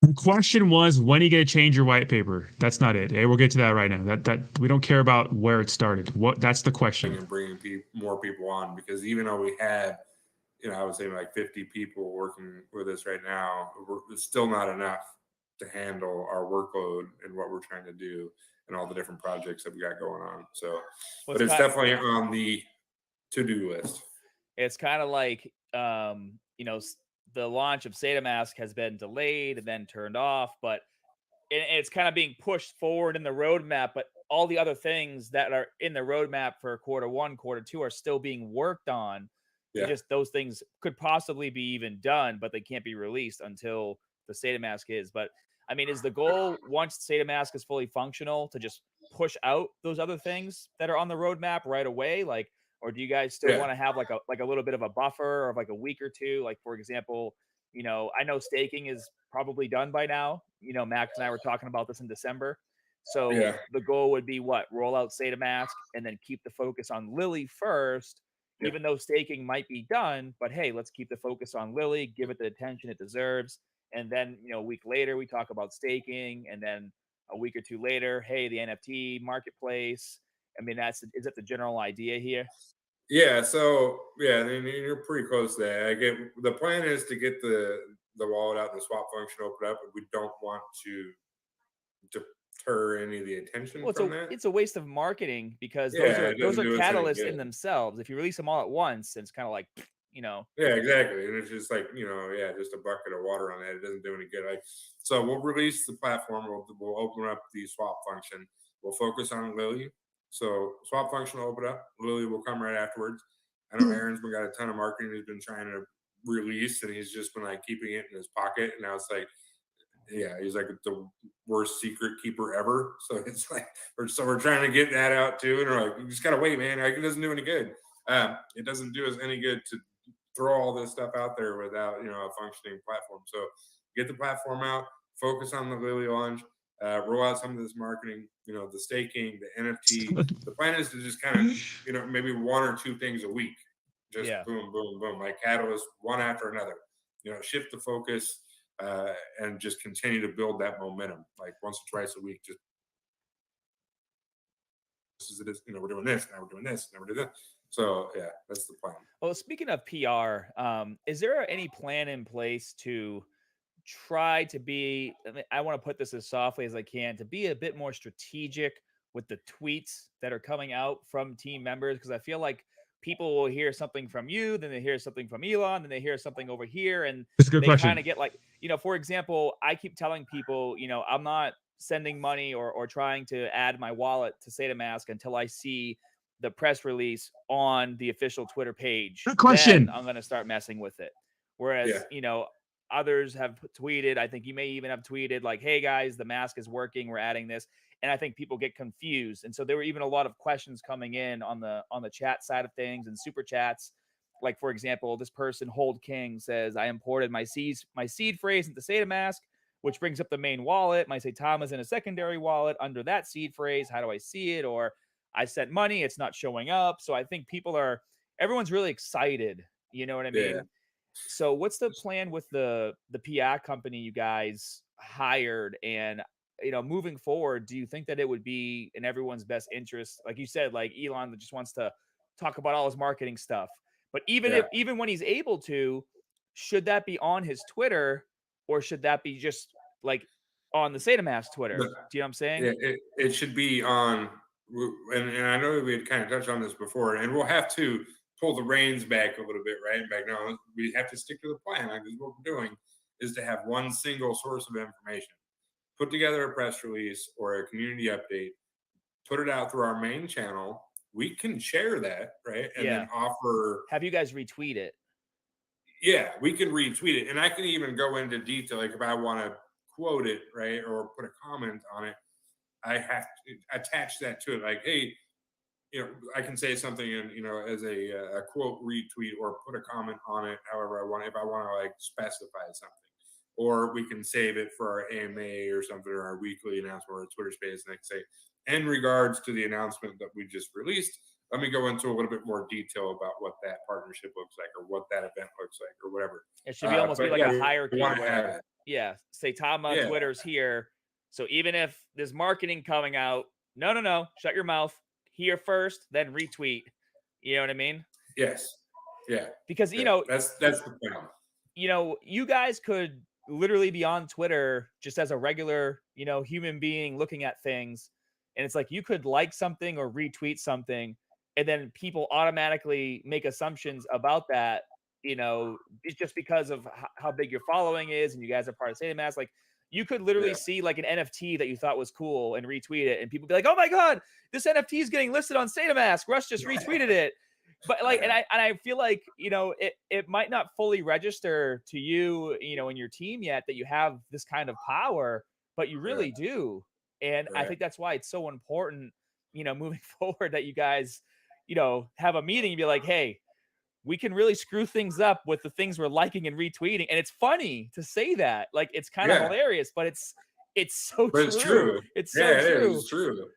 The question was, when are you going to change your white paper? That's not it. Hey, we'll get to that right now. That we don't care about where it started. That's the question. And bringing more people on, because even though we had, I would say like 50 people working with us right now, it's still not enough to handle our workload and what we're trying to do and all the different projects that we got going on. So, but it's definitely on the to-do list. It's kind of like, the launch of saitama has been delayed and then turned off, but it's kind of being pushed forward in the roadmap. But all the other things that are in the roadmap for Q1, Q2 are still being worked on. Yeah. Just those things could possibly be even done, but they can't be released until the saitama is. But I mean, is the goal once saitama is fully functional to just push out those other things that are on the roadmap right away? Or do you guys still want to have like a little bit of a buffer of like a week or two? Like, for example, I know staking is probably done by now. Max and I were talking about this in December. So the goal would be what? Roll out saitama and then keep the focus on Lily first, even though staking might be done. But hey, let's keep the focus on Lily, give it the attention it deserves. And then, a week later, we talk about staking. And then a week or two later, hey, the NFT marketplace. I mean, is that the general idea here? Yeah. So I mean, you're pretty close there. The plan is to get the wallet out and the swap function open up, but we don't want to deter any of the attention Well, from that. it's a waste of marketing because Yeah, those it doesn't are do us any catalysts in good. themselves. If you release them all at once, it's kind of like, Yeah, exactly. And it's just like, just a bucket of water on that. It doesn't do any good. Like, so we'll release the platform. We'll open up the swap function. We'll focus on Lily. So swap function will open up. Lily will come right afterwards. I know Aaron's been got a ton of marketing he's been trying to release, and he's just been like keeping it in his pocket. And now it's like, yeah, he's like the worst secret keeper ever. So it's like, we're trying to get that out too. And we're like, you just gotta wait, man. Like, it doesn't do any good. It doesn't do us any good to throw all this stuff out there without a functioning platform. So get the platform out, focus on the Lily launch, roll out some of this marketing, the staking, the NFT. The plan is to just kind of maybe one or two things a week, just boom, boom, boom, like catalyst one after another. Shift the focus and just continue to build that momentum, like once or twice a week. Just as it is, we're doing this now, we're doing this now, we're doing that. So yeah, that's the plan. Well, speaking of PR, is there any plan in place to try to be, I want to put this as softly as I can, to be a bit more strategic with the tweets that are coming out from team members? Because I feel like people will hear something from you, then they hear something from Elon, then they hear something over here, and That's a good they question. kind of get like, for example, I keep telling people, I'm not sending money or trying to add my wallet to saitama until I see the press release on the official Twitter page. Good question. Then I'm going to start messing with it. Whereas, others have tweeted, I think you may even have tweeted like, hey guys, the mask is working, we're adding this. And I think people get confused. And so there were even a lot of questions coming in on the chat side of things and super chats. Like, for example, this person, Hold King, says, I imported my seed phrase into saitama, which brings up the main wallet. My saitama's in a secondary wallet under that seed phrase. How do I see it? Or I sent money, it's not showing up. So I think everyone's really excited. You know what I mean? Yeah. So what's the plan with the PR company you guys hired? And, moving forward, do you think that it would be in everyone's best interest? Like you said, like Elon just wants to talk about all his marketing stuff. But even when he's able to, should that be on his Twitter or should that be just like on the saitama Twitter? Do you know what I'm saying? Yeah, it should be on, and I know we had kind of touched on this before, and we'll have to pull the reins back a little bit, right? Back now, we have to stick to the plan. Because what we're doing is to have one single source of information. Put together a press release or a community update, put it out through our main channel. We can share that, right? And then offer. Have you guys retweet it? Yeah, we can retweet it. And I can even go into detail. Like if I want to quote it, right, or put a comment on it, I have to attach that to it. Like, hey, I can say something in, as a quote retweet or put a comment on it, however I want, if I want to like specify something. Or we can save it for our AMA or something, or our weekly announcement or a Twitter space, and I can say, in regards to the announcement that we just released, let me go into a little bit more detail about what that partnership looks like or what that event looks like or whatever. It should be almost be like a hierarchy where, saitama Twitter's here. So even if there's marketing coming out, no, shut your mouth. Here first, then retweet. You know what I mean? Yes. Yeah. Because, that's the plan. You guys could literally be on Twitter just as a regular, human being looking at things. And it's like you could like something or retweet something, and then people automatically make assumptions about that. It's just because of how big your following is, and you guys are part of saitama. Like you could literally see like an NFT that you thought was cool and retweet it, and people be like, "Oh my god, this NFT is getting listed on saitama. Russ just retweeted it." But like, and I feel like it might not fully register to you, in your team yet that you have this kind of power, but you really do. And I think that's why it's so important, moving forward, that you guys, have a meeting and be like, hey, we can really screw things up with the things we're liking and retweeting. And it's funny to say that, like, it's kind of hilarious, but it's so true. It's true. It's so true. It's true.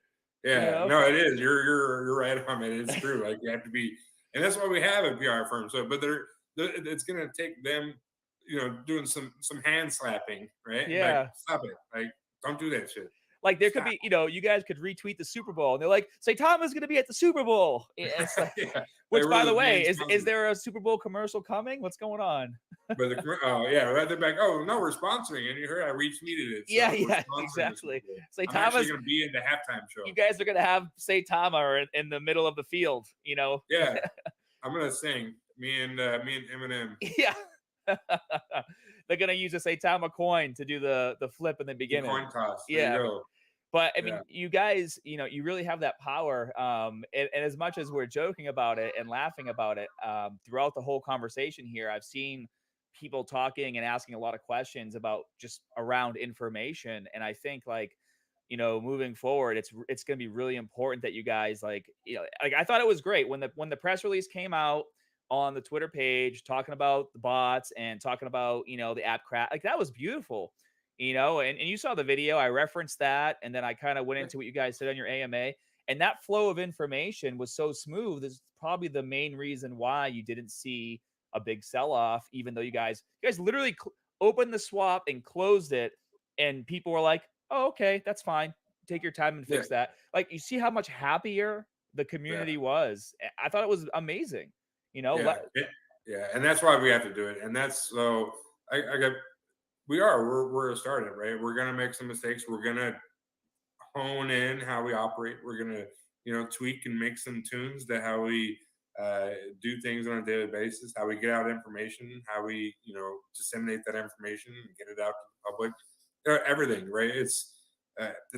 Yeah, no, it is. You're right on it. It's true. Like you have to be, and that's why we have a PR firm. So, but it's going to take them, doing some hand slapping, right? Yeah. Like, stop it. Like, don't do that shit. Like there could be, you guys could retweet the Super Bowl, and they're like, Saitama's going to be at the Super Bowl. It's like, which, by the way, is there a Super Bowl commercial coming? What's going on? But oh yeah, they're like, oh no, we're sponsoring, and you heard I retweeted it. So Yeah, we're yeah, sponsoring exactly. this I'm actually Saitama's. going to be in the halftime show. You guys are gonna have Saitama in the middle of the field. You know. Yeah, I'm gonna sing. Me and Eminem. Yeah. They're gonna use a Saitama coin to do the flip in the The beginning. coin toss. There Yeah. you go. But I mean, Yeah. you guys, you really have that power. And as much as we're joking about it and laughing about it, throughout the whole conversation here, I've seen people talking and asking a lot of questions about just around information. And I think like, moving forward, it's going to be really important that you guys like I thought it was great when the press release came out on the Twitter page talking about the bots and talking about the app crash. Like that was beautiful. And you saw the video. I referenced that, and then I kind of went into what you guys said on your AMA, and that flow of information was so smooth. This is probably the main reason why you didn't see a big sell-off, even though you guys literally opened the swap and closed it, and people were like, "Oh, okay, that's fine. Take your time and fix that." Like, you see how much happier the community was. I thought it was amazing. Yeah, and that's why we have to do it, and that's so I got. We're a startup, right? We're gonna make some mistakes. We're gonna hone in how we operate. We're gonna tweak and make some tunes to how we do things on a daily basis, how we get out information, how we disseminate that information and get it out to the public. Everything, right? It's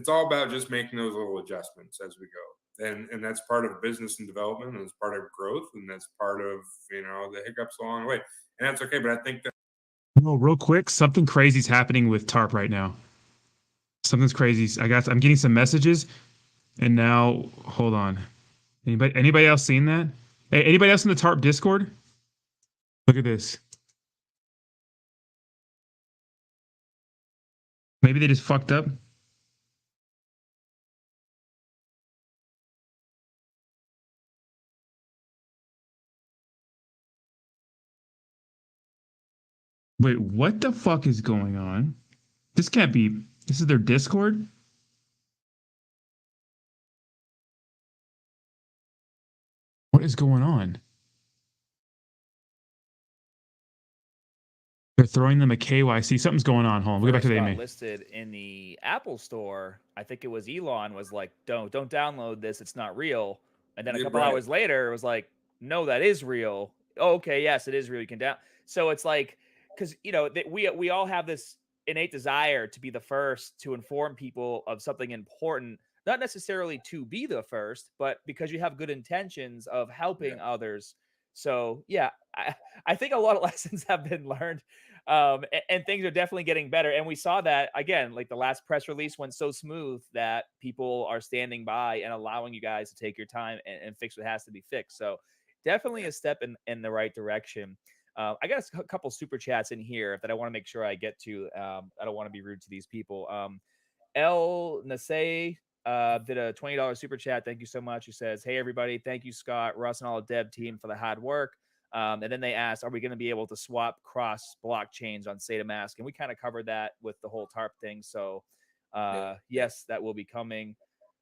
all about just making those little adjustments as we go, and that's part of business and development, and it's part of growth, and that's part of the hiccups along the way, and that's okay. But I think that. No, real quick, something crazy's happening with TARP right now. Something's crazy. I'm getting some messages, and now hold on. Anybody else seen that? Hey, anybody else in the TARP Discord? Look at this. Maybe they just fucked up. Wait, what the fuck is going on? This can't be. This is their Discord? What is going on? They're throwing them a KYC. Something's going on. Hold on. We'll get back to the AMA. Listed in the Apple Store. I think it was Elon was like, don't download this. It's not real. And then a couple hours later, it was like, no, that is real. Oh, okay, yes, it is real. You can down. So it's like, because we all have this innate desire to be the first to inform people of something important, not necessarily to be the first, but because you have good intentions of helping others. So yeah, I think a lot of lessons have been learned, and things are definitely getting better. And we saw that again, like the last press release went so smooth that people are standing by and allowing you guys to take your time and fix what has to be fixed. So definitely a step in the right direction. I got a couple super chats in here that I want to make sure I get to. I don't want to be rude to these people. El Nasei did a $20 super chat. Thank you so much. He says, "Hey everybody, thank you Scott, Russ, and all the dev team for the hard work." And then they asked, "Are we going to be able to swap cross blockchains on saitama?" And we kind of covered that with the whole TARP thing. So yes, that will be coming.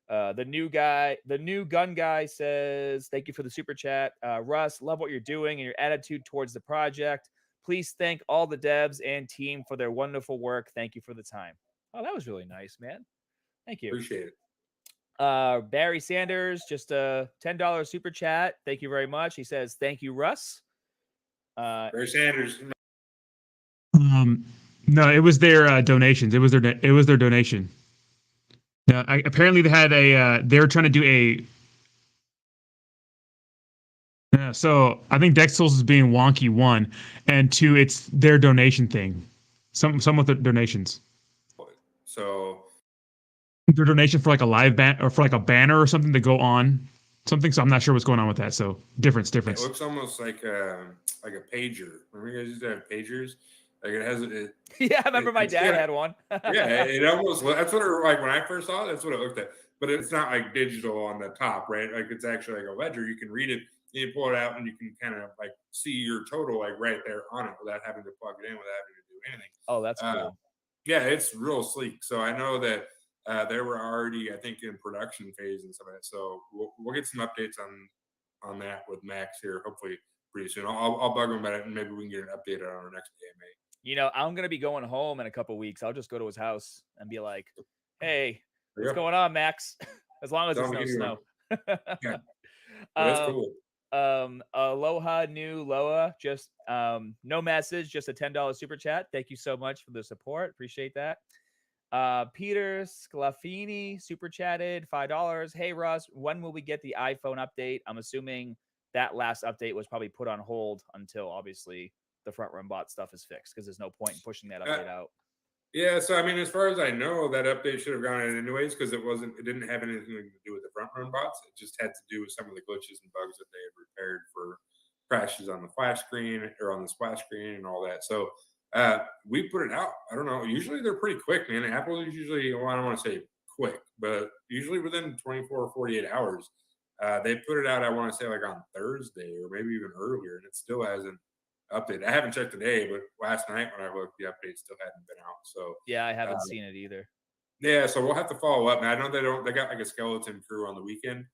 The new gun guy says, "Thank you for the super chat. Russ, love what you're doing and your attitude towards the project. Please thank all the devs and team for their wonderful work. Thank you for the time." Oh, that was really nice, man. Thank you. Appreciate it. Barry Sanders, just a $10 super chat. Thank you very much. He says, "Thank you, Russ." Barry Sanders. No, it was their donations. It was their donation. Yeah, apparently they had they're trying to do a. Yeah, so I think Dexels is being wonky, one, and two, it's their donation thing. Some with the donations. So their donation for like a live ban or for like a banner or something to go on something. So I'm not sure what's going on with that. So difference. it looks almost like a pager. Remember you guys used to have pagers? Like it has it. Yeah, I remember my dad had one. Yeah, it almost that's what it like when I first saw it. That's what it looked at. But it's not like digital on the top, right? Like it's actually like a ledger. You can read it. You pull it out and you can kind of like see your total like right there on it without having to plug it in, without having to do anything. Oh, that's cool. Yeah, it's real sleek. So I know that they were already, I think, in production phase and stuff like that. So we'll get some updates on that with Max here, hopefully pretty soon. I'll bug him about it, and maybe we can get an update on our next AMA. You know, I'm gonna be going home in a couple weeks. I'll just go to his house and be like, "Hey, what's going on, Max?" As long as Tell it's him no to snow. Yeah, that's Um, cool. Aloha New Loa, just no message, just a $10 super chat. Thank you so much for the support. Appreciate that. Peter Sclafini super chatted $5. Hey Russ, when will we get the iPhone update? I'm assuming that last update was probably put on hold until obviously the front run bot stuff is fixed, because there's no point in pushing that update out. Yeah, so I mean, as far as I know, that update should have gone in anyways, because it didn't have anything to do with the front run bots. It just had to do with some of the glitches and bugs that they had repaired for crashes on the flash screen or on the splash screen and all that. So we put it out. I don't know. Usually they're pretty quick, man. Apple is usually, well, I don't want to say quick, but usually within 24 or 48 hours. They put it out, I want to say, like on Thursday or maybe even earlier, and it still hasn't updated. I haven't checked today, but last night when I looked, the update still hadn't been out. So yeah, I haven't seen it either. Yeah, so we'll have to follow up. Now I know they got like a skeleton crew on the weekend,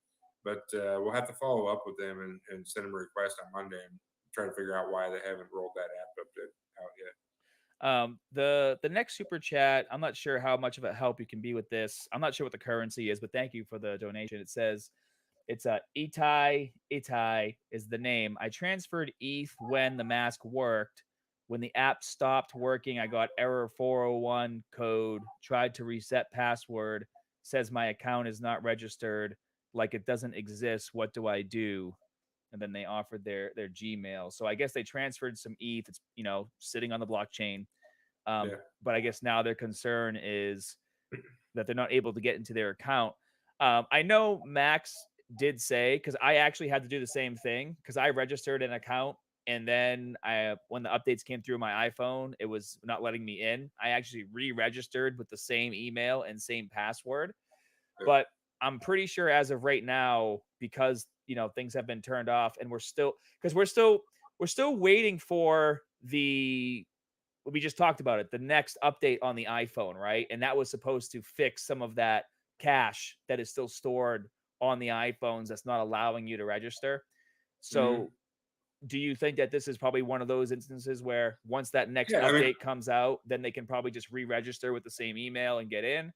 but we'll have to follow up with them and send them a request on Monday and try to figure out why they haven't rolled that app update out yet. The next super chat, I'm not sure how much of a help you can be with this. I'm not sure what the currency is, but thank you for the donation. It says it's Itai is the name. I transferred ETH when the mask worked. When the app stopped working, I got error 401 code, tried to reset password, says my account is not registered, like it doesn't exist. What do I do? And then they offered their Gmail. So I guess they transferred some ETH. It's, sitting on the blockchain. But I guess now their concern is that they're not able to get into their account. I know Max did say, because I actually had to do the same thing, because I registered an account, and then when the updates came through my iPhone, it was not letting me in. I actually re-registered with the same email and same password. But I'm pretty sure as of right now, because things have been turned off, and we're still waiting for we just talked about it, the next update on the iPhone, right? And that was supposed to fix some of that cache that is still stored on the iPhones that's not allowing you to register. So do you think that this is probably one of those instances where once that next update comes out, then they can probably just re-register with the same email and get in?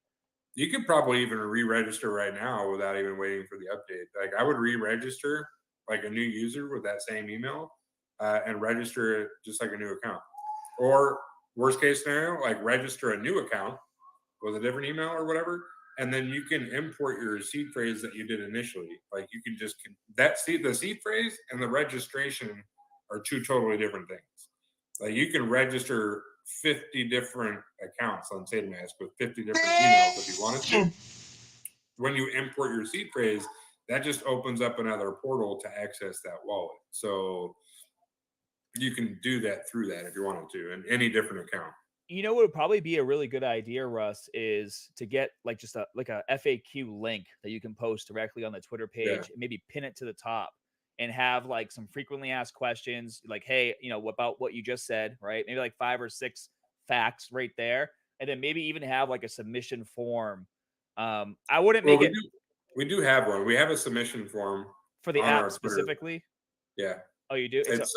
You could probably even re-register right now without even waiting for the update. Like I would re-register like a new user with that same email and register it just like a new account. Or worst case scenario, like register a new account with a different email or whatever, and then you can import your seed phrase that you did initially. Like you can just the seed phrase and the registration are two totally different things. Like you can register 50 different accounts on saitama with 50 different emails if you wanted to. When you import your seed phrase, that just opens up another portal to access that wallet. So you can do that through that if you wanted to, in any different account. What would probably be a really good idea, Russ, is to get like just a FAQ link that you can post directly on the Twitter page, and maybe pin it to the top and have like some frequently asked questions, like, hey, about what you just said, right? Maybe like 5 or 6 facts right there. And then maybe even have like a submission form. I wouldn't make it. We do have one. We have a submission form for the app specifically. Yeah. Oh, you do? It's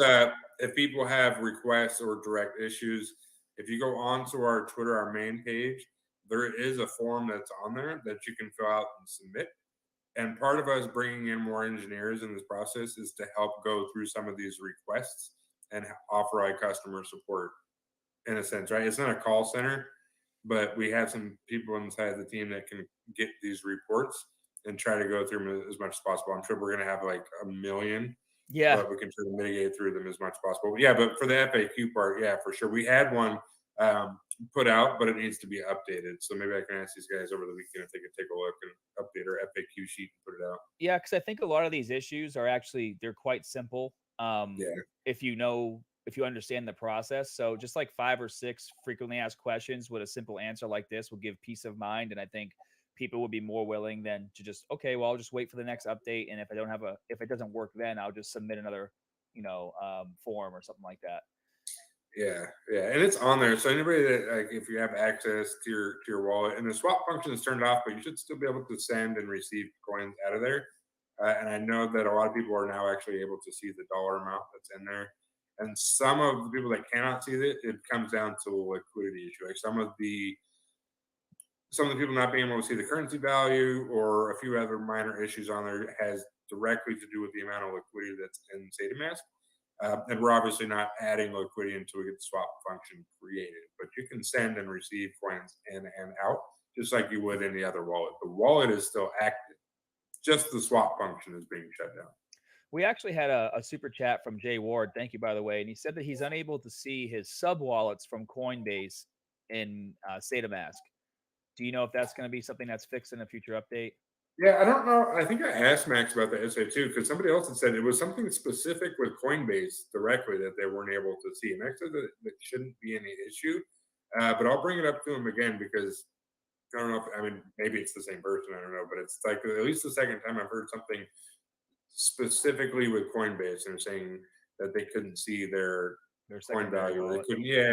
if people have requests or direct issues, if you go onto our Twitter, our main page, there is a form that's on there that you can fill out and submit. And part of us bringing in more engineers in this process is to help go through some of these requests and offer like customer support in a sense, right? It's not a call center, but we have some people inside the team that can get these reports and try to go through them as much as possible. I'm sure we're going to have like 1 million. Yeah. But we can try to mitigate through them as much as possible. But but for the FAQ part, for sure. We had one put out, but it needs to be updated. So maybe I can ask these guys over the weekend if they could take a look and update our FAQ sheet and put it out. Yeah, because I think a lot of these issues are they're quite simple. If you understand the process. So just like 5 or 6 frequently asked questions with a simple answer like this will give peace of mind. And I think people would be more willing than to just, okay, well, I'll just wait for the next update. And if it doesn't work, then I'll just submit another, form or something like that. Yeah. And it's on there. So anybody that, like, if you have access to your wallet, and the swap function is turned off, but you should still be able to send and receive coins out of there. And I know that a lot of people are now actually able to see the dollar amount that's in there. And some of the people that cannot see it comes down to a liquidity issue. Like some of the people not being able to see the currency value or a few other minor issues on there has directly to do with the amount of liquidity that's in saitama. And we're obviously not adding liquidity until we get the swap function created. But you can send and receive coins in and out just like you would any other wallet. The wallet is still active. Just the swap function is being shut down. We actually had a super chat from Jay Ward. Thank you, by the way. And he said that he's unable to see his sub wallets from Coinbase in saitama. Do you know if that's going to be something that's fixed in a future update? Yeah, I don't know. I think I asked Max about the SA too, because somebody else had said it was something specific with Coinbase directly that they weren't able to see. Max said that it shouldn't be any issue, but I'll bring it up to him again because I don't know. Maybe it's the same person. I don't know, but it's like at least the second time I've heard something specifically with Coinbase and saying that they couldn't see their coin value.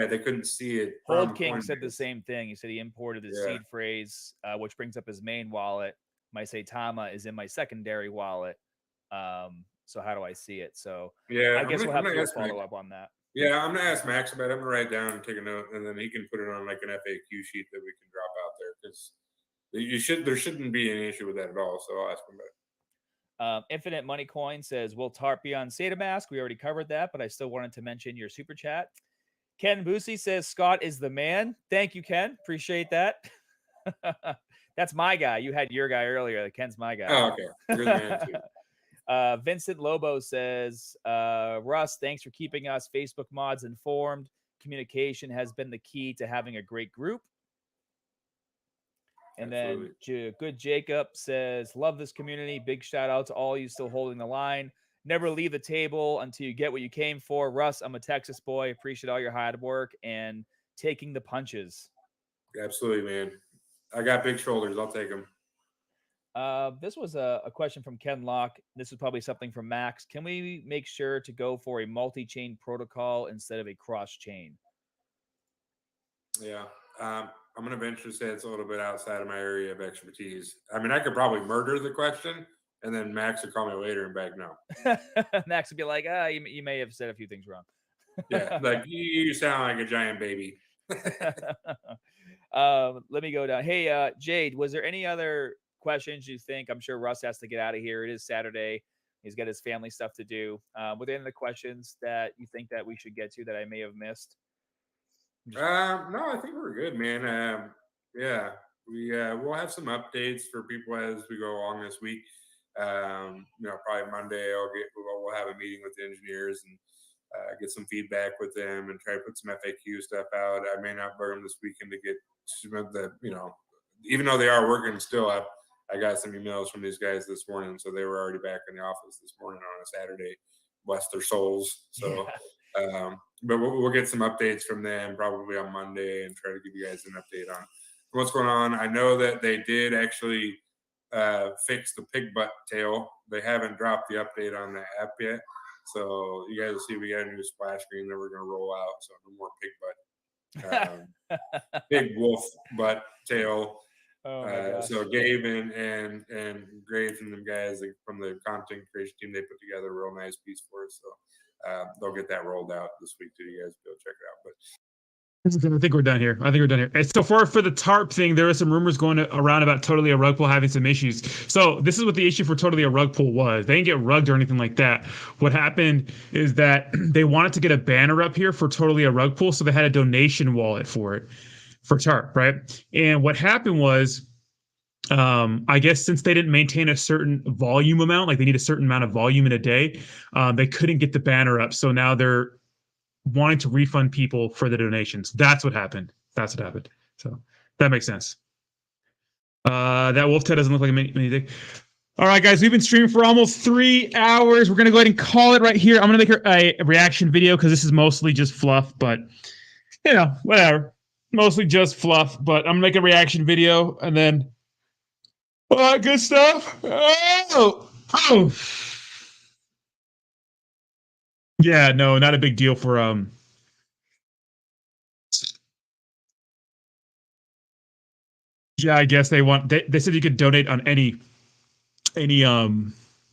They couldn't see it. Hold King said the same thing. He said he imported his seed phrase, which brings up his main wallet. My saitama is in my secondary wallet. So how do I see it? So I guess we'll have to follow up on that. Yeah, I'm gonna ask Max about it. I'm gonna write down and take a note, and then he can put it on like an FAQ sheet that we can drop out there because there shouldn't be any issue with that at all. So I'll ask him about it. Infinite Money Coin says, will TARP be on saitama? We already covered that, but I still wanted to mention your super chat. Ken Boosie says, Scott is the man. Thank you, Ken. Appreciate that. That's my guy. You had your guy earlier. Ken's my guy. Oh, okay. You're the man too. Vincent Lobo says, Russ, thanks for keeping us Facebook mods informed. Communication has been the key to having a great group. And Absolutely. then Good Jacob says, love this community. Big shout out to all you still holding the line. Never leave the table until you get what you came for. Russ, I'm a Texas boy. Appreciate all your hard work and taking the punches. Absolutely, man. I got big shoulders. I'll take them. This was a question from Ken Locke. This is probably something from Max. Can we make sure to go for a multi-chain protocol instead of a cross-chain? Yeah. I'm going to venture to say it's a little bit outside of my area of expertise. I could probably murder the question, and then Max would call me later and back no. Max would be like, you may have said a few things wrong. Yeah, like you sound like a giant baby. Let me go down. Hey, Jade, was there any other questions you think? I'm sure Russ has to get out of here. It is Saturday. He's got his family stuff to do. Were there any other questions that you think that we should get to that I may have missed? No, I think we're good, man. Yeah, we'll have some updates for people as we go along this week. Probably Monday we'll have a meeting with the engineers and get some feedback with them and try to put some FAQ stuff out. I may not burn them this weekend to get some of the, even though they are working still, I got some emails from these guys this morning, so they were already back in the office this morning on a Saturday. Bless their souls. So, but we'll get some updates from them probably on Monday and try to give you guys an update on what's going on. I know that they did actually fix the pig butt tail. They haven't dropped the update on the app yet. So you guys will see we got a new splash screen that we're going to roll out. So no more pig butt, big wolf butt tail. So Gabe and Graves and them guys from the content creation team, they put together a real nice piece for us. So they'll get that rolled out this week too. You guys go check it out. But I think we're done here. And so for the TARP thing, there are some rumors going around about Totally a Rug Pull having some issues. So this is what the issue for Totally a Rug Pull was. They didn't get rugged or anything like that. What happened is that they wanted to get a banner up here for Totally a Rug Pull, so they had a donation wallet for it, for TARP, right? And what happened was, I guess since they didn't maintain a certain volume amount, like they need a certain amount of volume in a day, they couldn't get the banner up. So now they're wanting to refund people for the donations. That's what happened. So that makes sense. That wolf tail doesn't look like anything. All right, guys, we've been streaming for almost 3 hours. We're going to go ahead and call it right here. I'm going to make a reaction video because this is mostly just fluff, but whatever. Mostly just fluff, but I'm going to make a reaction video and then good stuff. Oh. Yeah, no, not a big deal for yeah, I guess they said you could donate on any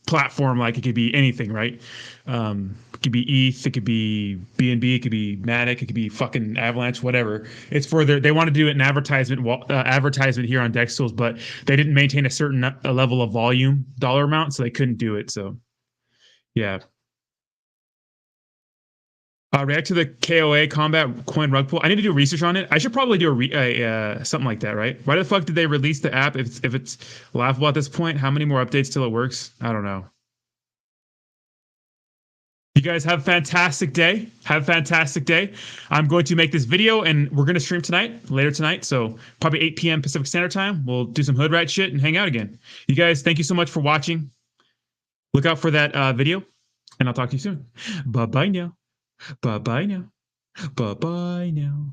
platform, like it could be anything, right? It could be ETH, it could be BNB, it could be Matic, it could be fucking Avalanche, whatever. It's for they want to do an advertisement here on Dex Tools, but they didn't maintain a certain level of volume dollar amount, so they couldn't do it. So yeah. React to the KOA combat coin rug pull. I need to do research on it. I should probably do something like that, right? Why the fuck did they release the app if it's laughable at this point? How many more updates till it works? I don't know. You guys have a fantastic day. Have a fantastic day. I'm going to make this video and we're going to stream later tonight. So probably 8 p.m. Pacific Standard Time. We'll do some hood rat shit and hang out again. You guys, thank you so much for watching. Look out for that video and I'll talk to you soon. Bye-bye now. Bye-bye now. Bye-bye now.